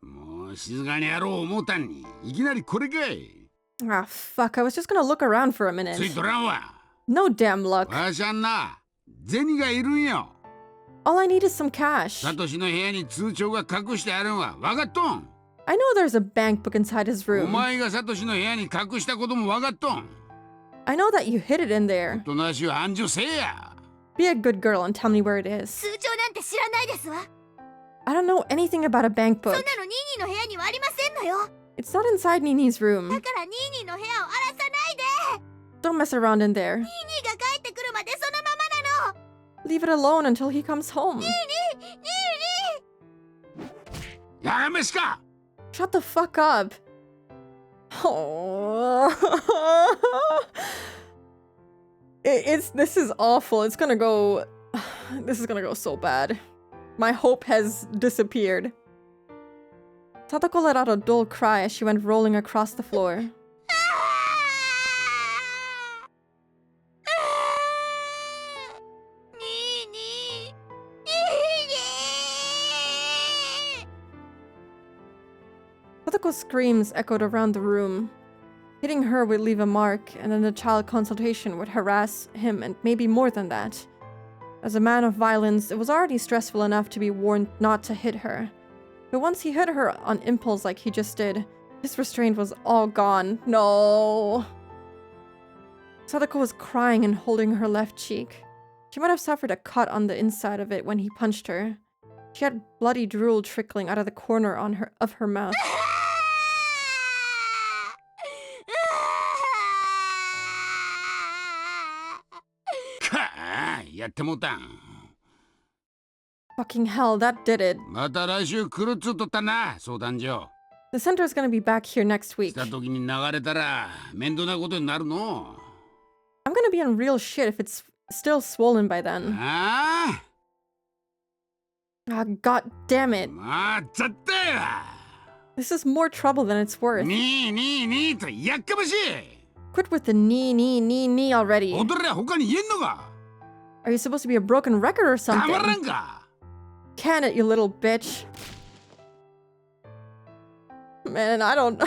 あ、もう静かにやろう思ったんに、いきなりこれかい。Ah, fuck, I was just gonna look around for a つい minute. とらんわ。No damn luck. わしゃんな、銭がいるんよ。 All I need is some cash. サトシの部屋に通帳が隠してあるんはわかっとん。 I know there's a bank book inside his お room. 前がサトシの部屋に隠したこともわかっとん。 I know that you hid it in there. おとなしい暗示せえや。 Be a good girl and tell me where it is. 通帳なんて知らないですわ。 I don't know anything about a bank そん book. なのニーニーの部屋にはありませんのよ。 It's not inside Nini's だ room. からニーニーの部屋を荒らさないで。 Don't mess around in there. ニーニーが帰ってくるまでそのままなの。 Leave it alone until he comes home. ニーニー。やがめしか。 Shut the fuck up. Oh. This is awful. It's gonna go. This is gonna go so bad. My hope has disappeared. Sadako let out a dull cry as she went rolling across the floor. Sadako's screams echoed around the room. Hitting her would leave a mark, and then the child consultation would harass him, and maybe more than that. As a man of violence, it was already stressful enough to be warned not to hit her. But once he hit her on impulse like he just did, his restraint was all gone. No! Sadako was crying and holding her left cheek. She might have suffered a cut on the inside of it when he punched her. She had bloody drool trickling out of the corner of her mouth. Fucking hell, that did it. また来週来るっつっとったな、相談所。 The center is gonna be back here next week. 来た時に流れたら面倒なことになるの。 I'm gonna be in real shit if it's still swollen by then. ああ、 Ah, god damn it. まあ、ざったよ。 This is more trouble than it's worth. にーとやっかましい。 Quit with the knee already. 踊りゃ他に言えんのか。 Are you supposed to be a broken record or たまら something? んか。 Can it, you little bitch. Man, I don't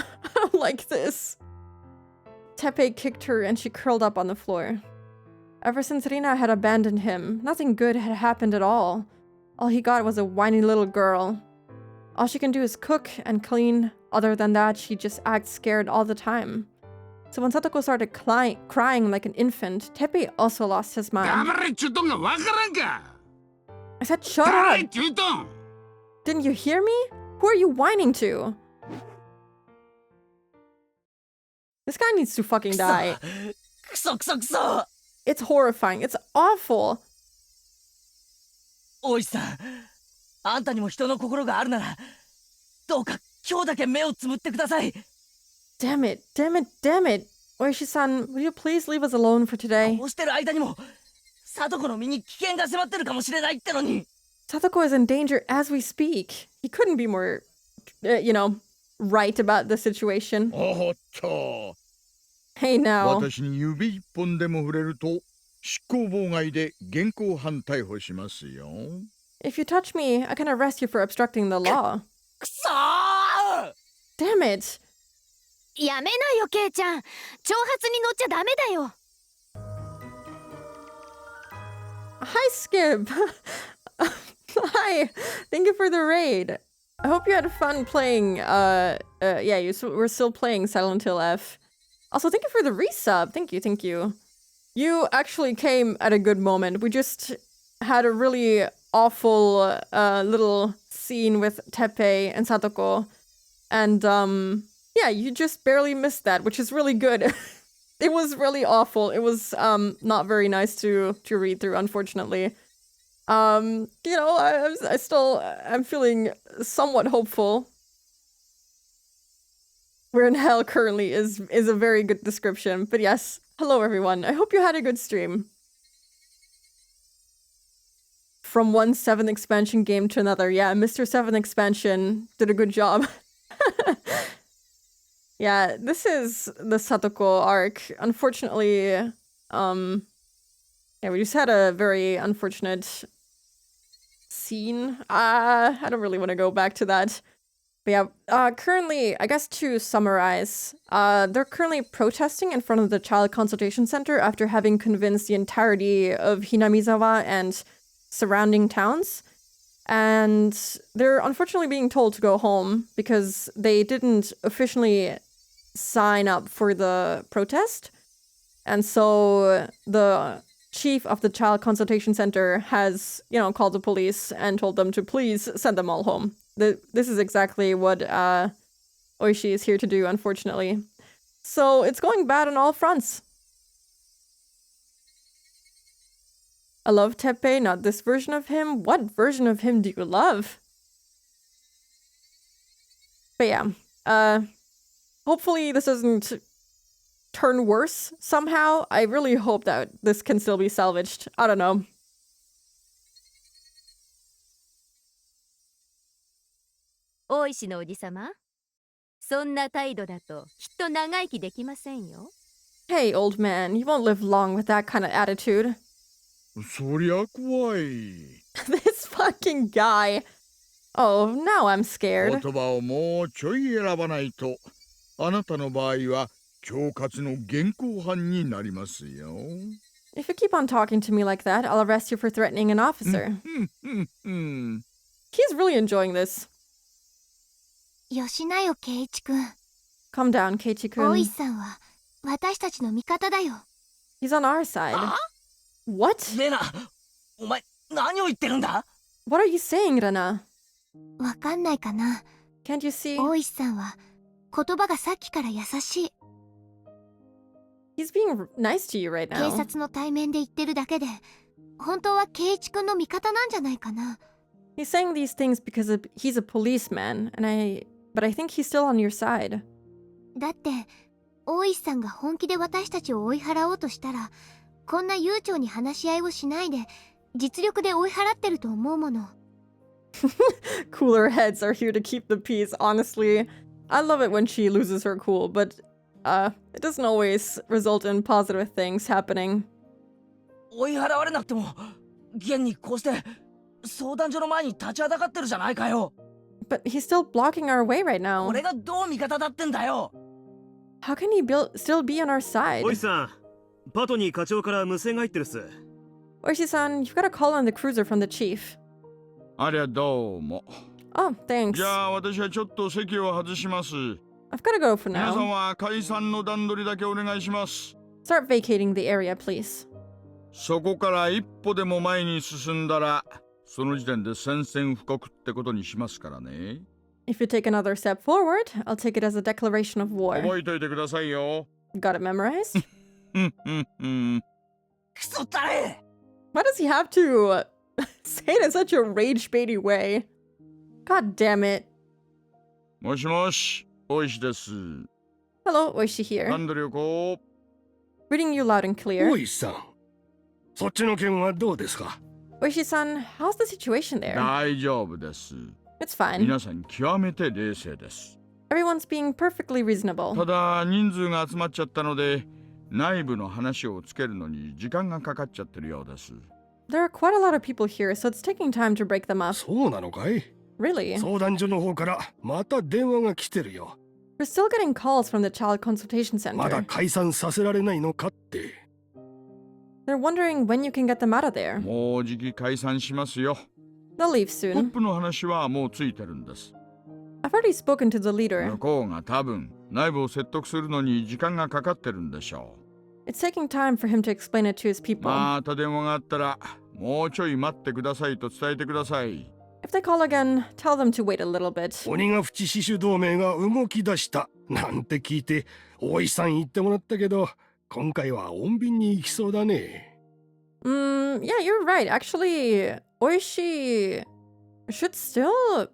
like this. Teppei kicked her and she curled up on the floor. Ever since Rina had abandoned him, nothing good had happened at all. All he got was a whiny little girl. All she can do is cook and clean. Other than that, she just acts scared all the time. So when Satoko started crying like an infant, Teppei also lost his mind. 黙れっちゅうとんがわからんか。 I said shut 黙れ up! っちゅうとん。 Didn't you hear me? Who are you whining to? This guy needs to fucking die. くそくそくそ。 It's horrifying. It's awful. 大石さん、あんたにも人の心があるなら、どうか今日だけ目をつむってください。 Damn it, damn it, damn it. Oishi-san, will you please leave us alone for today? こうしてる間にも、貞子の身に危険が迫ってるかもしれないってのに。 Sadako is in danger as we speak. He couldn't be more, right about the situation. おっと。 Hey now. 私に指一本でも触れると執行妨害で現行犯逮捕しますよ。 If you touch me, I can arrest you for obstructing the law. くそー! Damn it. やめなよ、ケイちゃん。挑発に乗っちゃダメだよ。Hi, Skip. Hi. Thank you for the raid. I hope you had fun playing. We're still playing Silent Hill F. Also, thank you for the resub. Thank you. You actually came at a good moment. We just had a really awful little scene with Teppei and Satoko. And, you just barely missed that, which is really good. It was really awful. It was not very nice to read through, unfortunately. I'm feeling somewhat hopeful. We're in hell currently is a very good description. But yes, hello everyone. I hope you had a good stream. From one 7th expansion game to another. Yeah, Mr. 7th expansion did a good job. Yeah, this is the Satoko arc. Unfortunately, we just had a very unfortunate scene. I don't really want to go back to that. But yeah, currently, I guess to summarize, they're currently protesting in front of the Child Consultation Center after having convinced the entirety of Hinamizawa and surrounding towns. And they're unfortunately being told to go home because they didn't officially sign up for the protest. And so the chief of the Child Consultation Center has, called the police and told them to please send them all home. This is exactly what Oishi is here to do, unfortunately. So it's going bad on all fronts. I love Teppei, not this version of him. What version of him do you love? But yeah, hopefully this doesn't turn worse somehow. I really hope that this can still be salvaged. I don't know. Oishi no oji-sama, そんな態度だときっと長生きできませんよ。 Hey, old man, you won't live long with that kind of attitude. そりゃ怖い。 This fucking guy. Oh, now I'm scared. 言葉をもうちょい選ばないと、あなたの場合は恐喝の現行犯になりますよ。 If you keep on talking to me like that, I'll arrest you for threatening an officer. He's really enjoying this. よしなよ、ケイチ君。 Calm down, Keiichi-kun. 大石さんは私たちの味方だよ。 He's on our side. What? レナ、お前何を言ってるんだ？ What are you saying, Rena? わかんないかな。 Can't you see? 大石さんは言葉がさっきから優しい。 He's being nice to you right 警 now. 察の対面で言ってるだけで、本当はケイチ君の味方なんじゃないかな。 He's saying these things because he's a policeman, but I think he's still on your side. だって大石さんが本気で私たちを追い払おうとしたら、こんな悠長に話し合いをしないで実力で追い払ってると思うもの。 Cooler heads are here to keep the peace, honestly. I love it when she loses her cool, but it doesn't always result in positive things happening. 追い払われなくても現にこうして相談所の前に立ちはだかってるじゃないかよ。 But he's still blocking our way right now. 俺がどう味方だってんだよ。 How can he still be on our side? おいさん、パトニー課長から無線が入ってるっす。Oishi-san, you've got to call on the cruiser from the chief. ありゃどうも。 Oh, thanks. じゃあ私はちょっと席を外します。 I've got to go for 皆さん now. は解散の段取りだけお願いします。 Start vacating the area, please. そこから一歩でも前に進んだら、その時点で宣戦布告ってことにしますからね。 If you take another step forward, I'll take it as a declaration of war. 覚えといてくださいよ。 Got it memorized? クソったれ。 Why does he have to say it in such a rage-baity way? God damn it. もしもし、大石です。 Hello, Oishi here. 段取りをこう。 Reading you loud and clear. 大石さん、そっちの件はどうですか？ Oishi-san, how's the situation there? 大丈夫です。 It's fine. 皆さん極めて冷静です。 Everyone's being perfectly た reasonable. だ人数が集まっちゃったので、内部の話をつけるのに時間がかかっちゃってるようです。 There are quite a lot of people here, so it's taking time to break them up. そうなのかい？ Really? 相談所の方からまた電話が来てるよ。 We're still getting calls from the Child Consultation まだ Center. 解散させられないのかって。 They're wondering when you can get them out of there. もうじき解散しますよ。 They'll leave トッ soon. プの話はもうついてるんです。 I've already spoken to the leader. 向こうが多分内部を説得するのに時間がかかってるんでしょ It's taking time for him to explain it to his う。 people. また電話があったら、もうちょい待ってくださいと伝えてください。 If they call again, tell them to wait a little bit. 鬼ヶ淵死守同盟が動き出したなんて聞いて大石さん言ってもらったけど、今回は穏便に行きそうだね。Yeah, you're right. Actually, Oishi should still...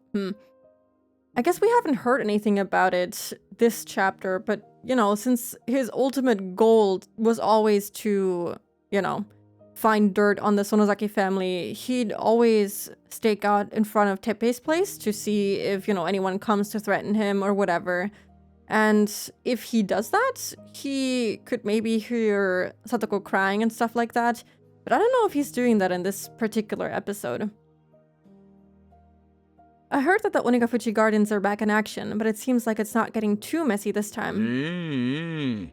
I guess we haven't heard anything about it this chapter, but, since his ultimate goal was always to, find dirt on the Sonozaki family, he'd always stake out in front of Teppei's place to see if, anyone comes to threaten him or whatever. And if he does that, he could maybe hear Satoko crying and stuff like that. But I don't know if he's doing that in this particular episode. I heard that the Onagafuchi Gardens are back in action, but it seems like it's not getting too messy this time.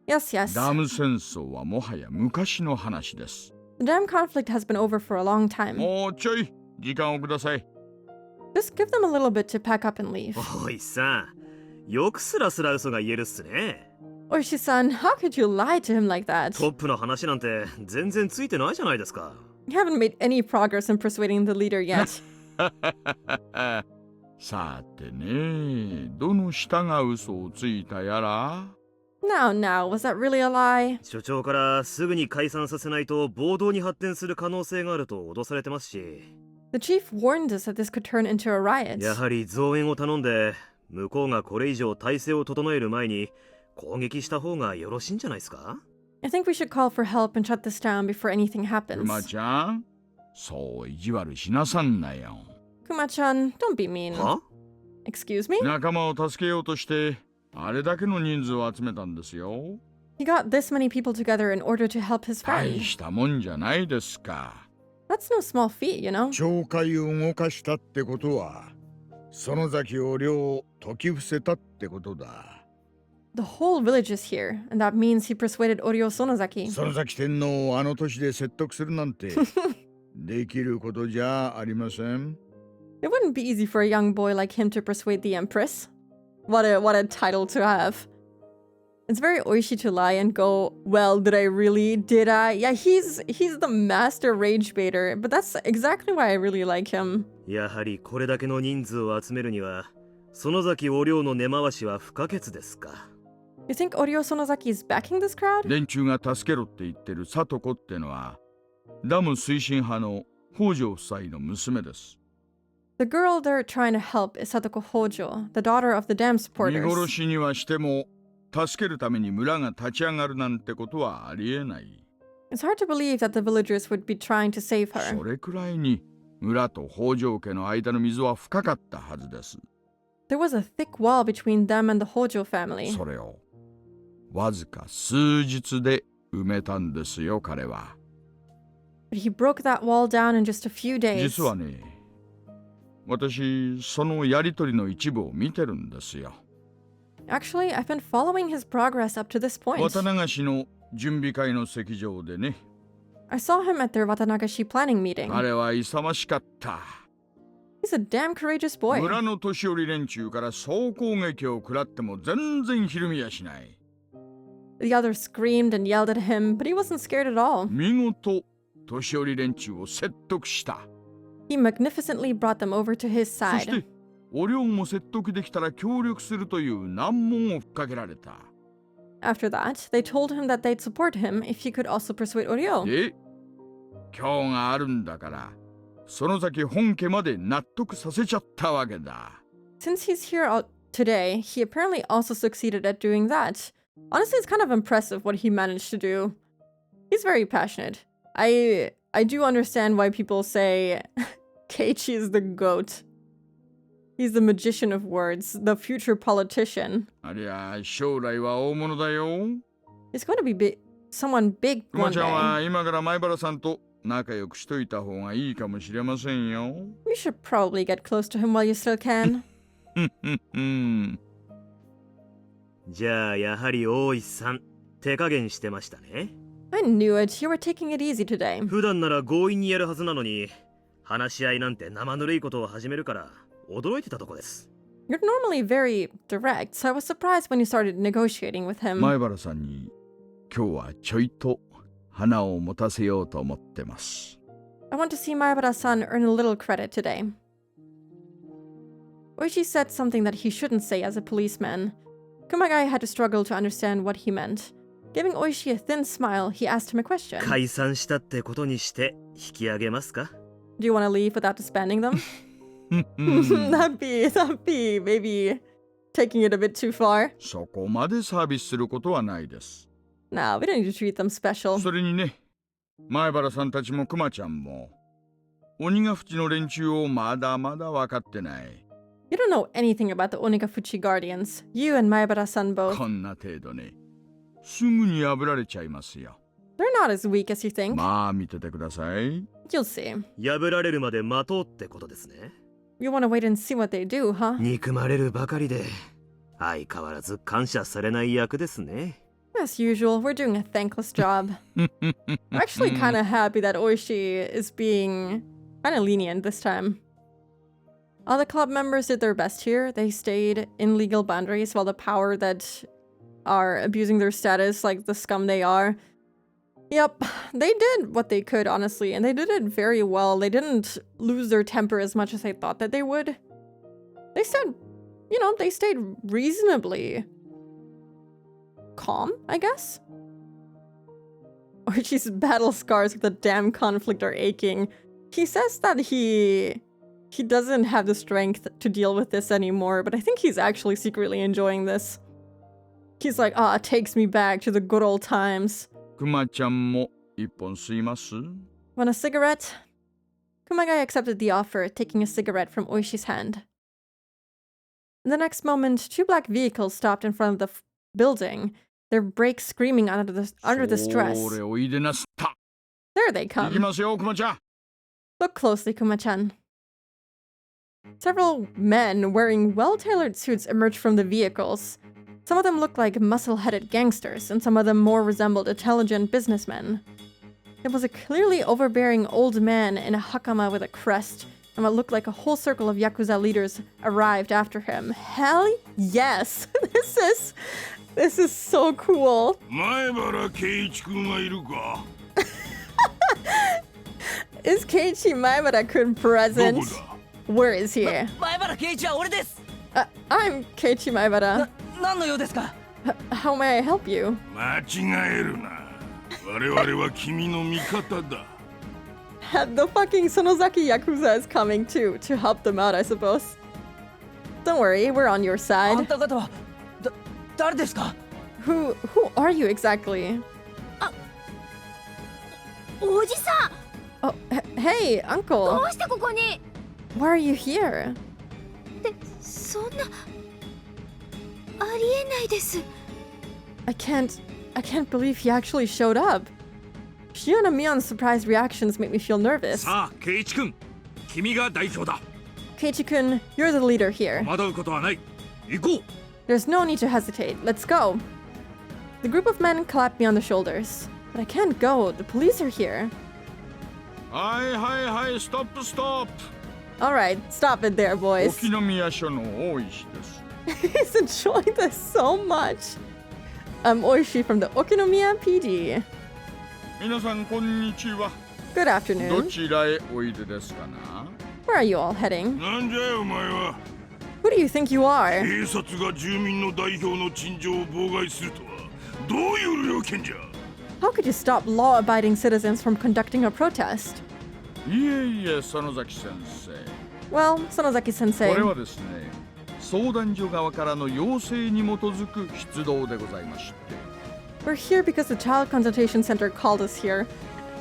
Yes, yes. ダム戦争はもはや昔の話です。 The dam conflict has been over for a long time. もうちょい時間をください。 Just give them a little bit to pack up and leave. おいさん、よくスラスラ嘘が言えるっすね。Oishi-san, how could you lie to him like that? トップの話なんて全然ついてないじゃないですか。You haven't made any progress in persuading the leader yet. さてね、どの下が嘘をついたやら。 Now, was that really a lie? 所長からすぐに解散させないと暴動に発展する可能性があると脅されてますし。The chief warned us that this could turn into a riot. やはり増援を頼んで、向こうがこれ以上体制を整える前に攻撃した方がよろしいんじゃないですか？ I think we should call for help and shut this down before anything happens. クマちゃん、そう意地悪しなさんなよ。 Kuma-chan, don't be mean. は？ Excuse me? 仲間を助けようとして、あれだけの人数を集めたんですよ。 He got this many people together in order to help his 大 friend. したもんじゃないですか。 That's no small feat, you know? 町会を動かしたってことは、園崎を両解き伏せたってことだ。 The whole village is here, and that means he persuaded Oryo Sonozaki. 園崎天皇をあの年で説得するなんてできることじゃありません。 It wouldn't be easy for a young boy like him to persuade the empress. What a title to have. It's very Oishi to lie and go, well, did I really? Did I? Yeah, he's the master rage baiter, but that's exactly why I really like him. やはりこれだけの人数を集めるには、園崎お領の根回しは不可欠ですか。 You think Oryo Sonozaki is backing this crowd? 連中が助けろって言ってる里子ってのは、ダム推進派の北条夫妻の娘です。 The girl they're trying to help is Satoko Hojo, the daughter of the dam supporters. 見殺しにはしても、助けるために村が立ち上がるなんてことはありえない。 It's hard to believe that the villagers would be trying to save her. それくらいに村と北条家の間の溝は深かったはずです。 There was a thick wall between them and the Hojo family. それをわずか数日で埋めたんですよ、彼は。 But he broke that wall down in just a few days. 実はね、私そのやりとりの一部を見てるんですよ。 Actually, I've been following his progress up to this point. 渡流しの準備会の席上でね。 I saw him at their Watanagashi planning meeting. 彼は勇ましかった。 He's a damn courageous boy. 村の年寄り連中から総攻撃を食らっても全然ひるみやしない。 The others screamed and yelled at him, but he wasn't scared at all. 見事、年寄り連中を説得した。 He magnificently brought them over to his そして side. お領も説得できたら協力するという難問をふっかけられた。 After that, they told him that they'd support him if he could also persuade Oryo. で、今日があるんだから、園崎本家まで納得させちゃったわけだ。 Since he's here today, he apparently also succeeded at doing that. Honestly, it's kind of impressive what he managed to do. He's very passionate. I do understand why people say Keiichi is the GOAT. He's the magician of words, the future politician. ありゃ、将来は大物だよ。 He's going to be someone big くま one ちゃんは day. 今から前原さんと仲良くしといた方がいいかもしれませんよ。You should probably get close to him while you still can. じゃあやはり大石さん、手加減してましたね。I knew it. You were taking it easy today. 普段なら強引にやるはずなのに、話し合いなんて生ぬるいことを始めるから驚いてたとこです。You're normally very direct, so I was surprised when you started negotiating with him. 前原さんに今日はちょいと花を持たせようと思ってます。 I want to see Maibara-san earn a little credit today. Oishi said something that he shouldn't say as a policeman. Kumagai had to struggle to understand what he meant. Giving Oishi a thin smile, he asked him a question. 解散したってことにして引き上げますか？ Do you want to leave without disbanding them? That'd be maybe taking it a bit too far. そこまでサービスすることはないです。 Nah, we don't need to treat them special. それにね、前原さんたちもクマちゃんも鬼ヶ淵の連中をまだまだ分かってない。 You don't know anything about the Onagafuchi Guardians. You and Maibara-san both. こんな程度ね、すぐに破られちゃいますよ。 They're not as weak as you think. まあ見ててください。 You'll see. 破られるまで待とうってことですね。you want to wait and see what they do, huh? 憎まれるばかりで相変わらず感謝されない役ですね。 As usual, we're doing a thankless job. I'm actually kind of happy that Oishi is being kind of lenient this time. All the club members did their best here. They stayed in legal boundaries while the power that are abusing their status like the scum they are. Yep, they did what they could, honestly, and they did it very well. They didn't lose their temper as much as I thought that they would. They said, you know, they stayed reasonably calm, I guess? Oishi's battle scars with the damn conflict are aching. He says that he doesn't have the strength to deal with this anymore, but I think he's actually secretly enjoying this. He's like, it takes me back to the good old times. Kuma-chan mo ippon suimasu? Want a cigarette? Kumagai accepted the offer, taking a cigarette from Oishi's hand. In the next moment, two black vehicles stopped in front of the building, their brakes screaming under the stress. There they come. Look closely, Kuma-chan. Several men wearing well-tailored suits emerged from the vehicles. Some of them looked like muscle-headed gangsters, and some of them more resembled intelligent businessmen. It was a clearly overbearing old man in a hakama with a crest, and what looked like a whole circle of Yakuza leaders arrived after him. Hell yes! This is so cool. Is Keiichi Maebara-kun present? Where is he? I'm Keiichi Maebara. How may I help you? The fucking Sonozaki Yakuza is coming too, to help them out, I suppose. Don't worry, we're on your side. Who are you exactly? Oh, hey, uncle. Why are you here? I can't believe he actually showed up. Shion and Mion's surprised reactions make me feel nervous. Keiichi-kun, you're the leader here. There's no need to hesitate. Let's go. The group of men clapped me on the shoulders. But I can't go. The police are here. Hi, stop. Alright, stop it there, boys. He's enjoying this so much. I'm Oishi from the Okinomiya PD. Good afternoon. Where are you all heading? Who do you think you are? How could you stop law-abiding citizens from conducting a protest? Well, Sonozaki-sensei. We're here because the Child Consultation Center called us here.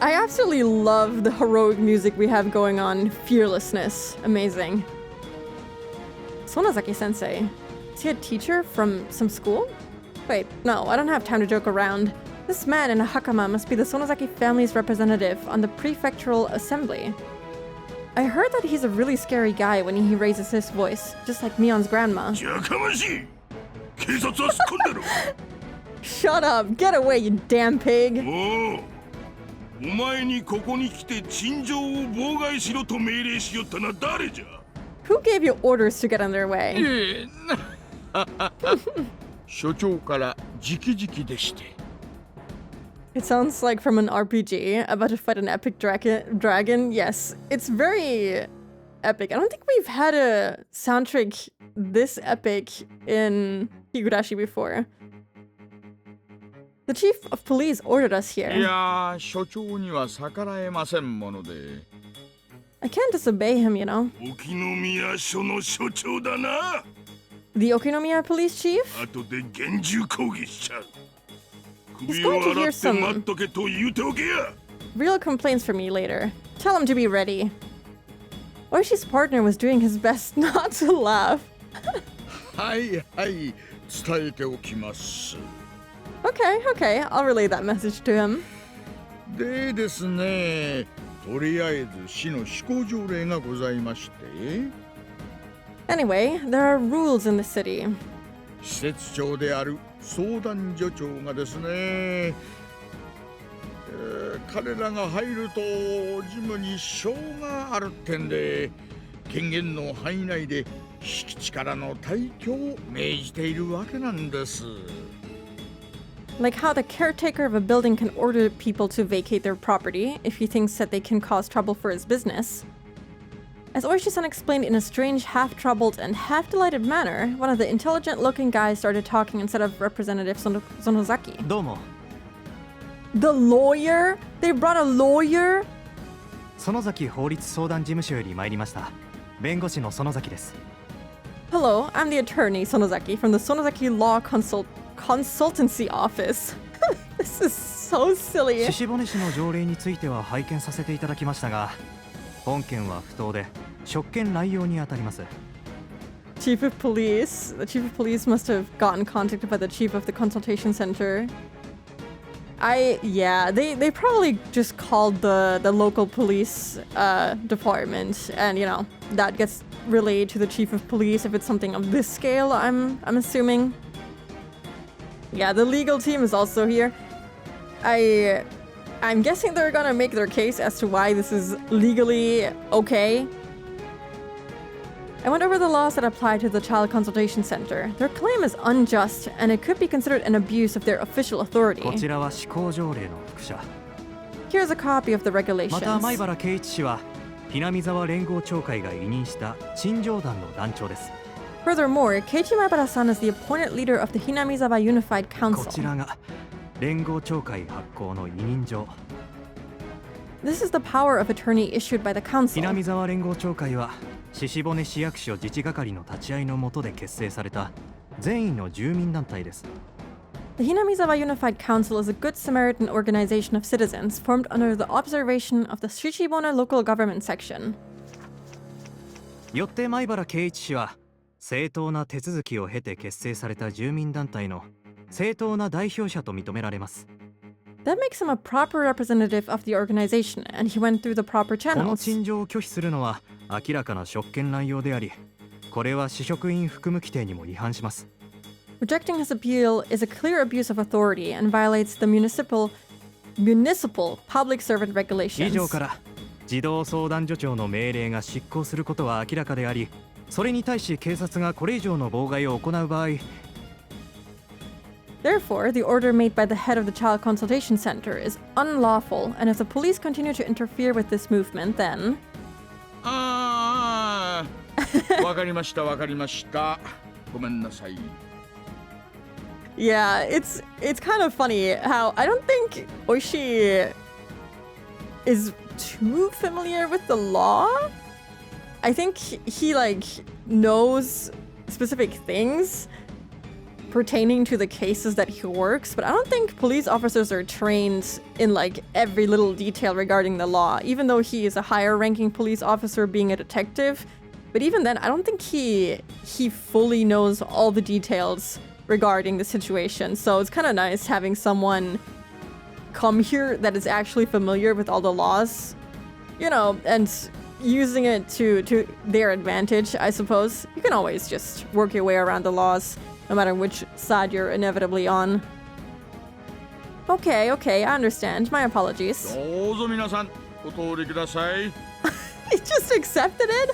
I absolutely love the heroic music we have going on. Fearlessness. Amazing. Sonozaki-sensei. Is he a teacher from some school? Wait, no, I don't have time to joke around. This man in a hakama must be the Sonozaki family's representative on the prefectural assembly. I heard that he's a really scary guy when he raises his voice, just like Mion's grandma. Shut up! Get away, you damn pig! Who gave you orders to get on their way? It sounds like from an RPG, about to fight an epic dragon. Yes, it's very epic. I don't think we've had a soundtrack this epic in Higurashi before. The chief of police ordered us here. I can't disobey him, you know. The Okinomiya police chief? He's going to hear some real complaints from me later. Tell him to be ready. Oishi's partner was doing his best not to laugh. Okay, I'll relay that message to him. Anyway, there are rules in the city. 施設長である相談所長がですね、彼らが入ると事務に支障があるってんで、権限の範囲内で敷地からの退去を命じているわけなんです。Like how the caretaker of a building can order people to vacate their property if he thinks that they can cause trouble for his business. As Oishi-san explained in a strange, half-troubled and half-delighted manner, one of the intelligent-looking guys started talking instead of Representative Sonozaki. どうも。 The lawyer? They brought a lawyer? 園崎法律相談事務所より参りました。弁護士の園崎です。 Hello, I'm the attorney Sonozaki from the Sonozaki Law Consultancy Office. This is so silly. 獅子骨氏の条例については拝見させていただきましたが、本件は不当で職権乱用にあたります。 Chief of Police. The Chief of Police must have gotten contacted by the Chief of the Consultation Center. They probably just called the local police department, and you know that gets relayed to the chief of police if it's something of this scale. I'm assuming. Yeah, the legal team is also here. I'm guessing they're gonna make their case as to why this is legally okay. I went over the laws that apply to the Child Consultation Center. Their claim is unjust, and it could be considered an abuse of their official authority. こちらは施行条例の副写。 Here's a copy of the ま regulations. た前原圭一氏はひなみ沢連合長会が委任した陳情団の団長です。 Furthermore, Keiichi Maibara-san is the appointed leader of the Hinamizawa Unified こち Council. らが連合長会発行の委任状。 This is the power of attorney issued by the ひ council. なみ沢連合長会は獅子骨市役所自治係の立ち会いの下で結成された善意の住民団体です。 The Hinamizawa Unified Council is a Good Samaritan organization of citizens formed under the observation of the Shichibona Local Government Section. よって前原圭一氏は正当な手続きを経て結成された住民団体の正当な代表者と認められます。 That makes him a proper representative of the organization, and he went through the proper この channels. 陳情を拒否するのは明らかな職権乱用であり、これは市職員服務規定にも違反します。 Rejecting his appeal is a clear abuse of authority and violates the municipal public servant 以上 regulations. から児童相談所長の命令が執行することは明らかであり、それに対し警察がこれ以上の妨害を行う場合、 Therefore, the order made by the head of the Child Consultation Center is unlawful, and if the police continue to interfere with this movement, then... わかりましたわかりました。ごめんなさい。 Yeah, it's kind of funny how I don't think Oishi is too familiar with the law. I think he like knows specific things pertaining to the cases that he works, but I don't think police officers are trained in like every little detail regarding the law, even though he is a higher ranking police officer being a detective. But even then, I don't think he fully knows all the details regarding the situation. So it's kind of nice having someone come here that is actually familiar with all the laws, you know, and using it to their advantage, I suppose. You can always just work your way around the laws, no matter which side you're inevitably on. Okay, I understand. My apologies. どうぞ皆さん、お通りください。 He just accepted it?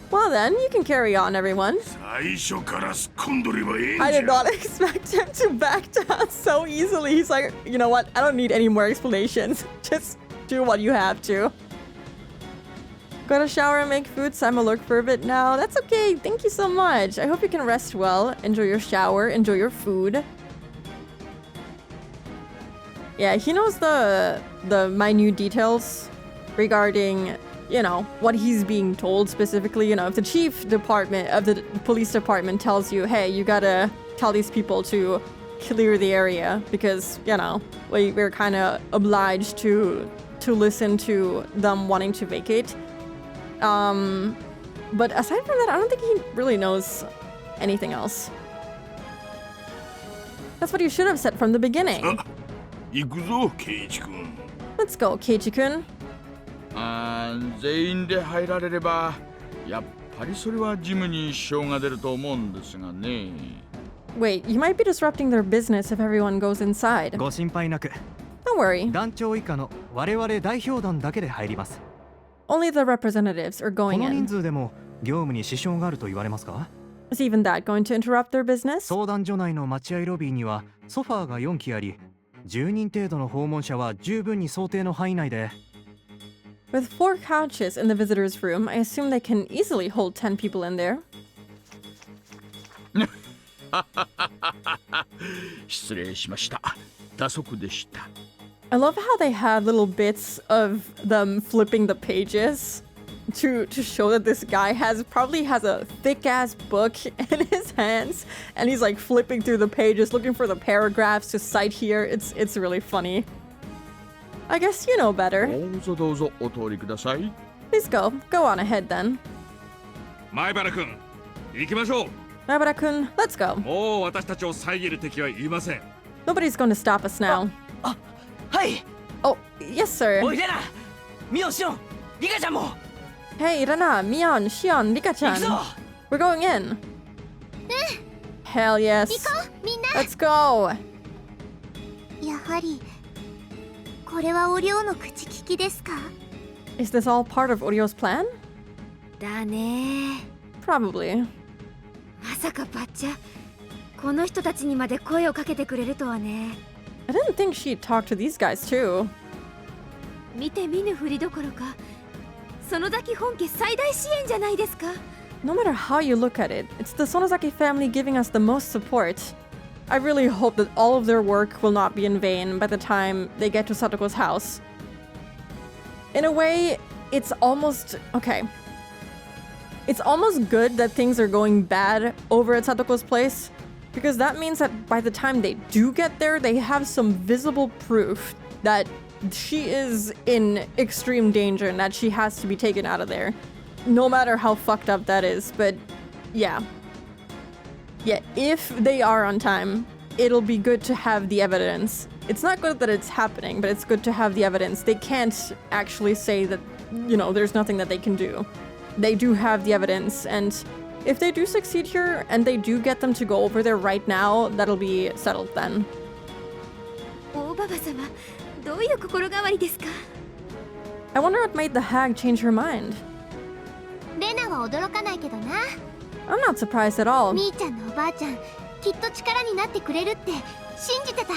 Well then, you can carry on, everyone. 最初からすっ込んどればええんじゃ。 I did not expect him to back down so easily. He's like, you know what? I don't need any more explanations. Just do what you have to. Go to shower and make food. So I'm alert for a bit now. That's okay. Thank you so much. I hope you can rest well. Enjoy your shower. Enjoy your food. Yeah, he knows the minute details regarding, you know, what he's being told specifically. You know, if the chief department of the police department tells you, hey, you gotta tell these people to clear the area because, you know, we're kind of obliged to listen to them wanting to vacate. But aside from that, I don't think he really knows anything else. That's what you should have said from the beginning. 行くぞ、ケイチ君。 Let's go, Keiichi-kun. 全員で入られればやっぱりそれはジムに支障が出ると思うんですがね。Wait, you might be disrupting their business if everyone goes inside. ご心配なく。Don't worry. 団長以下の我々代表団だけで入ります。Only the representatives are こ going の人 in. 数でも業務に支障があると言われますか？ Is even that going to interrupt their business? 相談所内の待合ロビーにはソファーが4機あり、10人程度の訪問者は十分に想定の範囲内で。With 4 couches in the visitors' room, I assume they can easily hold 10 people in there. 失礼しました。打足でした。I love how they had little bits of them flipping the pages to show that this guy probably has a thick ass book in his hands, and he's like flipping through the pages looking for the paragraphs to cite here. It's really funny. I guess you know better. どうぞどうぞお通りください。 Please go on ahead then. 前原君、行きましょう。Nabara-kun, let's go. もう私たちを遮る敵はいません。 Nobody's going to stop us now. はい。 Oh, yes, sir. おいでな。ミオン、シオン、リカちゃんも。 Hey, Rana, Mion, Shion, Rika-chan. We're going in. Hell yes. Let's go. やはりこれはお寮の口利きですか？ Is this all part of Orio's plan? だね。 Probably. まさかバッチャ、この人たちにまで声をかけてくれるとはね。 I didn't think she'd talk to these guys too. 見て見ぬふりどころか、園崎本家最大支援じゃないですか。 No matter how you look at it, it's the Sonozaki family giving us the most support. I really hope that all of their work will not be in vain by the time they get to Satoko's house. In a way, it's almost... okay. It's almost good that things are going bad over at Satoko's place, because that means that by the time they do get there, they have some visible proof that she is in extreme danger and that she has to be taken out of there. No matter how fucked up that is, but yeah. Yeah, if they are on time, it'll be good to have the evidence. It's not good that it's happening, but it's good to have the evidence. They can't actually say that, you know, there's nothing that they can do. They do have the evidence, and if they do succeed here, and they do get them to go over there right now, that'll be settled then. 大ババ様、どういう心変わりですか？ I wonder what made the hag change her mind. レナは驚かないけどな。 I'm not surprised at all. みーちゃんのおばあちゃん、きっと力になってくれるって信じてた。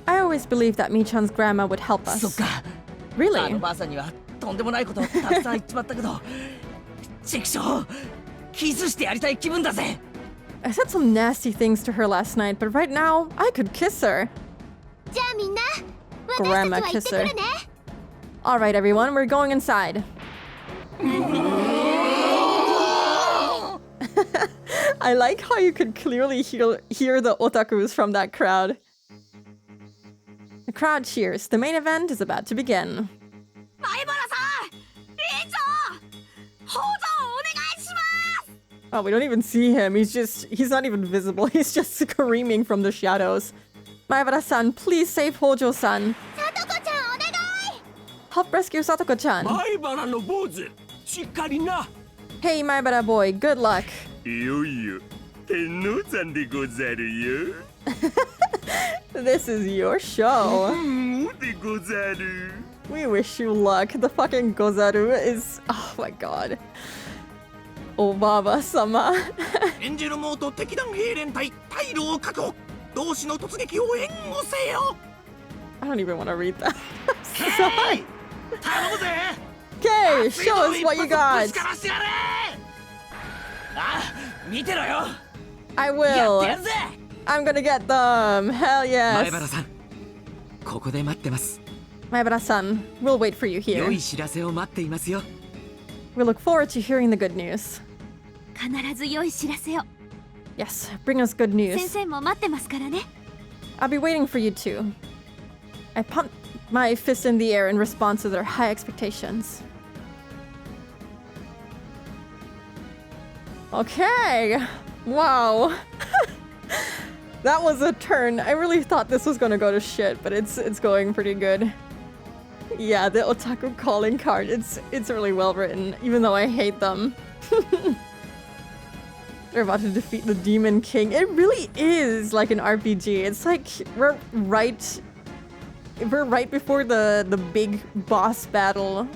I always believed that Mi-chan's grandma would help us. そっか。 Really? あのばあさんにはとんでもないことをたくさん言っちまったけど、チクショー、キスしてやりたい気分だぜ。 I said some nasty things to her last night, but right now, I could kiss her. じゃあみんな、私 Grandma たちは行ってくる kisser. ね。 Alright, everyone, we're going inside. I like how you could clearly hear the otakus from that crowd. The crowd cheers. The main event is about to begin. Oh, we don't even see him. He's not even visible. He's just screaming from the shadows. Maebara-san, please save Hojo-san. Help rescue Satoko-chan. Hey, Maebara boy, good luck. This is your show. We wish you luck. The fucking Gozaru is... oh my god. Obaba-sama. 演じるモート敵団兵連隊退路を確保。同志の突撃を援護せよ。 I don't even want to read that. Hey! 頼むぜ。 Okay, show us what you got. あ、見てろよ。 I やっ will. てやるぜ。 I'm gonna get them. Hell 前 yes. 原さん、ここで待ってます。 Maebara-san, we'll wait for you 良 here. い知らせを待っていますよ。 We look forward to hearing the good news. 必ず良い知らせを。 Yes, bring us good 先 news. 生も待ってますからね。 I'll be waiting for you too. I pumped my fist in the air in response to their high expectations. Okay. Wow. That was a turn. I really thought this was gonna go to shit, but it's going pretty good. Yeah, the otaku calling card. It's really well written, even though I hate them. They're about to defeat the Demon King. It really is like an RPG. It's like we're right before the big boss battle.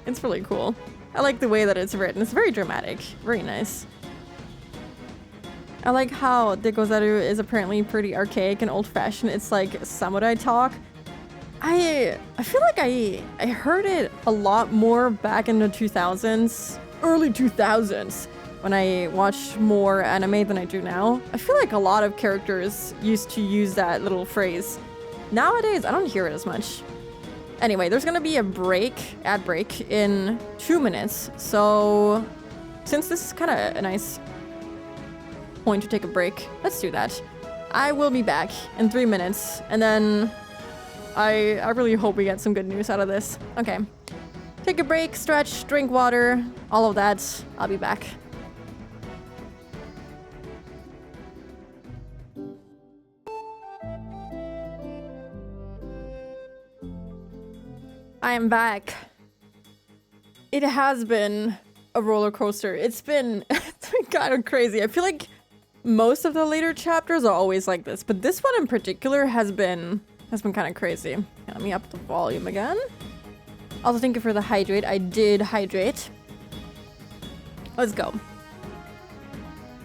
It's really cool. I like the way that it's written. It's very dramatic. Very nice. I like how Dekozaru is apparently pretty archaic and old-fashioned. It's like samurai talk. I feel like I heard it a lot more back in the 2000s, early 2000s, when I watched more anime than I do now. I feel like a lot of characters used to use that little phrase. Nowadays, I don't hear it as much. Anyway, there's gonna be a ad break in 2 minutes. So since this is kind of a nice point to take a break, let's do that. I will be back in 3 minutes, and then I really hope we get some good news out of this. Okay. Take a break, stretch, drink water, all of that. I'll be back. I am back. It has been a roller coaster. It's been kind of crazy. I feel like most of the later chapters are always like this, but this one in particular has been kind of crazy. Let me up the volume again. Also, thank you for the hydrate. I did hydrate. Let's go.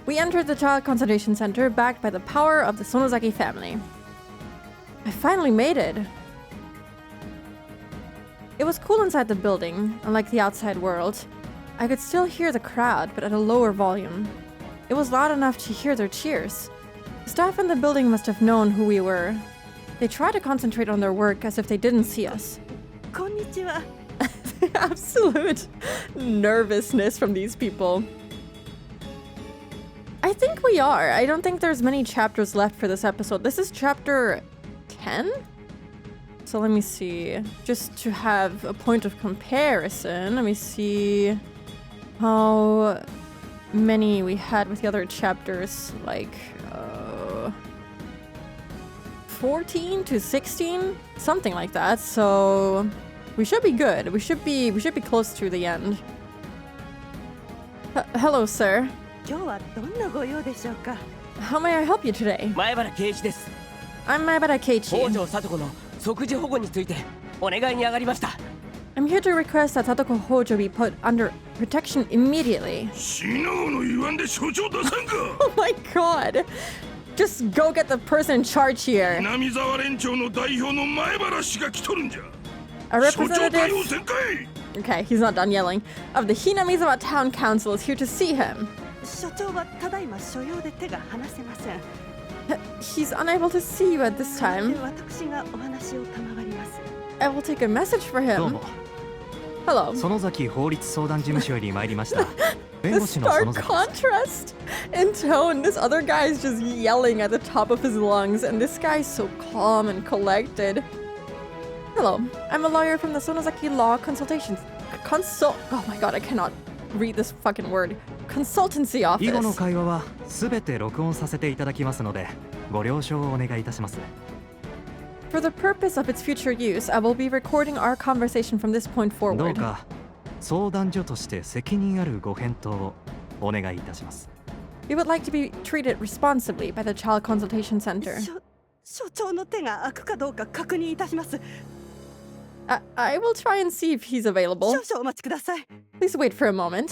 We entered the Child Consultation Center backed by the power of the Sonozaki family. I finally made it. It was cool inside the building, unlike the outside world. I could still hear the crowd, but at a lower volume. It was loud enough to hear their cheers. The staff in the building must have known who we were. They tried to concentrate on their work as if they didn't see us. Konnichiwa. Absolute nervousness from these people. I think we are. I don't think there's many chapters left for this episode. This is chapter 10? So let me see. Just to have a point of comparison, let me see how many we had with the other chapters. Like 14 to 16, something like that. So we should be good. We should be close to the end. Hello, sir. How may I help you today? I'm Maebara Keiichi. I'm here to request that Satoko Hojo be put under protection immediately. Oh my god! Just go get the person in charge here. A representative... Okay, he's not done yelling. Of the Hinamizawa Town Council is here to see him. He's unable to see you at this time. I will take a message for him. Hello. The stark contrast in tone. This other guy is just yelling at the top of his lungs, and this guy's so calm and collected. Hello, I'm a lawyer from the Sonozaki Law Consultation... Oh my god, I cannot read this fucking word. Consultancy office. For the purpose of its future use, I will be recording our conversation from this point forward. We would like to be treated responsibly by the Child Consultation Center. I will try and see if he's available. Please wait for a moment.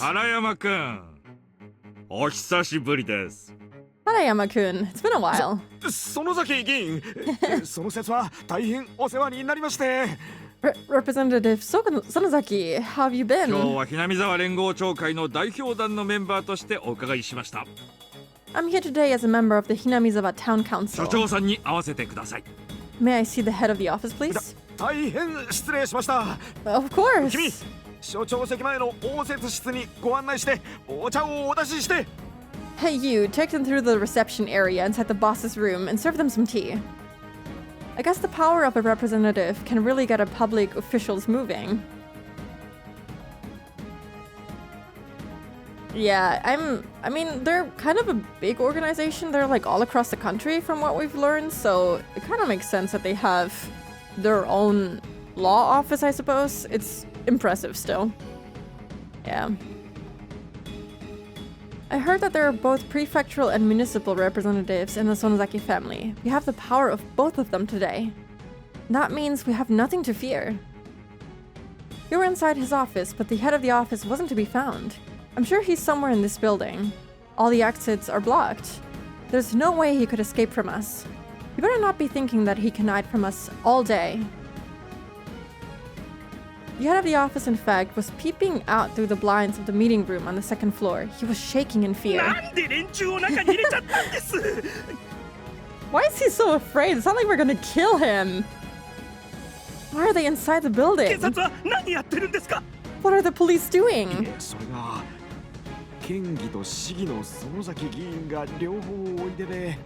Harayama-kun, it's been a while. Representative Sonozaki, how have you been? I'm here today as a member of the Hinamizawa Town Council. May I see the head of the office, please? Of course. Hey you, take them through the reception area inside the boss's room and serve them some tea. I guess the power of a representative can really get a public officials moving. Yeah, I mean, they're kind of a big organization. They're like all across the country from what we've learned, so it kind of makes sense that they have their own law office, I suppose. It's impressive still. Yeah. I heard that there are both prefectural and municipal representatives in the Sonozaki family. We have the power of both of them today. That means we have nothing to fear. We were inside his office, but the head of the office wasn't to be found. I'm sure he's somewhere in this building. All the exits are blocked. There's no way he could escape from us. You better not be thinking that he can hide from us all day. The head of the office, in fact, was peeping out through the blinds of the meeting room on the second floor. He was shaking in fear. Why is he so afraid? It's not like we're gonna kill him. Why are they inside the building? What are the police doing? それが県議と市議の園崎議員が両方おいでで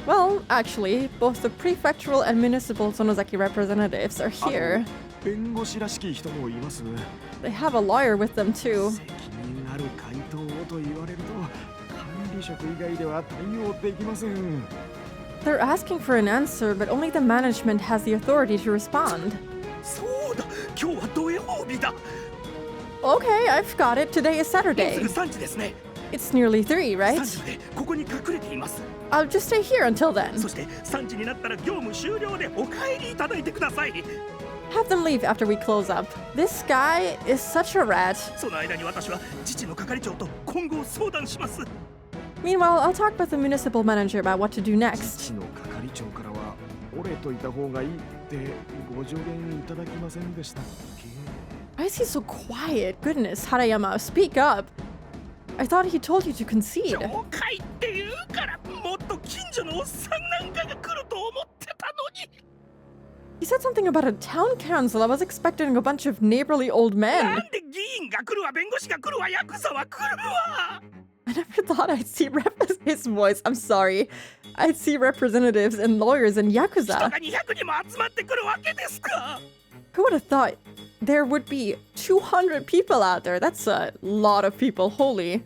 Well, actually, both the prefectural and municipal Sonozaki representatives are here. 弁護士らしき人もいます。 They have a lawyer with them too. 責任ある回答をと言われると管理職以外では対応できません。 They're asking for an answer, but only the management has the authority to respond. そうだ、今日は土曜日だ。 Okay, I've got it. Today is Saturday. もうすぐ3時ですね。 It's nearly 3, right? 3時までここに隠れています。 I'll just stay here until then. そして3時になったら業務終了でお帰りいただいてください。 Have them leave after we close up. This guy is such a rat. その間に私は自治の係長と今後相談します。 Meanwhile, I'll talk with the municipal manager about what to do next. 自治の係長からは折れといた方がいいってご助言いただきませんでしたっけ Why is he so quiet? Goodness, Harayama, speak up. I thought he told you to concede. 了解って言うからもっと近所のおっさんなんかが来ると思ってたのに。 He said something about a town council. I was expecting a bunch of neighborly old men. なんで議員が来るわ、弁護士が来るわ、ヤクザは来るわ。 I never thought I'd see his voice. I'm sorry. I'd see representatives and lawyers and 人 yakuza. が200人も集まってくるわけですか。 Who would have thought there would be 200 people out there? That's a lot of people. Holy.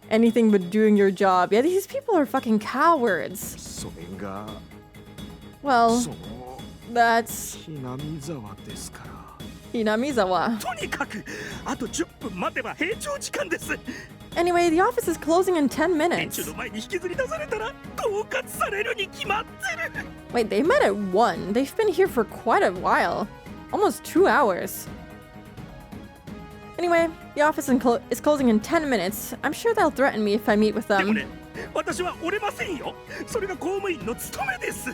Anything but doing your job. Yeah, these people are fucking cowards. それが Well, その that's ひなみ沢ですから。 Hinamizawa. とにかくあと10分待てば閉庁時間です。 Anyway, the office is closing in 10 連 minutes. 中の前に引きずり出されたら恫喝されるに決まってる。 Wait, they met at 1. They've been here for quite a while. Almost 2 hours. Anyway, the office is closing in 10 minutes. I'm sure they'll threaten me if I meet with でも them. ね、私は折れませんよ。それが公務員の務めです。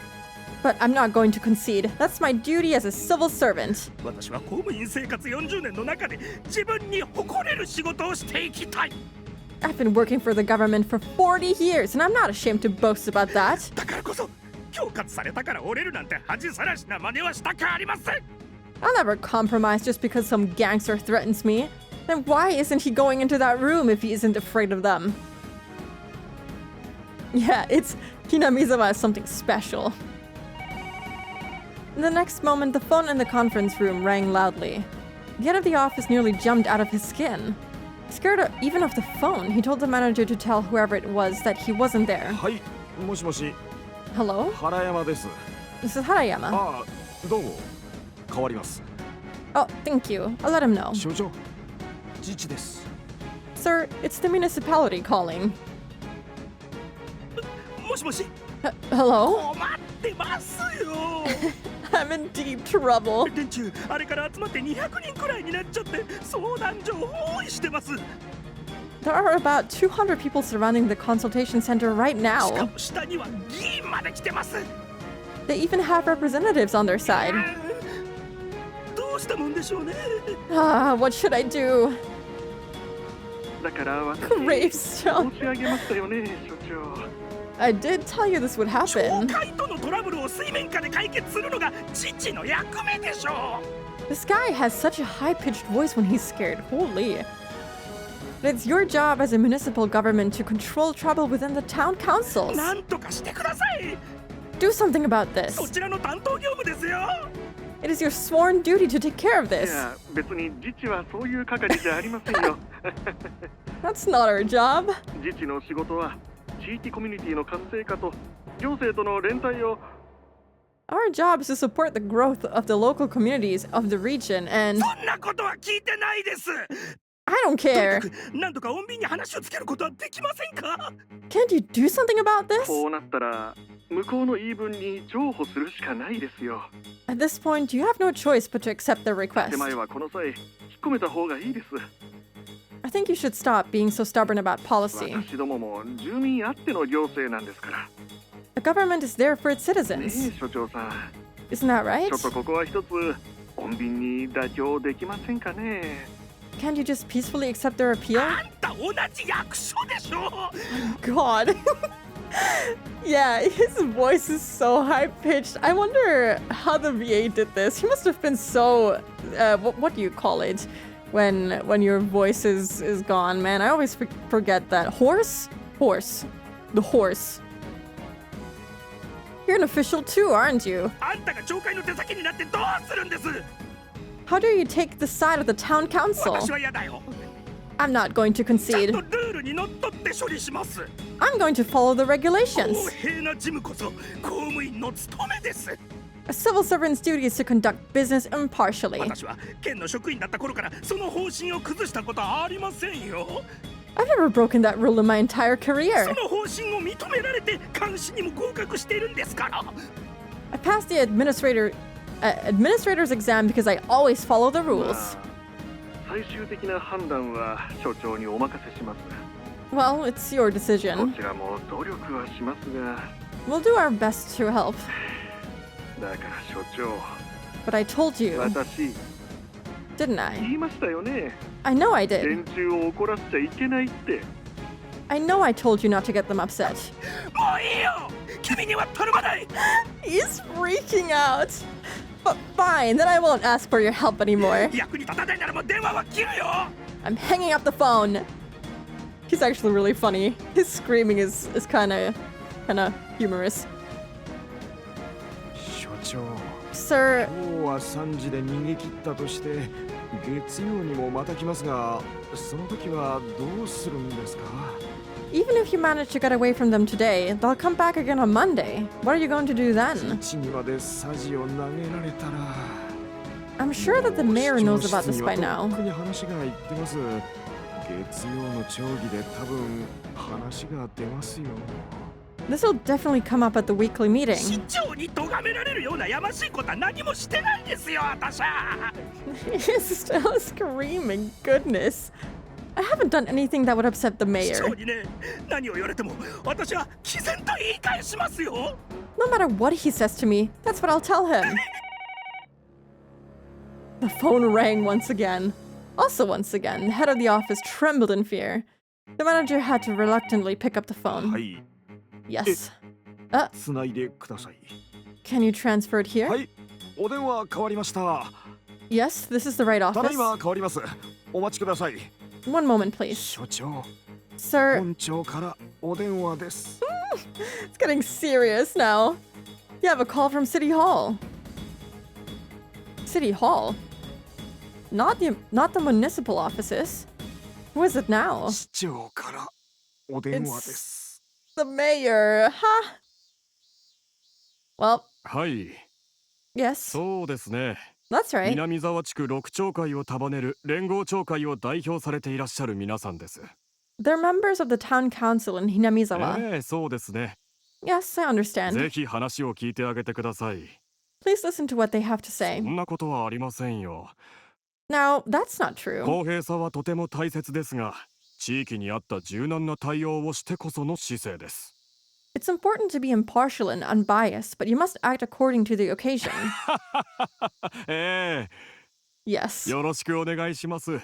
But I'm not going to concede. That's my duty as a civil servant. 私は公務員生活40年の中で自分に誇れる仕事をしていきたい。 I've been working for the government for 40 years, and I'm not ashamed to boast about that. だからこそ恐喝されたから折れるなんて恥さらしな真似はしたくありません。 I'll never compromise just because some gangster threatens me. Then why isn't he going into that room if he isn't afraid of them? Yeah, Hinamizawa is something special. In the next moment, the phone in the conference room rang loudly. The head of the office nearly jumped out of his skin. Scared even of the phone, he told the manager to tell whoever it was that he wasn't there. はい、もしもし。 Hello? 原山です。 This is Harayama. ああ、どうも。変わります。 Oh, thank you. I'll let him know. 所長、自治です。 Sir, it's the municipality calling. もしもし。 Hello? 困ってますよ。 I'm in deep trouble. 連中、あれから集まって200人くらいになっちゃって相談所を包囲してます。 There are about 200 people surrounding the consultation center right しか now. も下には議員まで来てます。 They even have representatives on their side. どうしたもんでしょうね。 Ah, what should I do? だから私 Gravestone. 申し上げましたよね、所長。 I did tell you this would 町 happen. 会とのトラブルを水面下で解決するのが父の役目でしょう。 This guy has such a high-pitched voice when he's scared. Holy. But it's your job as a municipal government to control trouble within the town councils. なんとかしてください。 Do something about this. そちらの担当業務ですよ。 It is your sworn duty to take care of い this. や、別に自治はそういう係じゃありませんよ。 That's not our job. 自治の仕事は地域コミュニティの活性化と行政との連帯を Our job is to support the growth of the local communities of the region and そんなことは聞いてないです。I don't care. なんとか穏便に話をつけることはできませんか Can't you do something about this? こうなったら向こうの言い分に譲歩するしかないですよ。 At this point, you have no choice but to accept their 手 request. 前はこの際引っ込めた方がいいです。 I think you should stop being so stubborn about policy. 私どもも住民あっての行政なんですから。 The government is there for its ね citizens. え所長さん。 Isn't that right? ちょっとここは一つ穏便に妥協できませんかね。 Can't you just peacefully accept their appeal? あんた同じ役所でしょ God. Yeah, his voice is so high pitched. I wonder how the VA did this. He must have been so what do you call it when your voice is gone, man? I always forget that. Horse? The horse. You're an official too, aren't you? あんたが町会の手先になってどうするんです How do you take the side of the town council? 私は嫌だよ I'm not going to ちゃん concede. とルールにのっとって処理します I'm going to follow the 公 regulations. 平な事務こそ公務員の務めです A civil servant's duty is to conduct business impartially. 私は県の職員だった頃からその方針を崩したことはありませんよ I've never broken that rule in my entire そ career. の方針を認められて監視にも合格しているんですから I passed the administrator's exam because I always follow the rules. 最終的な判断は所長にお任せします。 Well, it's your こ decision. ちらも努力はしますが、 We'll do our best to help. だから所長、 But I told you, 私 didn't I? 言いましたよね。 I know I did. 連中を怒らせちゃいけないって。 I know I told you not to get them upset. もういいよ君には頼まない He's freaking out. But fine, then I won't ask for your help anymore. 役に立たないならもう電話は切るよ I'm hanging up the phone. He's actually really funny. His screaming is kind of humorous. 所長、 Sir, 今日は3時で逃げ切ったとして月曜にもまた来ますが、その時はどうするんですか？ even if you manage to get away from them today, they'll come back again on Monday. What are you going to do then? 1にまでサジを投げられたら。 I'm sure that the mayor knows about this by now. とっくに話が言ってます。月曜の町議で多分話が出ますよ。 This will definitely come up at the weekly meeting. 市長に咎められるようなやましいことは何もしてないんですよ私は He's still screaming. Goodness. I haven't done anything that would upset the 市 mayor. 長にね何を言われても私は毅然と言い返しますよ No matter what he says to me, that's what I'll tell him. The phone rang once again. Also once again, the head of the office trembled in fear. The manager had to reluctantly pick up the phone. はい。 Yes. つないでください。 Can you transfer it here? はい。お電話変わりました。 Yes, this is the right ただ office. いま変わります。お待ちください。 One moment, please. 所長、 Sir, 本庁からお電話です。 it's getting serious now. You have a call from City Hall. City Hall? Not the municipal offices. Who is it now? 市長からお電話です。 The mayor, huh? Well, はい。 yes, そうですね。 that's right. 南沢地区6町会を束ねる連合町会を代表されていらっしゃる皆さんです。 They're members of the town council in Hinamizawa. ええ、そうですね。 Yes, I ぜ understand. ひ話を聞いてあげてください。 Please listen to what they have to say. そんなことはありませんよ。 Now, that's not true. 公平さはとても大切ですが、地域に合った柔軟な対応をしてこその姿勢です。 It's important to be impartial and unbiased, but you must act according to the occasion. ええ。 Yes. よろしくお願いします。 Please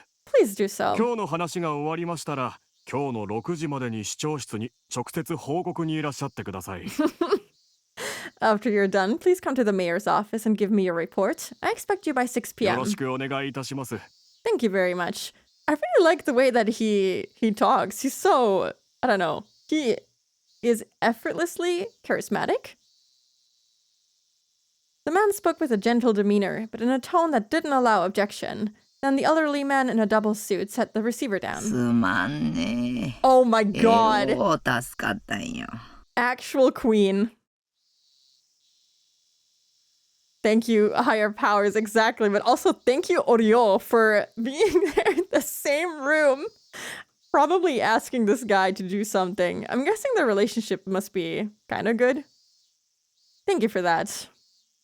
do so. 今日の話が終わりましたら、今日の6時までに市長室に直接報告にいらっしゃってください。After you're done, please come to the mayor's office and give me your report. I expect you by 6 よ p.m. ろしくお願いいたします。 Thank you very much. I really like the way that he talks. He's so, I don't know. He is effortlessly charismatic. The man spoke with a gentle demeanor, but in a tone that didn't allow objection. Then the elderly man in a double suit set the receiver down. すまんね。 Oh my god. お助かったんよ。 Actual queen. Thank you, higher powers, exactly. But also thank you, Oryo, for being there in the same room. Probably asking this guy to do something. I'm guessing their relationship must be kind of good. Thank you for that.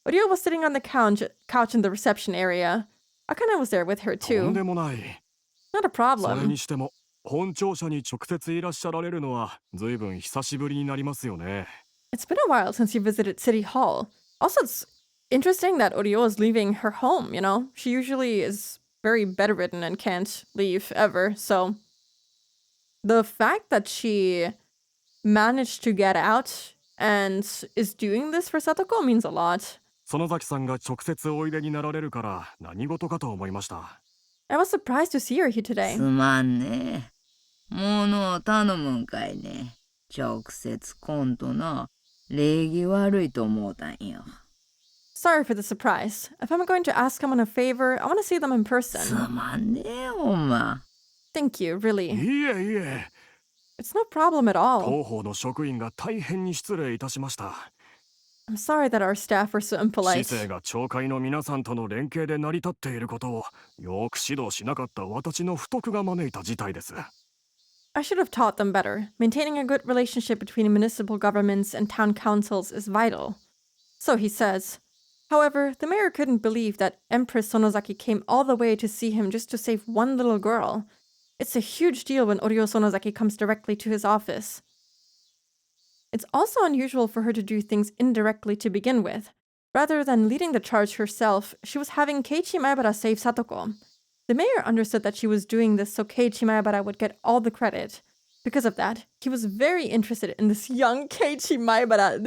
Oryo was sitting on the couch in the reception area. Akane was there with her too. Not a problem. それにしても本庁舎に直接いらっしゃられるのは随分久しぶりになりますよね。It's been a while since you visited City Hall. Also, it's interesting that Oryo is leaving her home, you know? She usually is very bedridden and can't leave ever, so... The fact that she managed to get out and is doing this for Satoko means a lot. 園崎さんが直接おいでになられるから何事かと思いました。I was surprised to see her here today. すまんね。物を頼むんかいね。直接来んとな。礼儀悪いと思うたんよ。Sorry for the surprise. If I'm going to ask someone a favor, I want to see them in person. すまんね、ほんま。Thank you, really. いえいえ。It's no problem at all. 広報の職員が大変に失礼いたしました。I'm sorry that our staff were so impolite. 市政が町会の皆さんとの連携で成り立っていることをよく指導しなかった私の不徳が招いた事態です。I should have taught them better. Maintaining a good relationship between municipal governments and town councils is vital. So he says. However, the mayor couldn't believe that Empress Sonozaki came all the way to see him just to save one little girl. It's a huge deal when Oryo Sonozaki comes directly to his office. It's also unusual for her to do things indirectly to begin with. Rather than leading the charge herself, she was having Keiichi Maebara save Satoko. The mayor understood that she was doing this so Keiichi Maebara would get all the credit. Because of that, he was very interested in this young Keiichi Maebara.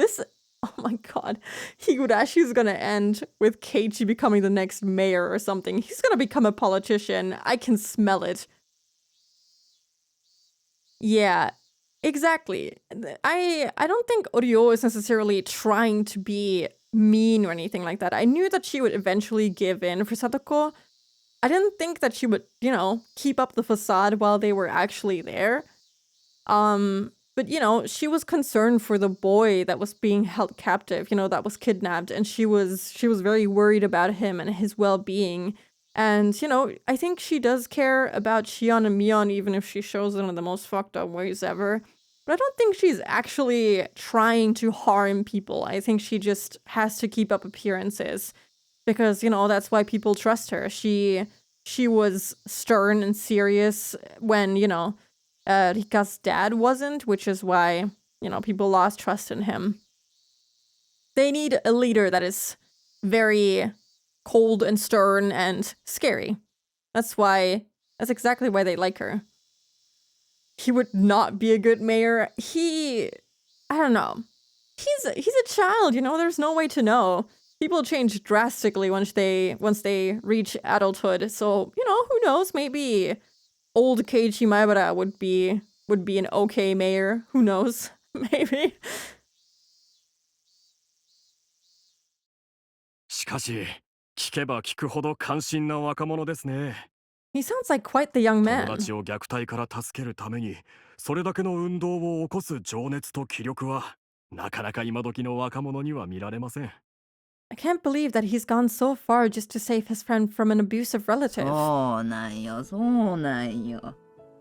Oh my god. Higurashi is gonna end with Keiichi becoming the next mayor or something. He's gonna become a politician. I can smell it. Yeah, exactly. I don't think Oryo is necessarily trying to be mean or anything like that. I knew that she would eventually give in for Satoko. I didn't think that she would, you know, keep up the facade while they were actually there. But, you know, she was concerned for the boy that was being held captive, you know, that was kidnapped. And she was very worried about him and his well-being. And, you know, I think she does care about Shion and Mion, even if she shows it in the most fucked up ways ever. But I don't think she's actually trying to harm people. I think she just has to keep up appearances. Because, you know, that's why people trust her. She was stern and serious when, you know, Rika's dad wasn't, which is why, you know, people lost trust in him. They need a leader that is very cold and stern and scary. That's exactly why they like her. He would not be a good mayor. I don't know. He's a child, you know, there's no way to know. People change drastically once they reach adulthood. So, you know, who knows? Maybe old Keiichi Maebara would be an okay mayor. Who knows? Maybe. しかし、聞けば聞くほど関心な若者ですね。He sounds like quite the young man. 友達を虐待から助けるために、それだけの運動を起こす情熱と気力は、なかなか今時の若者には見られません。I can't believe that he's gone so far just to save his friend from an abusive relative. そうなんよ、そうなんよ。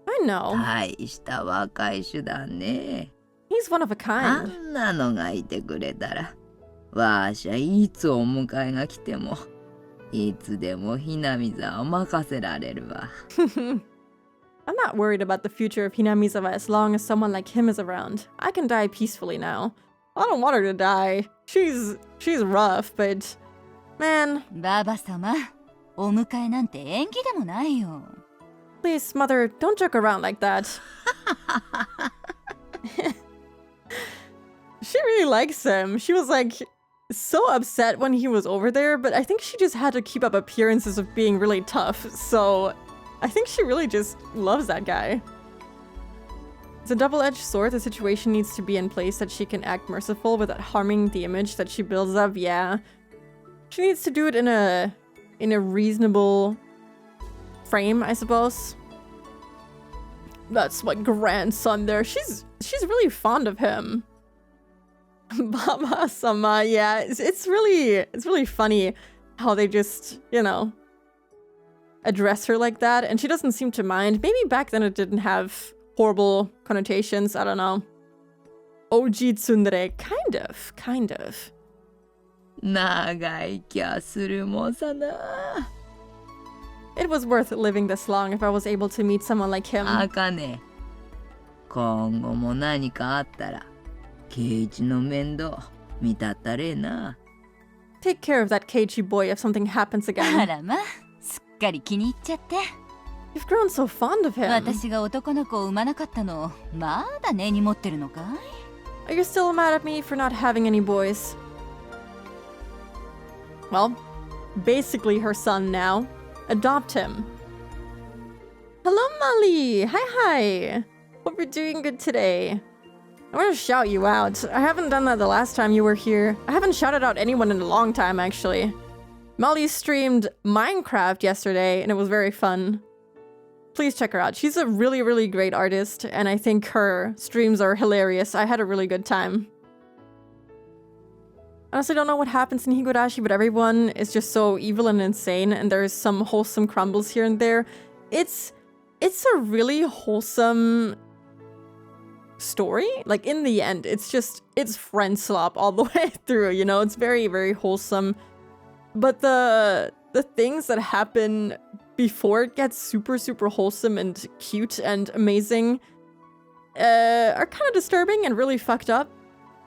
I know. 大した若い手段ね。He's one of a あ kind. んなのがいてくれたら、わーしゃいつお迎えが来ても、いつでもひなみざを任せられるわ。I'm not worried about the future of Hinamizawa as long as someone like him is around. I can die peacefully now. I don't want her to die. She's rough, but man. ババ様、お迎えなんて縁起でもないよ。Please, mother, don't joke around like that. She really likes him. She was like so upset when he was over there, but I think she just had to keep up appearances of being really tough. So I think she really just loves that guy. It's a double-edged sword. The situation needs to be in place that she can act merciful without harming the image that she builds up. Yeah. She needs to do it in a reasonable frame, I suppose. That's my grandson there. She's really fond of him. Baba-sama, yeah, it's really funny how they just, you know, address her like that, and she doesn't seem to mind. Maybe back then it didn't have horrible connotations, I don't know. Oji tsundere, kind of. 長い気がするもんさな。It was worth living this long if I was able to meet someone like him. あかね。今後も何かあったら、圭一の面倒見たったれな。Take care of that Keiichi boy if something happens again. あらま、すっかり気に入っちゃって。You've grown so fond of him. 私が男の子を産まなかったの、まだ根に持ってるのかい？ Are you still mad at me for not having any boys? Well, basically her son now. Adopt him. Hello, Molly. Hi. Hope you're doing good today. I want to shout you out. I haven't done that the last time you were here. I haven't shouted out anyone in a long time, actually. Molly streamed Minecraft yesterday, and it was very fun. Please check her out. She's a really, really great artist, and I think her streams are hilarious. I had a really good time. Honestly, don't know what happens in Higurashi, but everyone is just so evil and insane, and there's some wholesome crumbles here and there. It's a really wholesome story. Like, in the end, it's friend slop all the way through, you know? It's very, very wholesome. But the things that happen before it gets super, super wholesome and cute and amazing are kind of disturbing and really fucked up.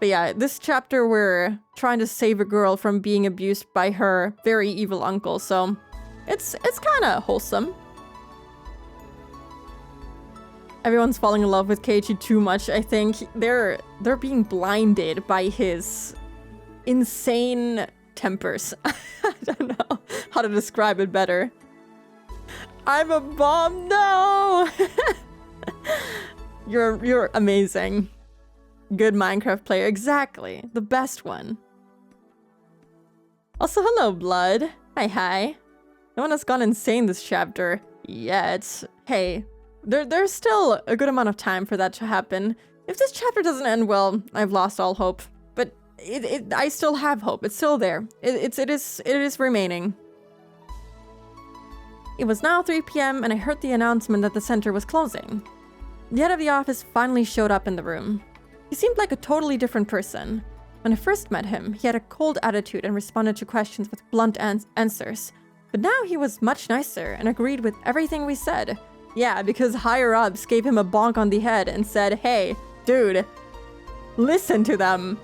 But yeah, this chapter we're trying to save a girl from being abused by her very evil uncle, so it's kind of wholesome. Everyone's falling in love with Keiichi too much, I think. They're being blinded by his insane tempers. I don't know how to describe it better. I'm a bomb, no! You're amazing. Good Minecraft player, exactly. The best one. Also, hello, Blood. Hi. No one has gone insane this chapter yet. Hey, there's still a good amount of time for that to happen. If this chapter doesn't end well, I've lost all hope. But I still have hope. It's still there. It is remaining. It was now 3 p.m. and I heard the announcement that the center was closing. The head of the office finally showed up in the room. He seemed like a totally different person. When I first met him, he had a cold attitude and responded to questions with blunt answers. But now he was much nicer and agreed with everything we said. Yeah, because higher-ups gave him a bonk on the head and said, hey, dude, listen to them.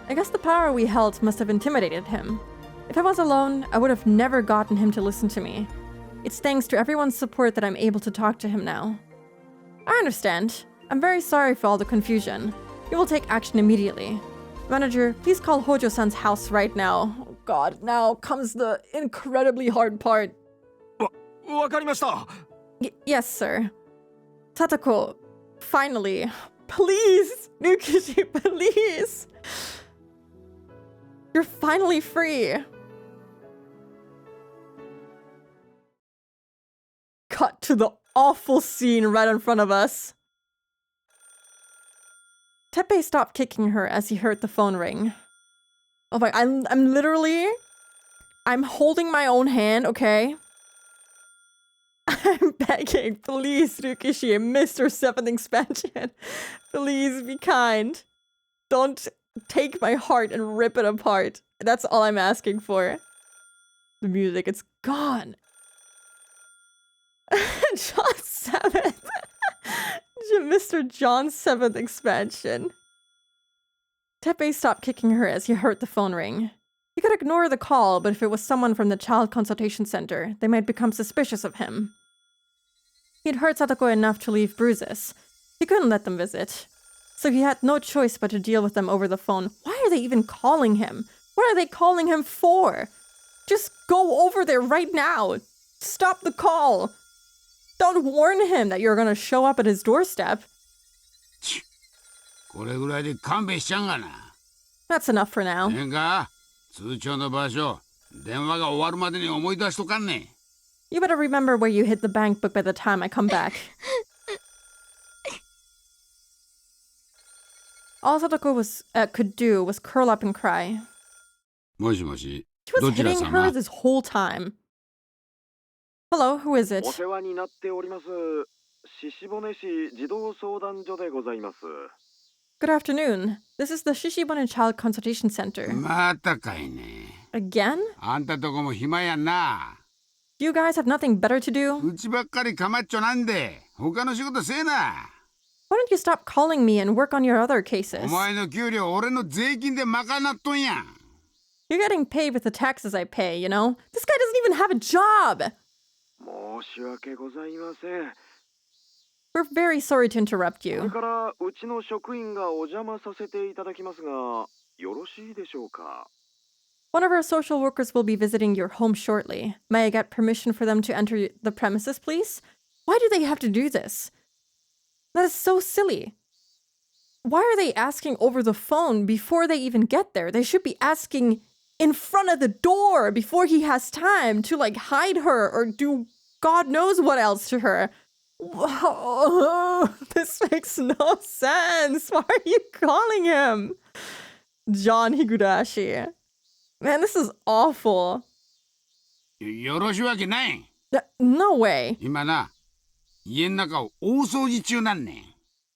I guess the power we held must have intimidated him. If I was alone, I would have never gotten him to listen to me. It's thanks to everyone's support that I'm able to talk to him now. I understand. I'm very sorry for all the confusion. We will take action immediately. Manager, please call Hojo-san's house right now. Oh god, now comes the incredibly hard part. Yes, sir. Tatako, finally. Please, Nukishi, please. You're finally free. Cut to the awful scene right in front of us. Teppei stopped kicking her as he heard the phone ring. Oh my, I'm holding my own hand, okay? I'm begging, please, Rukishi, Mr. 7th expansion. Please be kind. Don't take my heart and rip it apart. That's all I'm asking for. The music, it's gone. John 7th. Mr. John 7th expansion. Teppei stopped kicking her as he heard the phone ring. He could ignore the call, but if it was someone from the child consultation center, they might become suspicious of him. He'd hurt Satoko enough to leave bruises. He couldn't let them visit. So he had no choice but to deal with them over the phone. Why are they even calling him? What are they calling him for? Just go over there right now. Stop the call. Don't warn him that you're gonna show up at his doorstep. That's enough for now. You better remember where you hid the bank book by the time I come back. All Satoko could do was curl up and cry. もしもし She was どちら hitting her 様 this whole time. Hello, who is it? お世話になっております獅子骨市児童相談所でございます。 Good afternoon. This is the Shishibone Child Consultation Center. またかいね Again? あんたとこも暇やんな You guys have nothing better to do? うちばっかりかまっちょなんで他の仕事せえな Why don't you stop calling me and work on your other cases? お前の給料俺の税金で賄っとんやん You're getting paid with the taxes I pay, you know? This guy doesn't even have a job! 申し訳ございません。 We're very sorry to interrupt これ you. からうちの職員がお邪魔させていただきますが、よろしいでしょうか。 One of our social workers will be visiting your home shortly. May I get permission for them to enter the premises, please? Why do they have to do this? That is so silly. Why are they asking over the phone before they even get there? They should be asking in front of the door before he has time to like hide her or do God knows what else to her. Whoa, this makes no sense. Why are you calling him? John Higurashi. Man, this is awful. よろしいわけない No way. 今な家の中を大掃除中なんねん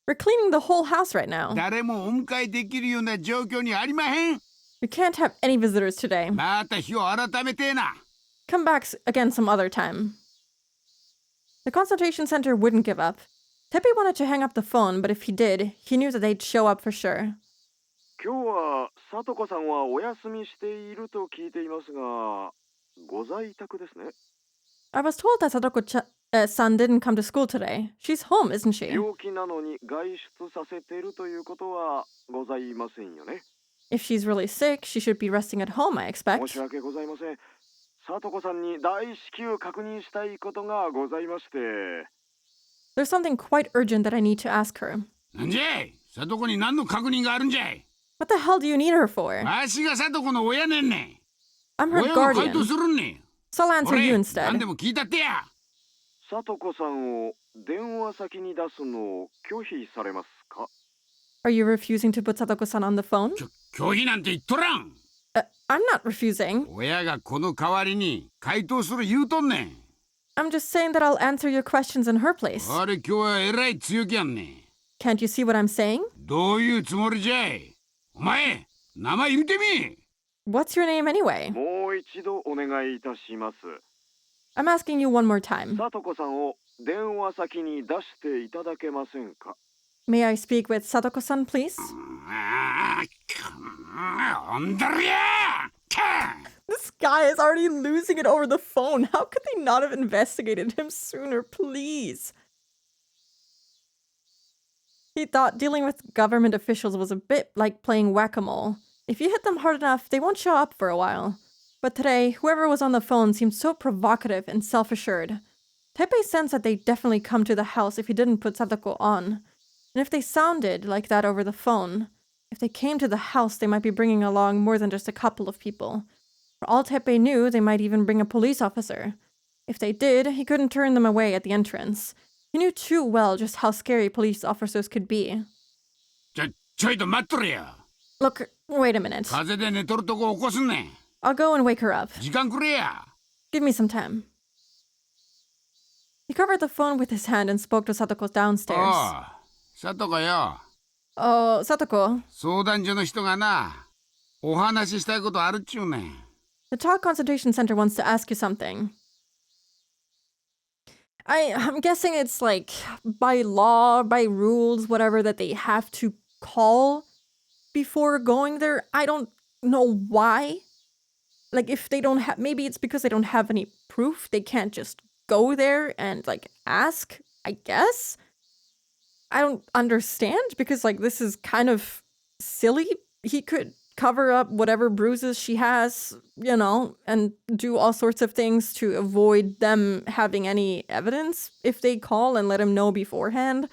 We're cleaning the whole house right now. 誰もお迎えできるような状況にありまへん We can't have any visitors today. また日を改めてな Come back again some other time. The consultation center wouldn't give up. Tepe wanted to hang up the phone, but if he did, he knew that they'd show up for sure. 今日はさとこさんはお休みしていると聞いていますが、ご在宅ですね。 I was told that Sadoko-san didn't come to school today. She's home, isn't she? 病気なのに外出させているということはございませんよね。 If she's really sick, she should be resting at home, I 申 expect. し訳ございません。さとこさんに大至急確認したいことがございまして。 There's something quite urgent that I need to ask her. なんじゃいさとこに何の確認があるんじゃい What the hell do you need her for? わしがさとこの親ねんねん I'm her 親が回 guardian. 答するんねん So I'll answer 俺 you 何 instead. でも聞いたってやさとこさんを電話先に出すのを拒否されますか Are you refusing to put Sadoko-san on the phone? 拒否なんて言っとらん I'm not refusing. 親がこの代わりに回答する言うとんねん I'm just saying that I'll answer your questions in her place. あれ今日はえらい強気やんねん Can't you see what I'm saying? どういうつもりじゃいお前名前言うてみ What's your name anyway? もう一度お願いいたします。 I'm asking you one more time. さとこさんを電話先に出していただけませんか May I speak with Sadoko-san, please? おんだりや This guy is already losing it over the phone. How could they not have investigated him sooner, please? He thought dealing with government officials was a bit like playing whack-a-mole. If you hit them hard enough, they won't show up for a while. But today, whoever was on the phone seemed so provocative and self-assured. Tepe sensed that they'd definitely come to the house if he didn't put Sadako on. And if they sounded like that over the phone, if they came to the house, they might be bringing along more than just a couple of people. For all Tepe knew, they might even bring a police officer. If they did, he couldn't turn them away at the entrance. He knew too well just how scary police officers could be. ちょいと待っとれや Look, wait a minute. 風邪で寝とるとこ起こすんねん I'll go and wake her up. 時間くれや Give me some time. He covered the phone with his hand and spoke to Satoko downstairs. おうさとこよ Oh, Satoko. 相談所の人がなお話ししたいことあるっちゅうねん The Child Consultation Center wants to ask you something. I'm guessing it's like by law, by rules, whatever, that they have to call before going there. I don't know why. Like if they don't have, maybe it's because they don't have any proof. They can't just go there and like ask, I guess. I don't understand because like this is kind of silly. He could cover up whatever bruises she has, you know, and do all sorts of things to avoid them having any evidence if they call and let him know beforehand.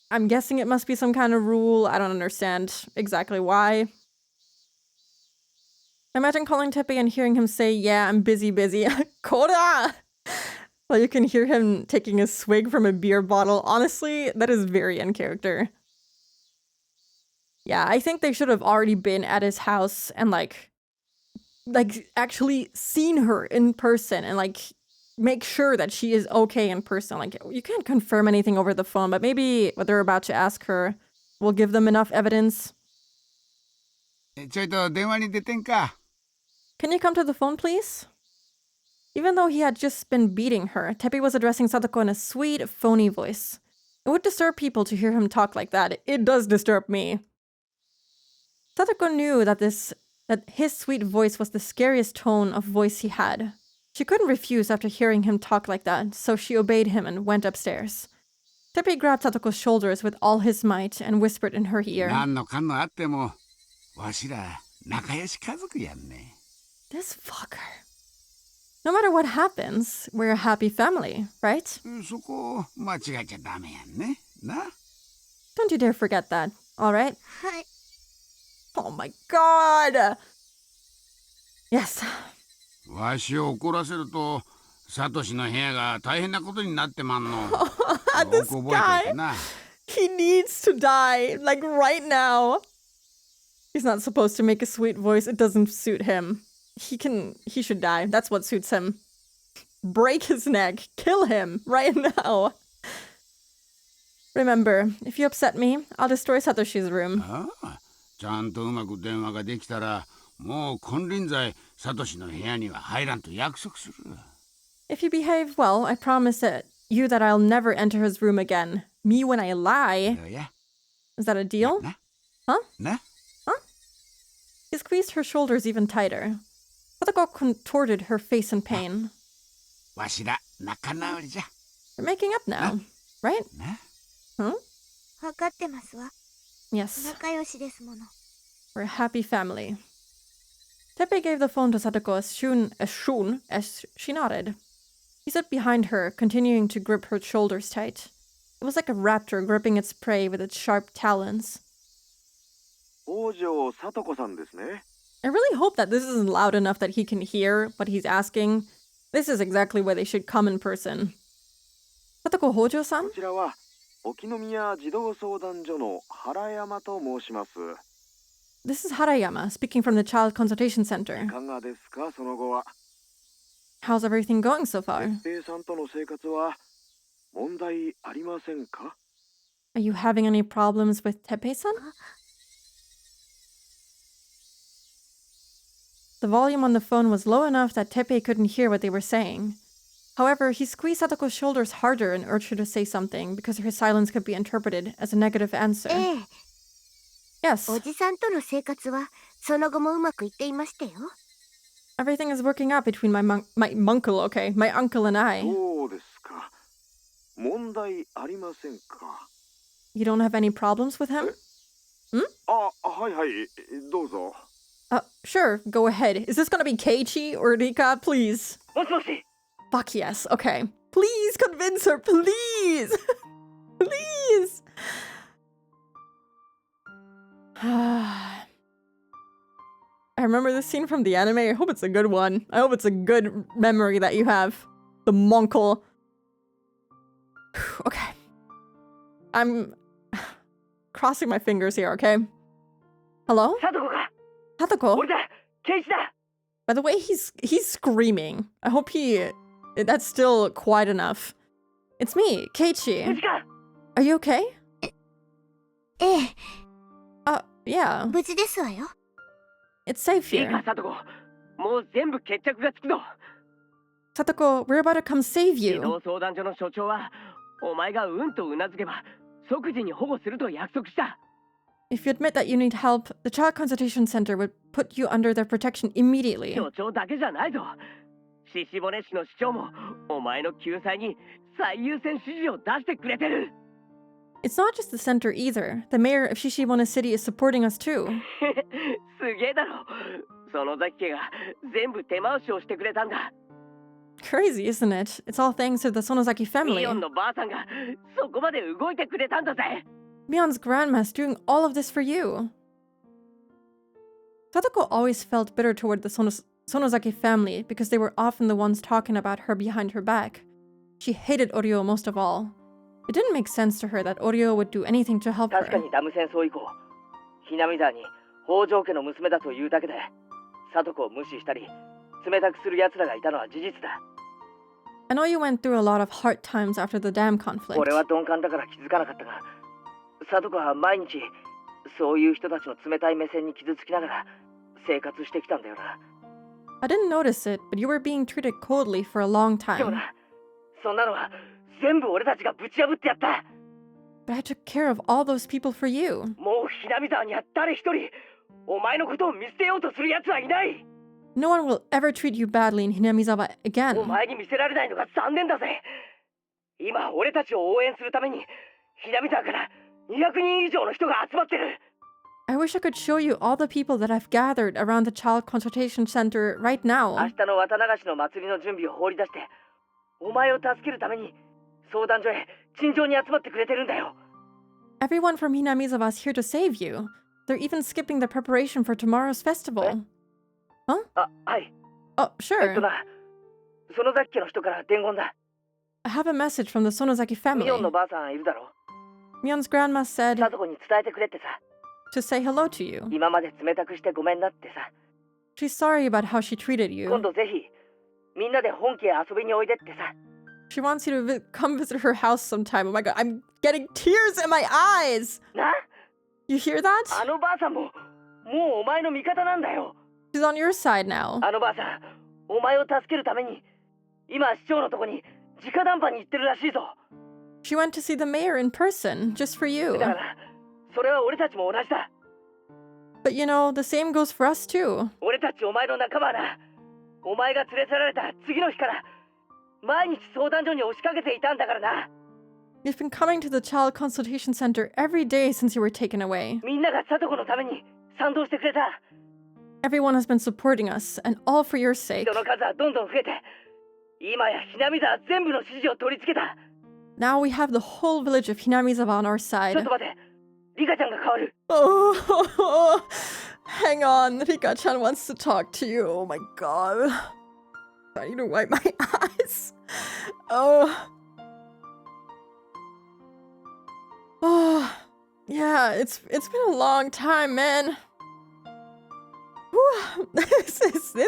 I'm guessing it must be some kind of rule. I don't understand exactly why. Imagine calling Tepe and hearing him say, yeah, I'm busy. Koda! Well, you can hear him taking a swig from a beer bottle. Honestly, that is very in character. Yeah, I think they should have already been at his house and like actually seen her in person and like make sure that she is okay in person. Like, you can't confirm anything over the phone, but maybe what they're about to ask her will give them enough evidence. ちょいと電話に出てんか。 Can you come to the phone, please? Even though he had just been beating her, Teppei was addressing Satoko in a sweet, phony voice. It would disturb people to hear him talk like that. It does disturb me. Satoko knew that his sweet voice was the scariest tone of voice he had. She couldn't refuse after hearing him talk like that, so she obeyed him and went upstairs. Teppei grabbed Satoko's shoulders with all his might and whispered in her ear. 何のかんのあっても、わしら仲良し家族やんね。 This fucker. No matter what happens, we're a happy family, right? そこ間違えちゃダメやんね。な? Don't you dare forget that, alright? はい。 Oh my god! Yes. わしを怒らせると、サトシの部屋が大変なことになってまんの。This guy, he needs to die, like right now. He's not supposed to make a sweet voice. It doesn't suit him. He should die. That's what suits him. Break his neck. Kill him right now. Remember, if you upset me, I'll destroy Satoshi's room. ちゃんとうまく電話ができたら、もう金輪際サトシの部屋には入らんと約束する。 If you behave well, I promise you that I'll never enter his room again. Me when I lie. Is that a deal? Huh? Huh? He squeezed her shoulders even tighter. Satoko contorted her face in pain. わしら仲直りじゃ。 We're making up now, right? Huh? わかってますわ。 Yes. 仲良しですもの。 We're a happy family. Teppei gave the phone to Satoko as she nodded. He stood behind her, continuing to grip her shoulders tight. It was like a raptor gripping its prey with its sharp talons. 王女サトコさんですね。 I really hope that this isn't loud enough that he can hear what he's asking. This is exactly where they should come in person. Satoko Hojo-san? こちらは沖宮児童相談所の原山と申します。 This is Harayama, speaking from the Child Consultation Center. いかがですか、その後は。 How's everything going so far? 哲平さんとの生活は問題ありませんか? Are you having any problems with Teppei-san? The volume on the phone was low enough that Teppei couldn't hear what they were saying. However, he squeezed Satoko's shoulders harder and urged her to say something because her silence could be interpreted as a negative answer. Yes. おじさんとの生活はその後もうまくいっていましたよ。 Everything is working out between my uncle and I. そうですか。問題ありませんか? You don't have any problems with him? Hmm? あ、はいはい、どうぞ。 Sure, go ahead. Is this gonna be Keiichi or Rika? Please. もしもし。 Fuck yes. Okay. Please convince her, please. Please. I remember this scene from the anime. I hope it's a good one. I hope it's a good memory that you have. The monkel. Okay. I'm crossing my fingers here, okay? Hello? Satoko? By the way, he's screaming. I hope that's still quiet enough. It's me, Keiichi. Are you okay? ええ。 Yeah. 無事ですわよ。 It's safe here. サトコ、もう全部決着がつくぞ。 Satoko, we're about to come save 児 you. 童相談所の所長は、お前がうんとうなずけば即時に保護すると約束した。 If you admit that you need help, the Child Consultation Center would put you under their protection immediately. 所長だけじゃないぞ。獅子骨市の市長もお前の救済に最優先指示を出してくれてる。 It's not just the center either. The mayor of Shishibone City is supporting us too. すげえだろ。その崎家が全部手回しをしてくれたんだ。 Crazy, isn't it? It's all thanks to the Sonozaki ミ family. オンのばあさんがそこまで動いてくれたんだぜ。 Mion's grandma's doing all of this for you. Satoko always felt bitter toward the Sonozaki family because they were often the ones talking about her behind her back. She hated Oryo most of all. It didn't make sense to her that Oryo would do anything to help 確か her. にダム戦争以降、ひなみ沢に北条家の娘だというだけで聡子を無視したり冷たくする奴らがいたのは事実だ。 I know you went through a lot of hard times after the dam conflict. 俺は鈍感だから気づかなかったが、聡子は毎日そういう人たちの冷たい目線に傷つきながら生活してきたんだよな。 I didn't notice it, but you were being treated coldly for a long でも time. な、そんなのは全部俺たちがぶち破ってやった。 But I took care of all those people for you. もうひなみ沢には誰一人お前のことを見捨てようとする奴はいない。 No one will ever treat you badly in Hinamizawa お again. 前に見せられないのが残念だぜ。今俺たちを応援するためにひなみ沢から200人以上の人が集まってる。 I wish I could show you all the people that I've gathered around the Child Consultation Center right 明 now. 日の綿流しの祭りの準備を放り出してお前を助けるために相談所へ陳情に集まってくれてるんだよ。 Everyone from Hinamizawa is here to save you. They're even skipping the preparation for tomorrow's festival. Huh? あ、はい。 Oh, sure. な、園崎家の人から伝言だ。 I have a message from the Sonozaki ミオ family. ンのばあさんいるだろ。 Mion's grandma said 聡子に伝えてくれってさ。 to say hello to you. 今まで冷たくしてごめんなってさ。 She's sorry about how she treated you. 今度ぜひみんなで本家へ遊びにおいでってさ。 She wants you to come visit her house sometime. Oh my god, I'm getting tears in my eyes. な？ You hear that? あのばあさんももうお前の味方なんだよ。 She's on your side now. あのばあさん、お前を助けるために今市長のとこに直談判に行ってるらしいぞ。 She went to see the mayor in person, just for you. だからそれは俺たちも同じだ。 But you know, the same goes for us too. 俺たちお前の仲間だ。お前が連れ去られた次の日から毎日相談所に押しかけていたんだからな。 You've been coming to the Child Consultation Center every day since you were taken away. みんなが聡子のために賛同してくれた。 Everyone has been supporting us, and all for your sake. 人の数はどんどん増えて、今やひなみ沢全部の支持を取り付けた。 Now we have the whole village of Hinamizawa on our ちょ side. っと待て、リカちゃんが変わる。 Oh, hang on. Rika-chan wants to talk to you. Oh my god. I need to wipe my eyes. Oh. Oh, yeah, it's been a long time, man. Whew, this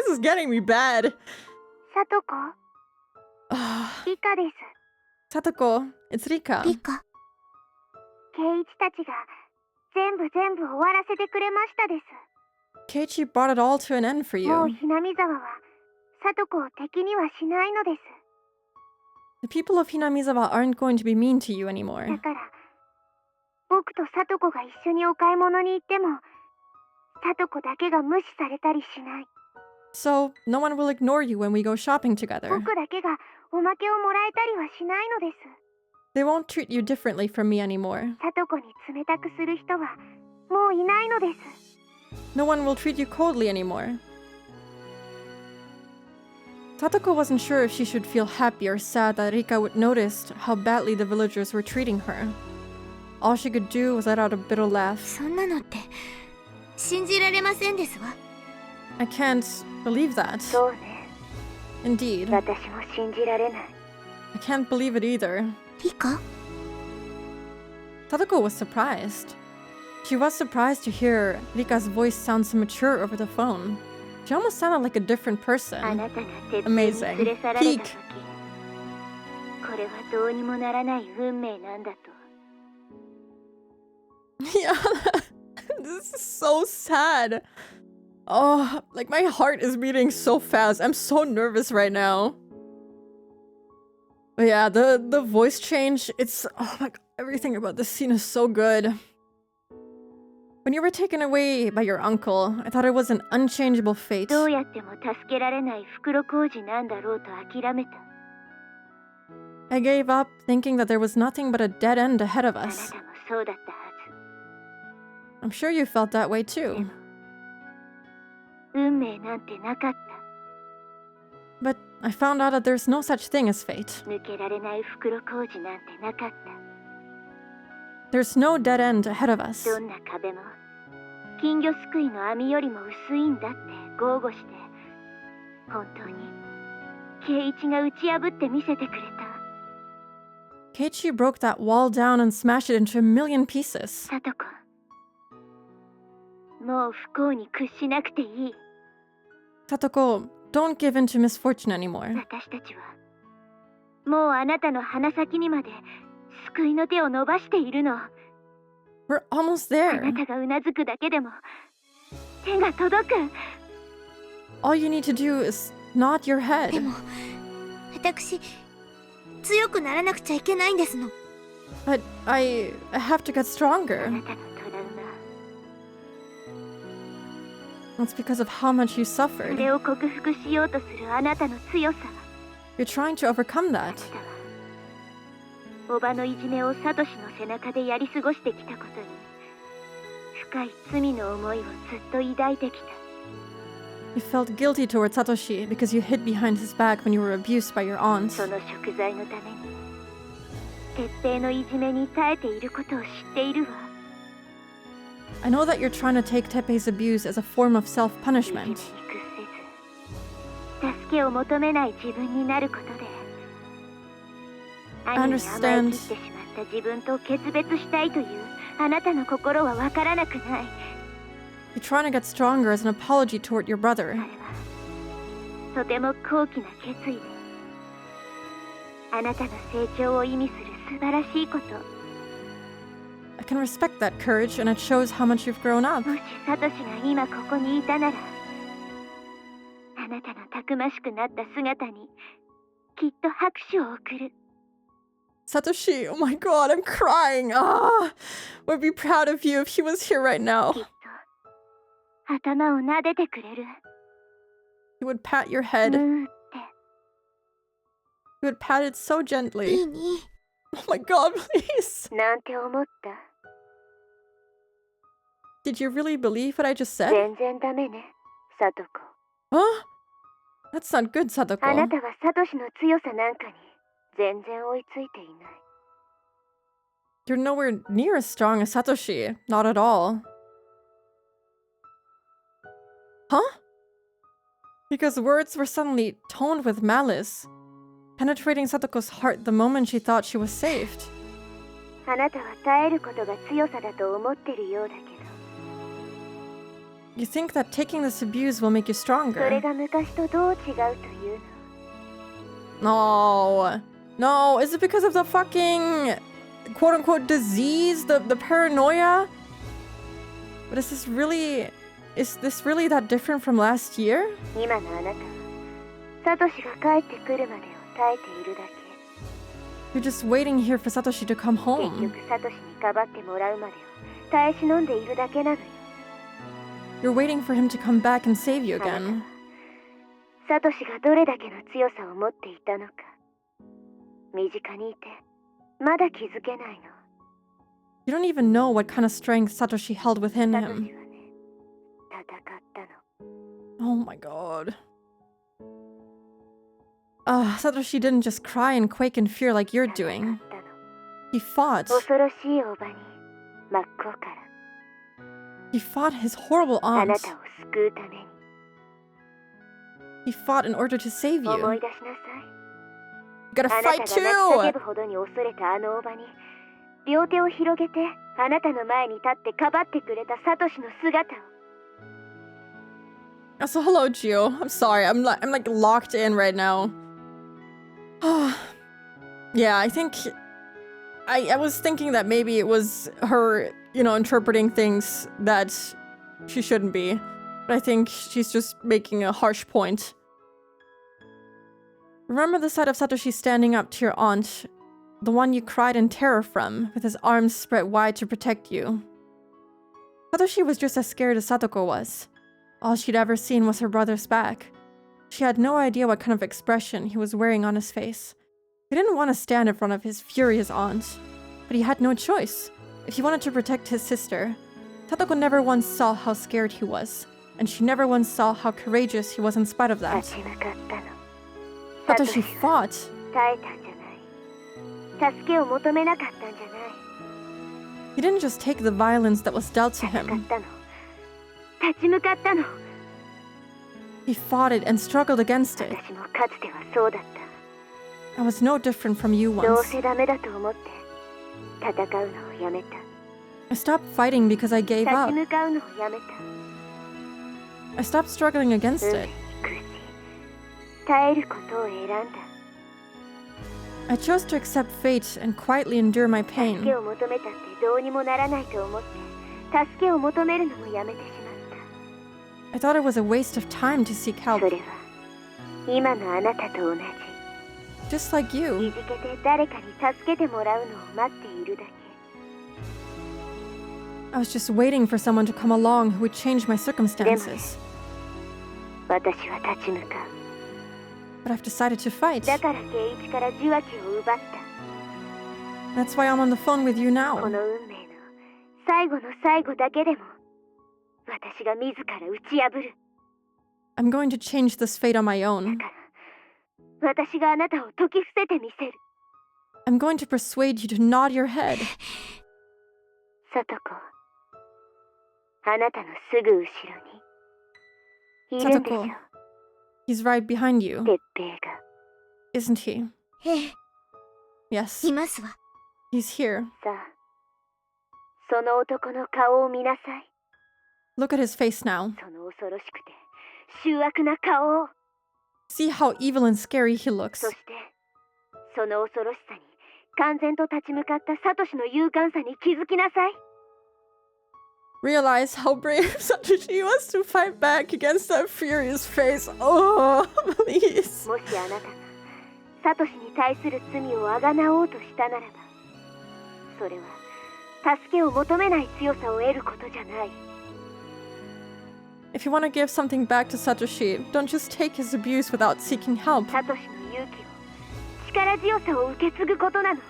is getting me bad. さとこ Ah, リカです。 Satoko, it's Rika. リカ。圭一たちが全部終わらせてくれましたです。 Keiichi brought it all to an end for もう you. ひなみ沢はさとこを敵にはしないのです。 The people of Hinamizawa aren't going to be mean to you だ anymore. から僕とさとこが一緒にお買い物に行ってもさとこだけが無視されたりしない。 So, no one will ignore you when we go shopping together. 僕だけがおまけをもらえたりはしないのです。 They won't treat you differently from me anymore. さとこに冷たくする人はもういないのです。 No one will treat you coldly anymore. Satoko wasn't sure if she should feel happy or sad that Rika would noticed how badly the villagers were treating her. All she could do was let out a bitter laugh. そんなのって信じられませんですわ。 I can't believe that. そうね。 Indeed. 私も信じられない。 I can't believe it either. リカ？ Satoko was surprised. She was surprised to hear Rika's voice sound so mature over the phone. She almost sounded like a different あ person. なたが鉄に Amazing. 連れ去られた Peak. 時、これはどうにもならない運命なんだと。 Yeah, this is so sad. Oh, like my heart is beating so fast. I'm so nervous right now. But yeah, the voice change, it's, oh my god, everything about this scene is so good. When you were taken away by your uncle, I thought it was an unchangeable fate. どうやっても助けられない袋小路なんだろうと諦めた。 I gave up, thinking that there was nothing but a dead end ahead of あな us. たもそうだったは I'm sure you felt that way too. ず。運命なんてなかった。 But I found out that there's no such thing as fate. 抜けられない袋小路なんてなかった。 There's no dead end ahead of us. どんな壁も金魚すくいの網よりも薄いんだって豪語して本当に圭一が打ち破って見せてくれた。 Keiichi broke that wall down and smashed it into a million pieces. さとこもう不幸に屈しなくていい。 Satoko, don't give in to misfortune anymore. 私たちはもうあなたの鼻先にまで救いの手を伸ばしているの。 We're almost あ there. なたがうなずくだけでも手が届く。 All you need to do is nod your head. でも私強くならなくちゃいけないんですの。 But I have to get stronger. あなたのトラウマ、 It's because of how much you そ suffered. れを克服しようとするあなたの強さ。 You're trying to overcome that. 叔母のいじめをサトシの背中でやり過ごしてきたことに深い罪の思いをずっと抱いてきた。 You felt guilty towards Satoshi because you hid behind his back when you were abused by your aunt. その贖罪のために鉄平のいじめに耐えていることを知っているわ。 I know that you're trying to take Teppei's abuse as a form of self-punishment. 助けを求めない自分になることで兄に甘えきってしまった自分と決別したいというあなたの心はわからなくない。 You're trying to get stronger as an apology toward your brother. とても高貴な決意であなたの成長を意味する素晴らしいこと。 I can respect that courage, and it shows how much you've grown up. もしサトシが今ここにいたならあなたのたくましくなった姿にきっと拍手を送る。 Satoshi, oh my god, I'm crying. Ah, would be proud of you if he was here right now. 頭を撫でてくれる。 He would pat your head. He would pat it so gently. Oh my god, please. なんて思った。 Did you really believe what I just said? 全然ダメね、サトコ。 Huh? That's not good, あな Satoko. たはサトシの強さなんかに全然追いついていない。 You're nowhere near as strong as Satoshi. Not at all. Huh? Because words were suddenly toned with malice, penetrating Satoko's heart the moment she thought she was saved. あなたは耐えることが強さだと思ってるようだけど、 You think that taking this abuse will make you それ stronger? が昔とどう違うというの。 No. No, is it because of the fucking quote-unquote disease? The paranoia? But is this really that different from last year? 今のあなたはサトシが帰ってくるまでを耐えているだけ。 You're just waiting here for Satoshi to come 結 home. 局サトシにかばってもらうまでを耐え忍んでいるだけなのよ。 You're waiting for him to come back and save you again. サトシがどれだけの強さを持っていたのか、身近にいてまだ気づけないの。 You don't even know what kind of strength Satoshi held within サトシは him. ね、戦ったの。 Oh my god. Satoshi didn't just cry and quake in fear like you're doing. He fought. 恐ろしい叔母に真っ向から He fought his horrible あ aunt. なたを救うために。 He fought in order to save 思 you. い出しなさい。 You gotta あなた fight が泣き叫 too! ぶほどに恐れたあの叔母に両手を広げてあなたの前に立ってかばってくれたサトシの姿を。 So hello, Gio. I'm sorry. I'm like locked in right now. Yeah, I think I was thinking that maybe it was her, interpreting things that she shouldn't be. But I think she's just making a harsh point. Remember the sight of Satoshi standing up to your aunt, the one you cried in terror from, with his arms spread wide to protect you. Satoshi was just as scared as Satoko was. All she'd ever seen was her brother's back. She had no idea what kind of expression he was wearing on his face. He didn't want to stand in front of his furious aunt, but he had no choice. If he wanted to protect his sister, Satoko never once saw how scared he was, and she never once saw how courageous he was in spite of that. 立ち向かったの。 Satoshi fought. 耐えたんじゃない。助けを求めなかったんじゃない。 He didn't just take the violence that was dealt to 戦 him. ったの。立ち向かったの。 He fought it and struggled against it. 私もかつてはそうだった。 I was no different from you どう once. せダメだと思って戦うのをやめた。I stopped fighting because I gave 立 up. ち向かうのをやめた。 I stopped struggling against it. 耐えることを選んだ。 I chose to accept fate and quietly endure my 助 pain. けを求めたってどうにもならないと思って助けを求めるのもやめてしまった。 I thought it was a waste of time to seek help. それは今のあなたと同じ。 Just like い you. じけて誰かに助けてもらうのを待っているだけ。 I was just waiting for someone to come along who would change my circumstances. 私は立ち向かう。 But I've decided to fight. だから圭一から受話器を奪った。 That's why I'm on the phone with you こ now. の運命の最後の最後だけでも私が自ら打ち破る。 I'm going to change this fate on my own. 私があなたを解き伏せてみせる。 I'm going to persuade you to nod your head. サトコ、あなたのすぐ後ろにいるんでしょ。 Satoko, he's right behind you. 鉄平が。 Isn't he? ええ。 Yes. いますわ。 He's here. さあ、その男の顔を見なさい。 Look at his face now. その恐ろしくて醜悪な顔を。 See how evil and scary he looks. そして、その恐ろしさに完全と立ち向かったサトシの勇敢さに気づきなさい。 Realize how brave Satoshi was to fight back against that furious face. Oh, please. もしあなたがサトシに対する罪をあがなおうとしたならば、それは助けを求めない強さを得ることじゃない。 If you want to give something back to Satoshi, don't just take his abuse without seeking help. サトシの勇気を、力強さを受け継ぐことなの。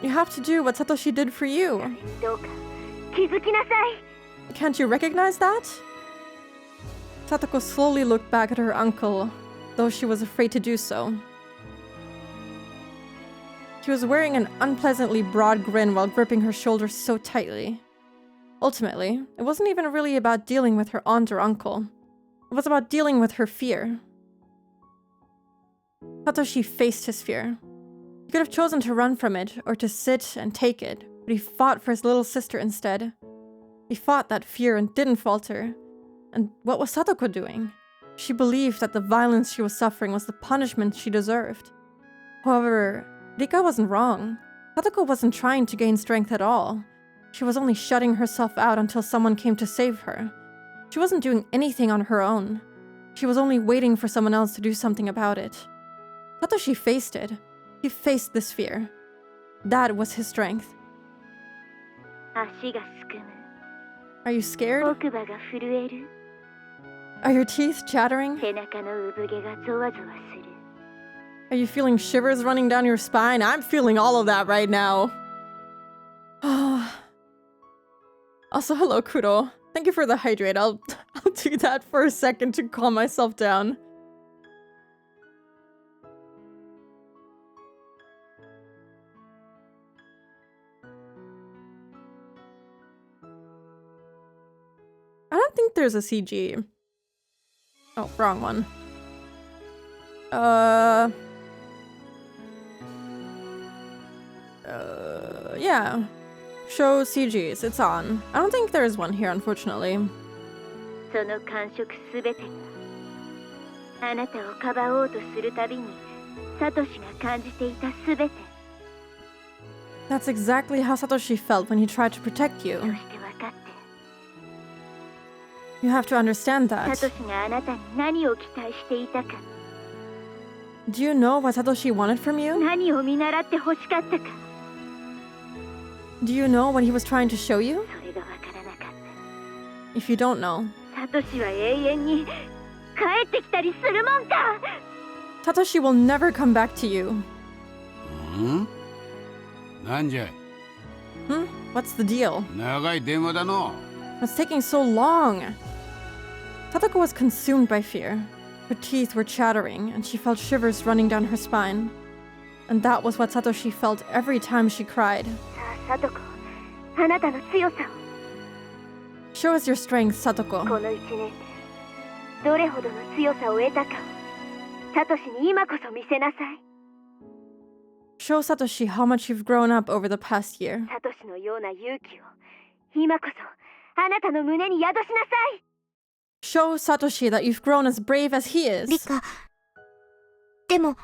You have to do what Satoshi did for you. どうか気づきなさい。 Can't you recognize that? Satoko slowly looked back at her uncle, though she was afraid to do so. He was wearing an unpleasantly broad grin while gripping her shoulder so tightly. Ultimately, it wasn't even really about dealing with her aunt or uncle. It was about dealing with her fear. Satoshi faced his fear. He could have chosen to run from it or to sit and take it, but he fought for his little sister instead. He fought that fear and didn't falter. And what was Satoko doing? She believed that the violence she was suffering was the punishment she deserved. However, Rika wasn't wrong. Satoko wasn't trying to gain strength at all. She was only shutting herself out until someone came to save her. She wasn't doing anything on her own. She was only waiting for someone else to do something about it. Satoshi faced it. He faced this fear. That was his strength. 足がすくむ。 Are you scared? 奥歯が震える。 Are your teeth chattering? 背中の産毛がゾワゾワする。 Are you feeling shivers running down your spine? I'm feeling all of that right now. Also, hello, Kuro. Thank you for the hydrate. I'll do that for a second to calm myself down. I don't think there's a CG. Oh, wrong one. Yeah. Show CGs, it's on. I don't think there's one here, unfortunately. その感触すべてがあなたをかばおうとするたびにサトシが感じていたすべて。 That's exactly how Satoshi felt when he tried to protect you. そして分かって。 You have to understand サ that. トシがあなたに何を期待していたか。 Do you know what Satoshi wanted from you? 何を見習って欲しかったか。 Do you know what he was trying to show you? それが分からなかっ If you don't know, た。サトシは永遠に帰ってきたりするもんか。 Satoshi will never come back to you. ん？なんじゃい？ What's the deal? 長い電話だの。 What's taking so long? Satoko was consumed by fear. Her teeth were chattering, and she felt shivers running down her spine. And that was what Satoshi felt every time she cried. さあ、サトコ、あなたの強さを。 Show us your strength, Satoko. この一年でどれほどの強さを得たかをサトシに今こそ見せなさい。 Show Satoshi how much you've grown up over the past year. サトシのような勇気を今こそあなたの胸に宿しなさい。 Show Satoshi that you've grown as brave as he is. リカ、でも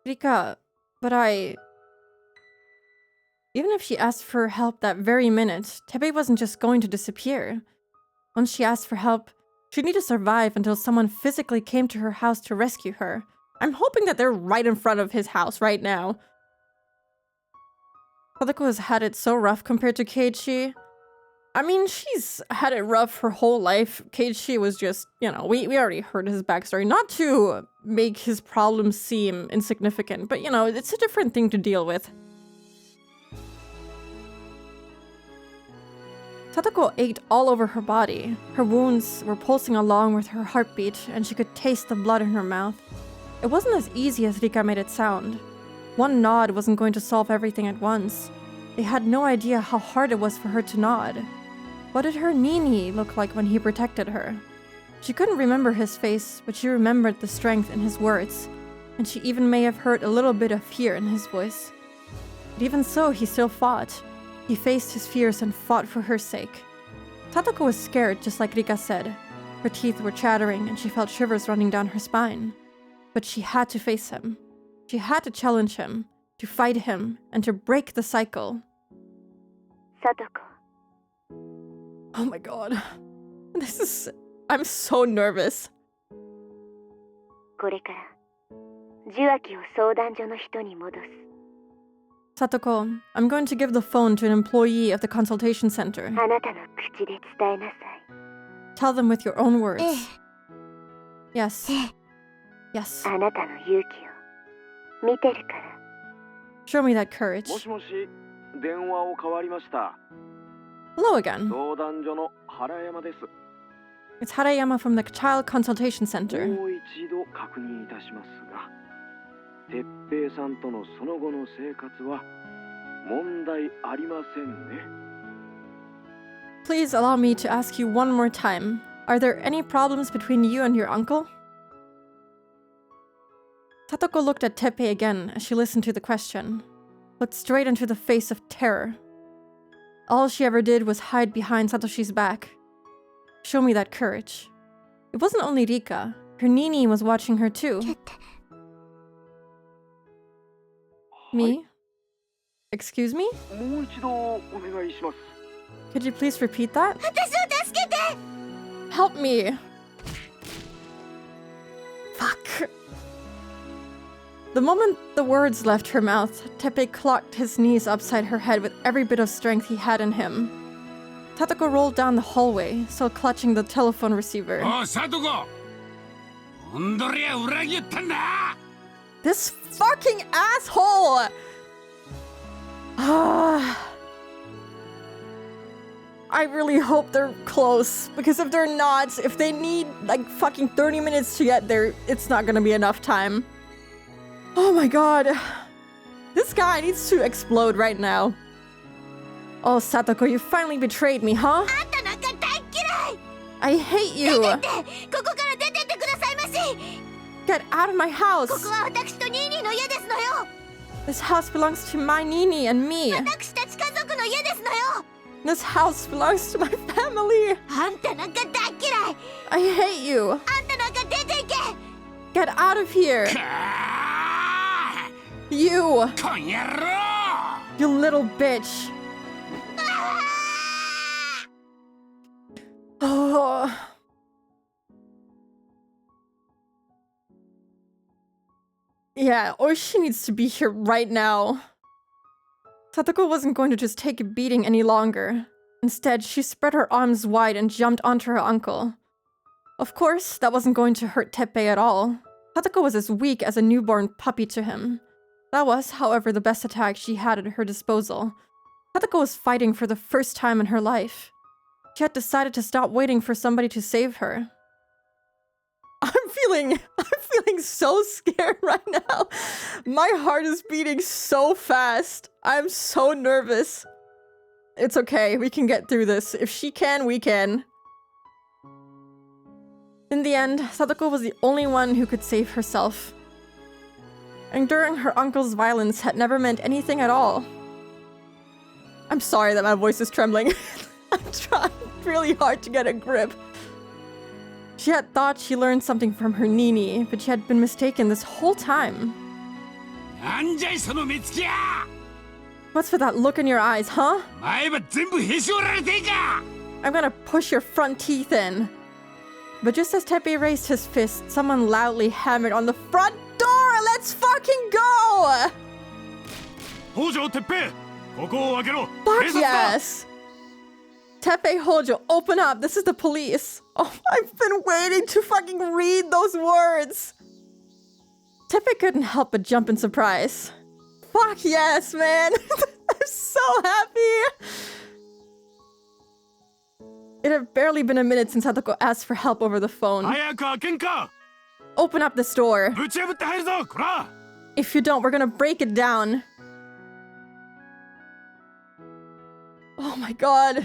Rika, but Even if she asked for help that very minute, Teppei wasn't just going to disappear. Once she asked for help, she'd need to survive until someone physically came to her house to rescue her. I'm hoping that they're right in front of his house right now. Sadako has had it so rough compared to Keiichi. I mean, she's had it rough her whole life. Keiichi was just, we already heard his backstory. Not to make his problems seem insignificant, but, it's a different thing to deal with. Sadako ached all over her body. Her wounds were pulsing along with her heartbeat, and she could taste the blood in her mouth. It wasn't as easy as Rika made it sound. One nod wasn't going to solve everything at once. They had no idea how hard it was for her to nod. What did her Nini look like when he protected her? She couldn't remember his face, but she remembered the strength in his words, and she even may have heard a little bit of fear in his voice. But even so, he still fought. He faced his fears and fought for her sake. Sadako was scared, just like Rika said. Her teeth were chattering, and she felt shivers running down her spine. But she had to face him. She had to challenge him, to fight him, and to break the cycle. Sadako. Oh my god. I'm so nervous. これから受話器を相談所の人に戻す。 Satoko, I'm going to give the phone to an employee of the consultation center. あなたの口で伝えなさい。 Tell them with your own words. Yes. Yes. あなたの勇気を見てるから。 Show me that courage. もしもし、電話を代わりました。 Hello again. 相談所の原山です。 It's Harayama from the Child Consultation Center. もう一度確認いたしますが、哲平さんとのその後の生活は問題ありませんね。 Please allow me to ask you one more time. Are there any problems between you and your uncle? Satoko looked at Teppei again as she listened to the question. Looked straight into the face of terror. All she ever did was hide behind Satoshi's back. Show me that courage. It wasn't only Rika. Her Nini was watching her too. Me? Excuse me? もう一度お願いします。 Could you please repeat that? 私を助けて! Help me! Fuck. The moment the words left her mouth, Teppei clocked his knees upside her head with every bit of strength he had in him. Satoko rolled down the hallway, still clutching the telephone receiver. Oh, Satoko! This fucking asshole! I really hope they're close, because if they're not, if they need like fucking 30 minutes to get there, it's not gonna be enough time. Oh my god. This guy needs to explode right now. Oh, Satoko, you finally betrayed me, huh? I hate you! Get out of my house! This house belongs to my Nini and me! This house belongs to my family! I hate you! Get out of here! You! You little bitch! Oh. Yeah, or she needs to be here right now. Satoko wasn't going to just take a beating any longer. Instead, she spread her arms wide and jumped onto her uncle. Of course, that wasn't going to hurt Teppei at all. Satoko was as weak as a newborn puppy to him. That was, however, the best attack she had at her disposal. Satoko was fighting for the first time in her life. She had decided to stop waiting for somebody to save her. I'm feeling so scared right now. My heart is beating so fast. I'm so nervous. It's okay, we can get through this. If she can, we can. In the end, Sadako was the only one who could save herself. Enduring her uncle's violence had never meant anything at all. I'm sorry that my voice is trembling. I'm trying really hard to get a grip. She had thought she learned something from her Nini, but she had been mistaken this whole time. What's with that look in your eyes, huh? I'm gonna push your front teeth in. But just as Teppei raised his fist, someone loudly hammered on the front door. Let's fucking go! Fuck yes! Teppei Hojo, open up. This is the police. Oh, I've been waiting to fucking read those words. Teppei couldn't help but jump in surprise. Fuck yes, man. I'm so happy. It had barely been a minute since Satoko asked for help over the phone. Open up this door. If you don't, we're gonna break it down. Oh my god.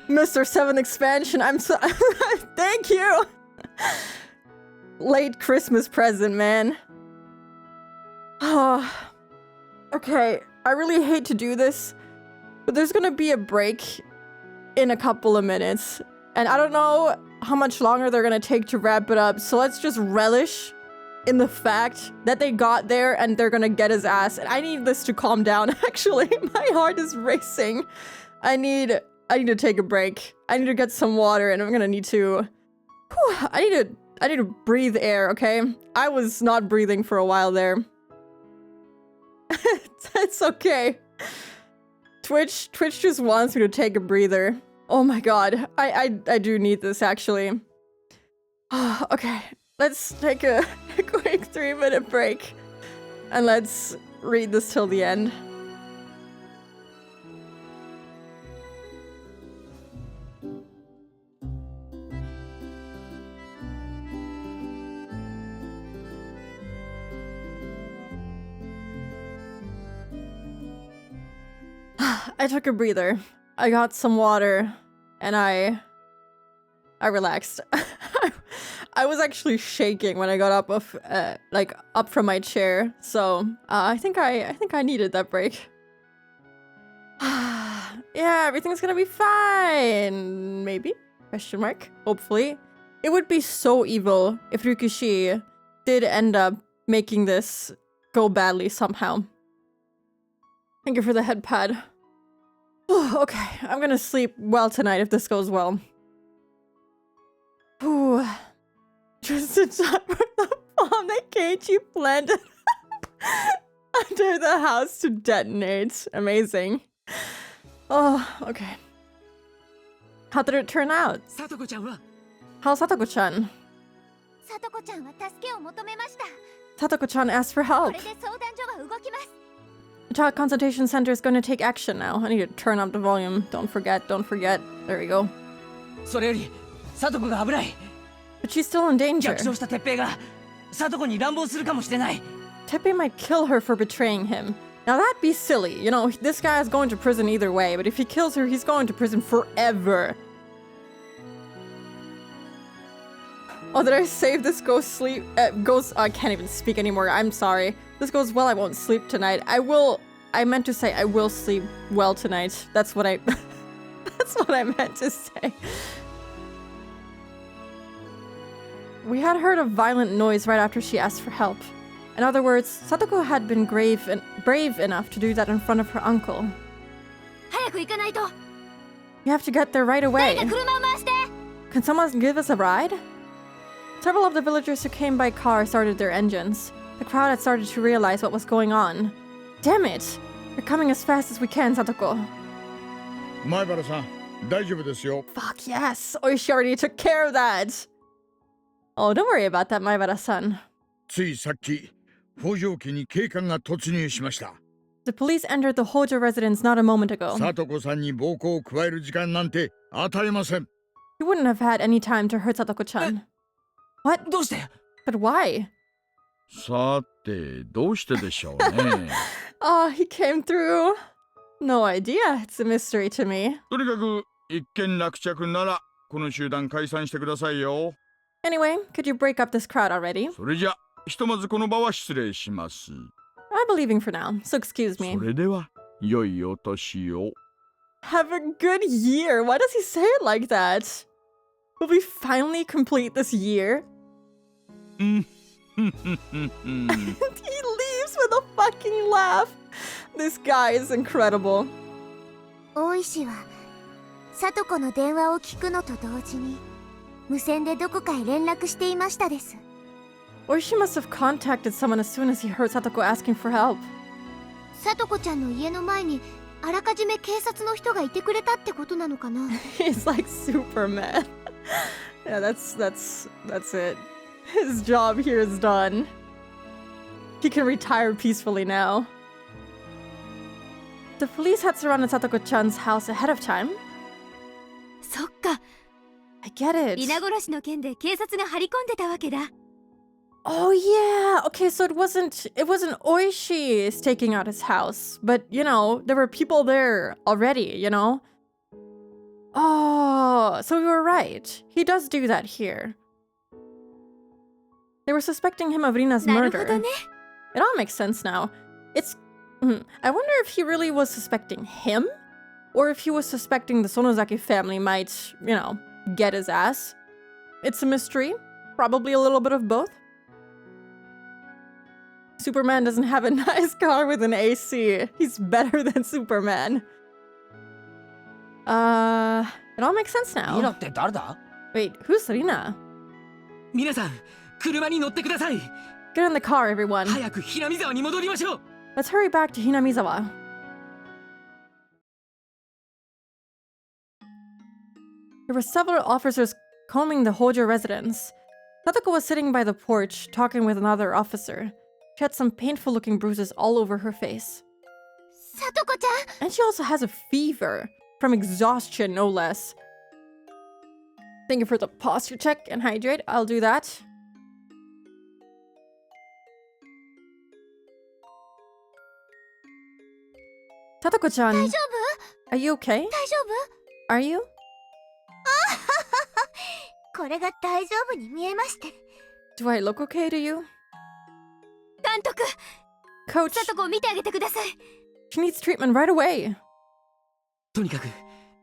Mr. 7 expansion, I'm so... Thank you! Late Christmas present, man. Oh. Okay, I really hate to do this, but there's gonna be a break in a couple of minutes. And I don't know how much longer they're gonna take to wrap it up, so let's just relish in the fact that they got there and they're gonna get his ass. And I need this to calm down, actually. My heart is racing. I need to take a break. I need to get some water and I'm gonna need to... I need to breathe air, okay? I was not breathing for a while there. It's okay. Twitch just wants me to take a breather. Oh my god. I do need this, actually. Okay. Let's take a quick 3-minute break. And let's read this till the end. I took a breather. I got some water, and I relaxed. I was actually shaking when I got up up from my chair. So I think I needed that break. Yeah, everything's gonna be fine. Maybe? Question mark. Hopefully. It would be so evil if Ryukishi did end up making this go badly somehow. Thank you for the head pad. Okay, I'm gonna sleep well tonight if this goes well. Ooh. Just in time for the bomb that Keiichi planted under the house to detonate. Amazing. Oh, okay. How did it turn out? How's Satoko-chan? Satoko-chan asked for help. The Child Consultation Center is going to take action now. I need to turn up the volume. Don't forget. There we go. But she's still in danger. Teppei might kill her for betraying him. Now that'd be silly. You know, this guy is going to prison either way, but if he kills her, he's going to prison forever. Oh, did I save this goes sleep? I can't even speak anymore. I'm sorry. This goes well, I won't sleep tonight. I meant to say I will sleep well tonight. That's what I... That's what I meant to say. We had heard a violent noise right after she asked for help. In other words, Satoko had been brave enough to do that in front of her uncle. You have to get there right away. Can someone give us a ride? Several of the villagers who came by car started their engines. The crowd had started to realize what was going on. Damn it! We're coming as fast as we can, Satoko. Maibara-san, 大丈夫ですよ. Fuck yes! Oishi already took care of that! Oh, don't worry about that, Maibara-san. ついさっき、北条家に警官が突入しました。The police entered the Hojo residence not a moment ago. 里子さんに暴行を加える時間なんて与えません。 You wouldn't have had any time to hurt Satoko-chan. What? どうして? But why? さて、どうしてでしょうね。Oh, he came through. No idea. It's a mystery to me. とにかく、一件落着なら、この集団解散してくださいよ。 Anyway, could you break up this crowd already? それじゃ、ひとまずこの場は失礼します。I'm leaving for now, so excuse me. それでは、良いお年を。Have a good year. Why does he say it like that? Will we finally complete this year? He leaves with a fucking laugh. This guy is incredible. 大石は聡子の電話を聞くのと同時に無線でどこかへ連絡していましたです。 Oishi must have contacted someone as soon as he heard Satoko asking for help. 聡子ちゃんの家の前にあらかじめ警察の人がいてくれたってことなのかな。He's like Superman. Yeah, that's it. His job here is done. He can retire peacefully now. The police had surrounded Satoko-chan's house ahead of time. そっか。I get it. Minagoroshiの件で警察が張り込んでたわけだ。Oh yeah. Okay, so it wasn't Oishi staking out his house, but you know, there were people there already, you know? Oh, so we were right. He does do that here. They were suspecting him of Rina's murder. It all makes sense now. I wonder if he really was suspecting him, or if he was suspecting the Sonozaki family might, you know, get his ass. It's a mystery. Probably a little bit of both. Superman doesn't have a nice car with an AC. He's better than Superman. It all makes sense now. Rina って誰だ? Wait, who's Rina? 皆さん、車に乗ってください。 Get in the car, everyone. 早くひなみ沢に戻りましょう。 Let's hurry back to Hinamizawa. There were several officers combing the Hojo residence. Satoko was sitting by the porch, talking with another officer. She had some painful-looking bruises all over her face. Satoko-chan! And she also has a fever, from exhaustion, no less. Thank you for the posture check and hydrate. I'll do that. Satoko-chan, are you okay? 大丈夫? Are you? これが大丈夫に見えまして。 Do I look okay to you? 監督! Coach! 聡子を見てあげてください。 She needs treatment right away. とにかく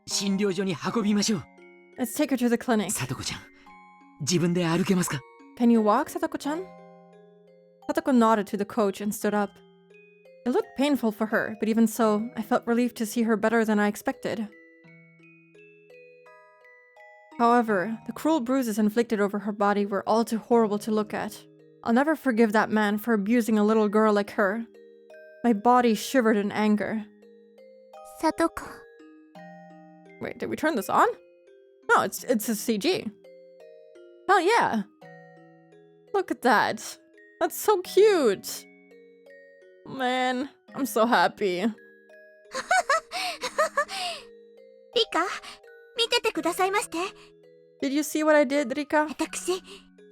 診療所に運びましょう。 Let's take her to the clinic. 聡子ちゃん、自分で歩けますか? Can you walk, Satoko-chan? Satoko nodded to the coach and stood up. It looked painful for her, but even so, I felt relieved to see her better than I expected. However, the cruel bruises inflicted over her body were all too horrible to look at. I'll never forgive that man for abusing a little girl like her. My body shivered in anger. Satoko. Wait, did we turn this on? No, it's a CG. Hell yeah. Look at that. That's so cute. Man, I'm so happy. リカ、見ててくださいまして。 Did you see what I did, Rika? 私、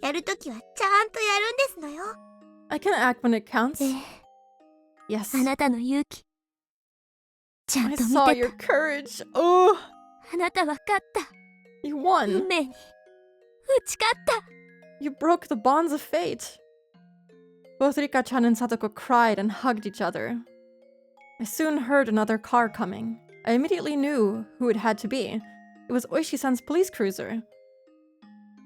やるときはちゃんとやるんですのよ。I can act when it counts. Yes. あなたの勇気。ちゃんと I 見 saw て your た。 courage. Oh, あなたは勝った。 you won. 運命に打ち勝った。 You broke the bonds of fate. Both Rika-chan and Satoko cried and hugged each other. I soon heard another car coming. I immediately knew who it had to be. It was Oishi-san's police cruiser.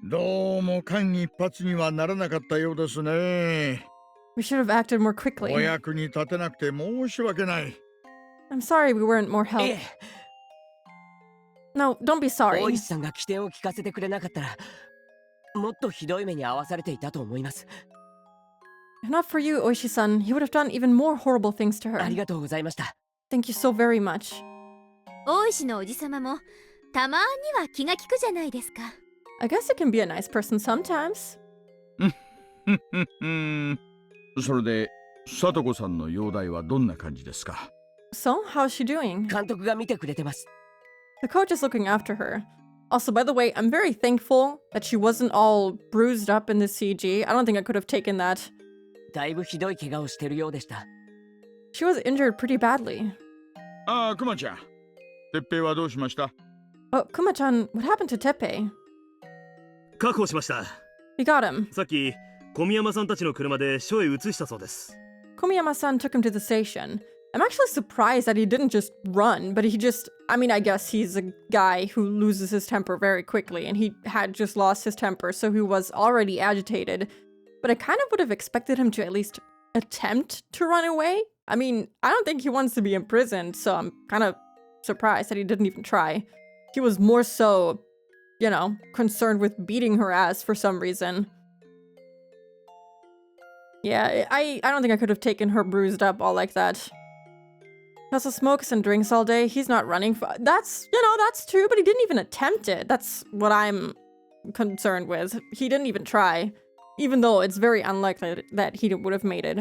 どうも間一髪にはならなかったようですね。 We should have acted more quickly. お役に立てなくて申し訳ない。 I'm sorry we weren't more help. No, don't be 大 sorry. 石さんが起点を聞かせてくれなかったら、もっとひどい目に遭わされていたと思います。 If not for you, Oishi-san, he would have done even more horrible things to her. ありがとうございました。 Thank you so very much. 大石のおじさまもたまには気が利くじゃないですか。 I guess you can be a nice person sometimes. それで、聡子さんの容体はどんな感じですか? So, how's she doing? 監督が見てくれてます。 The coach is looking after her. Also, by the way, I'm very thankful that she wasn't all bruised up in the CG. I don't think I could have taken that. だいぶひどい怪我をしてるようでした。 She was injured pretty badly. ああ、クマちゃん。鉄平はどうしました? Oh, Kuma-chan, what happened to Teppei? 確保しました。 We got him. さっき小宮山さんたちの車で署へ移したそうです。 Komiyama-san took him to the station. I'm actually surprised that he didn't just run, but he just, I mean, I guess he's a guy who loses his temper very quickly, and he had just lost his temper, so he was already agitated. But I kind of would have expected him to at least attempt to run away. I mean, I don't think he wants to be imprisoned, so I'm kind of surprised that he didn't even try. He was more so, you know, concerned with beating her ass for some reason. Yeah, I don't think I could have taken her bruised up all like that. He also smokes and drinks all day. He's not running. That's, you know, that's true, but he didn't even attempt it. That's what I'm concerned with. He didn't even try, even though it's very unlikely that he would have made it.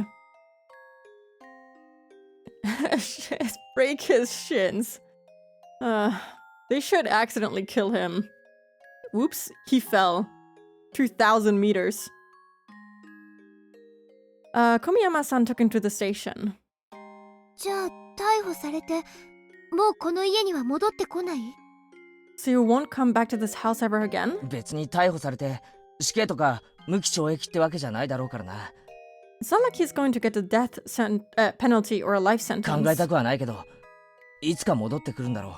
Break his shins. They should accidentally kill him. Whoops, he fell. 2,000 meters. Komiyama-san took him to the station. じゃあ逮捕されてもうこの家には戻ってこない？ So you won't come back to this house ever again? 別に逮捕されて死刑とか無期懲役ってわけじゃないだろうからな。 It's not like he's going to get a death penalty or a life sentence. 考えたくはないけど、いつか戻ってくるんだろう。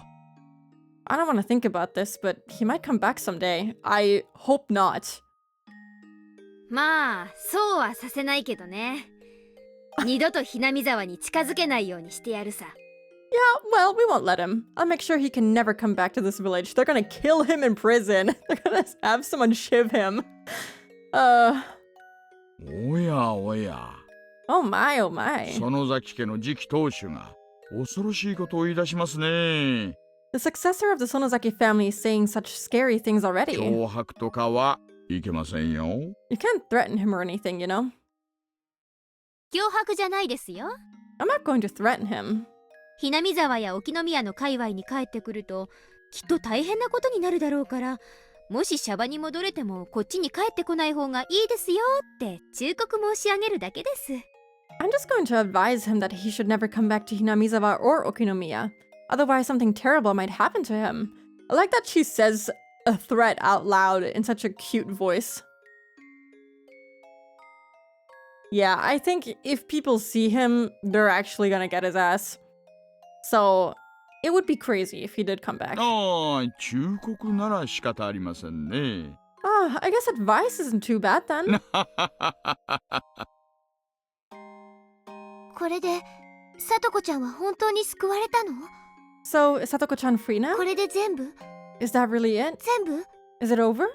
I don't want to think about this, but he might come back someday. I hope not. まあ、そうはさせないけどね。二度とひなみ沢に近づけないようにしてやるさ。Yeah, well, we won't let him. I'll make sure he can never come back to this village. They're gonna kill him in prison. They're gonna have someone shiv him. おやおや。Oh my, oh my. 園崎家の次期当主が恐ろしいことを言い出しますね。The successor of the Sonozaki family is saying such scary things already. 脅迫とかはいけませんよ。You can't threaten him or anything, you know? 脅迫じゃないですよ。I'm not going to threaten him. ひなみ沢や沖宮の界隈に帰ってくるときっと大変なことになるだろうから、もしシャバに戻れてもこっちに帰ってこない方がいいですよって忠告申し上げるだけです。I'm just going to advise him that he should never come back to Hinamizawa or Okinomiya. Otherwise, something terrible might happen to him. I like that she says a threat out loud in such a cute voice. Yeah, I think if people see him, they're actually gonna get his ass. So, it would be crazy if he did come back. 忠告なら仕方ありませんね。I guess advice isn't too bad then. これでさとこちゃんは本当に救われたの？ So, is Satoko-chan free now? これで全部？ Is that really it? 全部？ Is it over?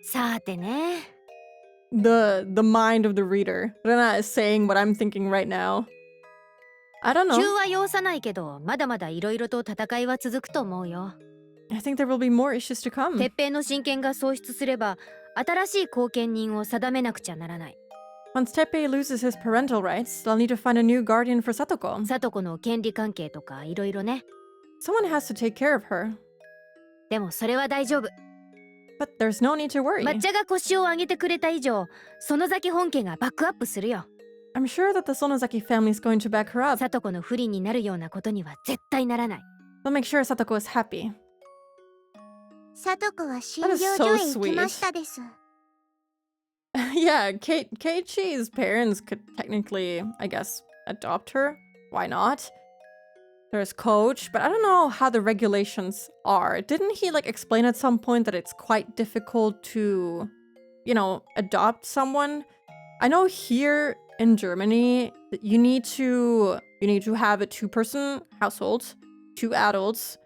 さてね。The mind of the reader. Rena is saying what I'm thinking right now. I don't know. 急は要さないけど、まだまだいろいろと戦いは続くと思うよ。I think there will be more issues to come. 鉄平の親権が喪失すれば、新しい後見人を定めなくちゃならない。Once Teppei loses his parental rights, they'll need to find a new guardian for Satoko. さとこの権利関係とかいろいろね。Someone has to take care of her. でもそれは大丈夫。But there's no need to worry. 抹茶が腰を上げてくれた以上、園崎本家がバックアップするよ。I'm sure that the Sonozaki family is going to back her up. さとこの不利になるようなことには絶対ならない。They'll make sure Satoko is happy. さとこは診療所へ行きましたです。Yeah, Keiichi's parents could technically, I guess, adopt her. Why not? There's Coach, but I don't know how the regulations are. Didn't he, like, explain at some point that it's quite difficult to, you know, adopt someone? I know here in Germany, you need to have a two-person household, 2 adults.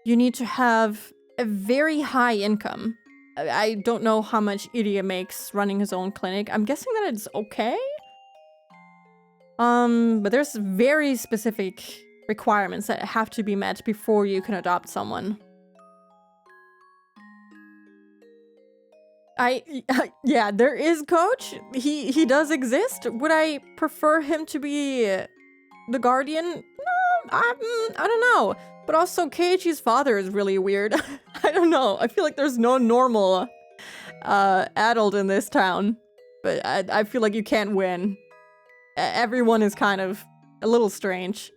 You need to have a very high income. I don't know how much Iria makes running his own clinic. I'm guessing that it's okay. But there's very specific requirements that have to be met before you can adopt someone. Yeah, there is Coach. He does exist. Would I prefer him to be the guardian? No, I don't know. But also, Keiichi's father is really weird. I don't know. I feel like there's no normal adult in this town. But I feel like you can't win. Everyone is kind of a little strange.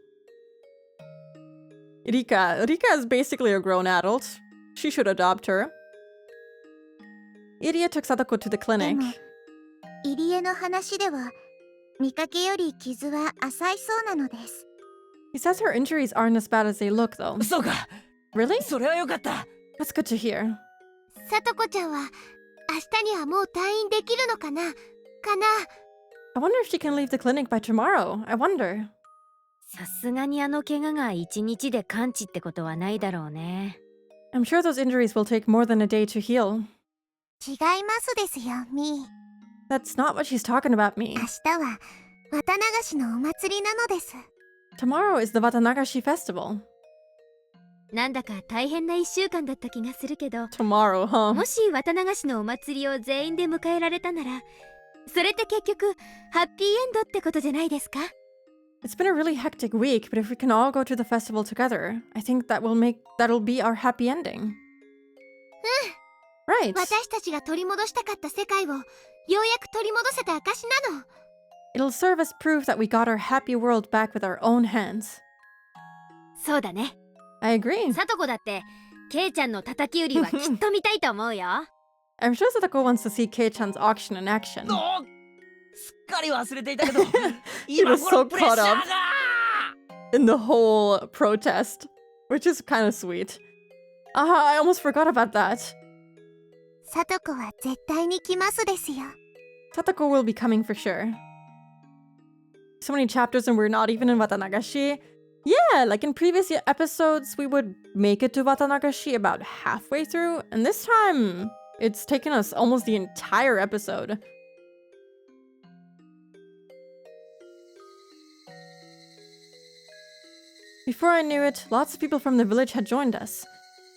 Rika is basically a grown adult. She should adopt her. Iria took Sadako to the clinic. 入江の話では見かけより傷は浅いそうなのです。He says her injuries aren't as bad as they look, though. そうか。 Really? それはよかった。 That's good to hear. さとこちゃんは明日にはもう退院できるのかな I wonder if she can leave the clinic by tomorrow. I wonder. さすがにあの怪我が1日で完治ってことはないだろうね。I'm sure those injuries will take more than a day to heal. 違いますですよ、みー。 That's not what she's talking about, me. 明日は綿流しのお祭りなのです。 Tomorrow is the Watanagashi festival. なんだか大変な1週間だった気がするけど、 Tomorrow, huh? もし綿流しのお祭りを全員で迎えられたなら、それって結局ハッピーエンドってことじゃないですか？ It's been a really hectic week, but if we can all go to the festival together, I think that'll be our happy ending. Right. 私たちが取り戻したかった世界をようやく取り戻せた証なの。 It'll serve as proof that we got our happy world back with our own hands. そうだね。 I agree. さとこだってケイちゃんの叩き売りはきっと見たいと思うよ。I'm sure Satoko wants to see Kei-chan's auction in action. すっかり忘れていたけど、 He was so プレッシャ caught ー up が in the whole protest, which is kind of sweet. I almost forgot about that. さとこは絶対に来ますですよ。 Satoko will be coming for sure. So many chapters and we're not even in Watanagashi. Yeah, like in previous episodes, we would make it to Watanagashi about halfway through, and this time, it's taken us almost the entire episode. Before I knew it, lots of people from the village had joined us.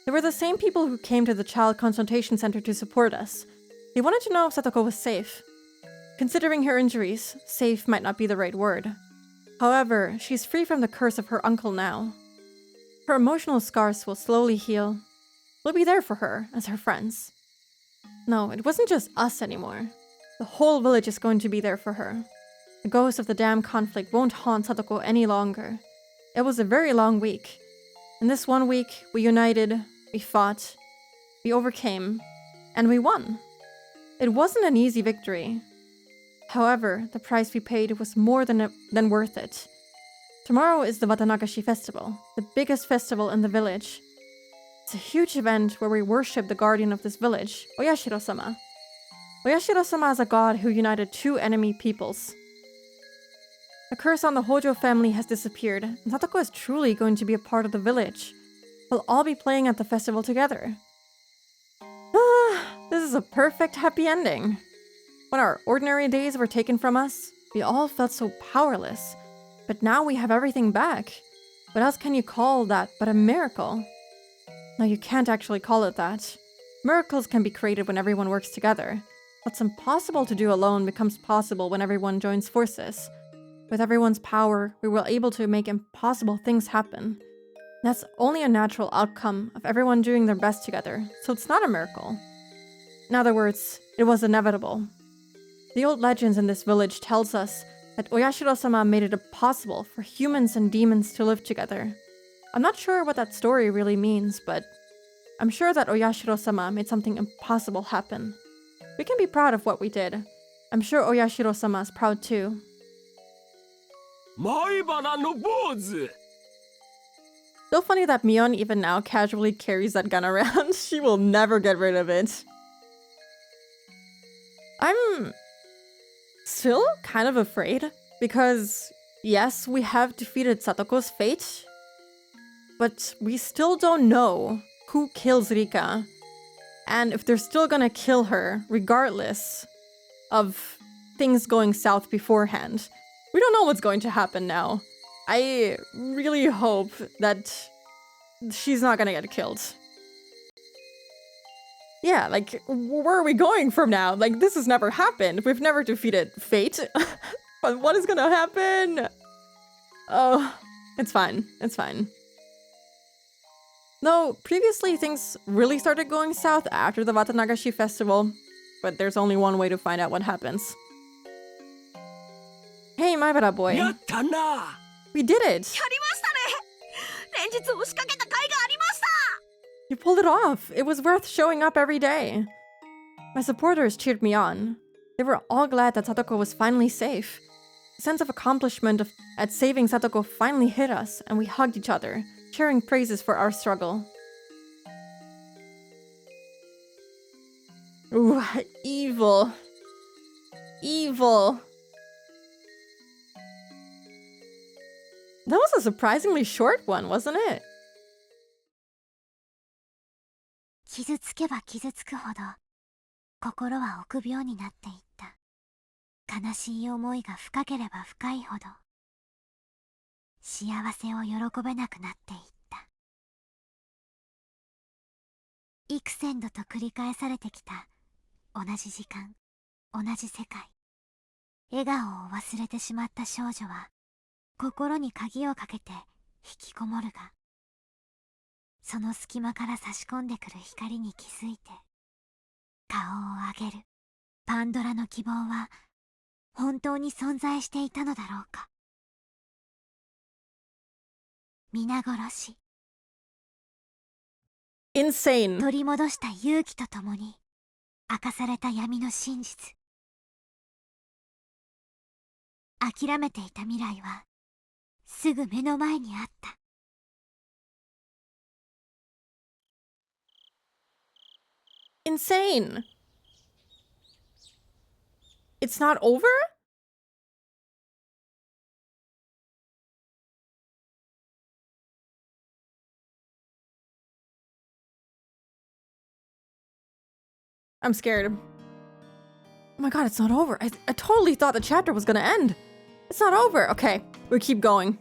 They were the same people who came to the Child Consultation Center to support us. They wanted to know if Satoko was safe. Considering her injuries, safe might not be the right word. However, she's free from the curse of her uncle now. Her emotional scars will slowly heal. We'll be there for her, as her friends. No, it wasn't just us anymore. The whole village is going to be there for her. The ghost of the damn conflict won't haunt Satoko any longer. It was a very long week. In this 1 week, we united, we fought, we overcame, and we won. It wasn't an easy victory. However, the price we paid was more than worth it. Tomorrow is the Watanagashi festival, the biggest festival in the village. It's a huge event where we worship the guardian of this village, Oyashiro-sama. Oyashiro-sama is a god who united 2 enemy peoples. The curse on the Hojo family has disappeared, and Satoko is truly going to be a part of the village. We'll all be playing at the festival together. This is a perfect happy ending. When our ordinary days were taken from us, we all felt so powerless. But now we have everything back. What else can you call that but a miracle? No, you can't actually call it that. Miracles can be created when everyone works together. What's impossible to do alone becomes possible when everyone joins forces. With everyone's power, we were able to make impossible things happen. That's only a natural outcome of everyone doing their best together, so it's not a miracle. In other words, it was inevitable. The old legends in this village tells us that Oyashiro-sama made it possible for humans and demons to live together. I'm not sure what that story really means, but I'm sure that Oyashiro-sama made something impossible happen. We can be proud of what we did. I'm sure Oyashiro-sama is proud too. 前原の坊主 So funny that Mion even now casually carries that gun around. She will never get rid of it. I'm still kind of afraid because, yes, we have defeated Satoko's fate, but we still don't know who kills Rika and if they're still gonna kill her regardless of things going south beforehand. We don't know what's going to happen now. I really hope that she's not gonna get killed. Yeah, like, where are we going from now? Like, this has never happened. We've never defeated fate. But what is gonna happen? Oh, it's fine. It's fine. No, previously things really started going south after the Watanagashi festival, but there's only one way to find out what happens. Hey, Maibara boy. We did it! You pulled it off! It was worth showing up every day. My supporters cheered me on. They were all glad that Satoko was finally safe. sense of accomplishment at saving Satoko finally hit us, and we hugged each other, sharing praises for our struggle. Ooh, evil. Evil. That was a surprisingly short one, wasn't it? 傷つけば傷つくほど心は臆病になっていった。悲しい思いが深ければ深いほど幸せを喜べなくなっていった。幾千度と繰り返されてきた同じ時間、同じ世界。笑顔を忘れてしまった少女は心に鍵をかけて引きこもるが、その隙間から差し込んでくる光に気づいて顔を上げる。パンドラの希望は本当に存在していたのだろうか。皆殺し。Insane。取り戻した勇気とともに明かされた闇の真実。諦めていた未来はすぐ目の前にあった。Insane. It's not over? I'm scared. Oh my god, it's not over. I totally thought the chapter was gonna end. It's not over. Okay, we keep going.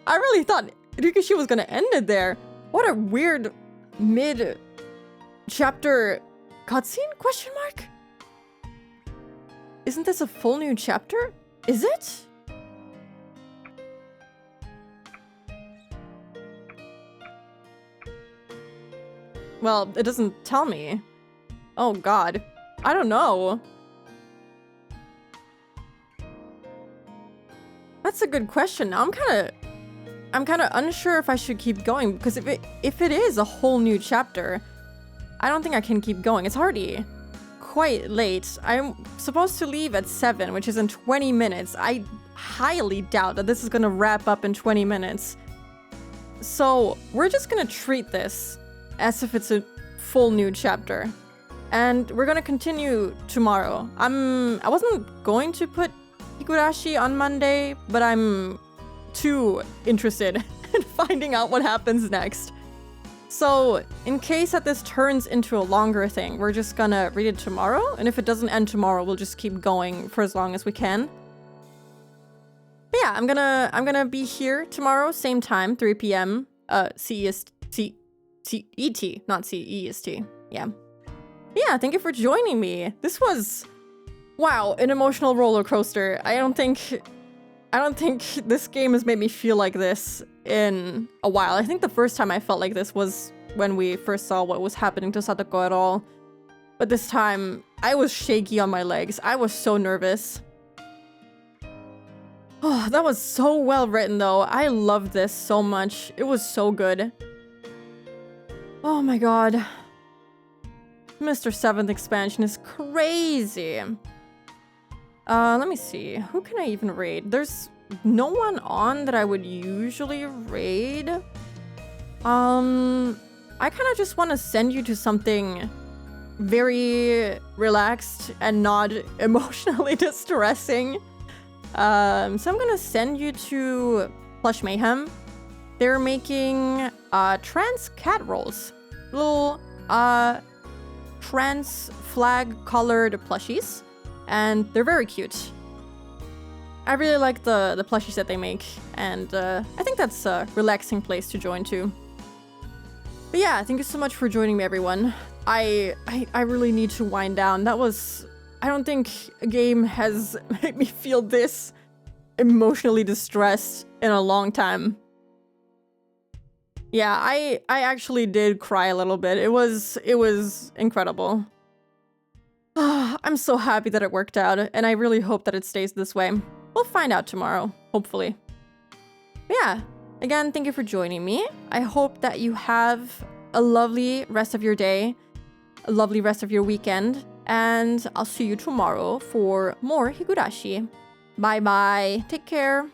I really thought Higurashi was gonna end it there. What a weird mid-chapter cutscene? Question mark? Isn't this a full new chapter? Is it? Well, it doesn't tell me. Oh god. I don't know. That's a good question. Now I'm kind of unsure if I should keep going, because if it is a whole new chapter, I don't think I can keep going. It's already quite late. I'm supposed to leave at 7, which is in 20 minutes. I highly doubt that this is going to wrap up in 20 minutes. So we're just going to treat this as if it's a full new chapter. And we're going to continue tomorrow. I wasn't going to put Higurashi on Monday, but I'm too interested in finding out what happens next. So, in case that this turns into a longer thing, we're just gonna read it tomorrow, and if it doesn't end tomorrow, we'll just keep going for as long as we can. But yeah, I'm gonna be here tomorrow, same time, 3 p.m. CEST, not CEST. Yeah, thank you for joining me. This was, wow, an emotional roller coaster. I don't think this game has made me feel like this in a while. I think the first time I felt like this was when we first saw what was happening to Satoko at all. But this time, I was shaky on my legs. I was so nervous. Oh, that was so well written though. I loved this so much. It was so good. Oh my god. Mr. 7th expansion is crazy. Let me see. Who can I even raid? There's no one on that I would usually raid. I kind of just want to send you to something very relaxed and not emotionally distressing. So I'm gonna send you to Plush Mayhem. They're making trans cat rolls. Little trans flag colored plushies. And they're very cute. I really like the plushies that they make, and I think that's a relaxing place to join too. But yeah, thank you so much for joining me, everyone. I really need to wind down. That was... I don't think a game has made me feel this emotionally distressed in a long time. Yeah, I actually did cry a little bit. It was incredible. I'm so happy that it worked out, and I really hope that it stays this way. We'll find out tomorrow, hopefully. But yeah, again, thank you for joining me. I hope that you have a lovely rest of your day, a lovely rest of your weekend, and I'll see you tomorrow for more Higurashi. Bye bye. Take care.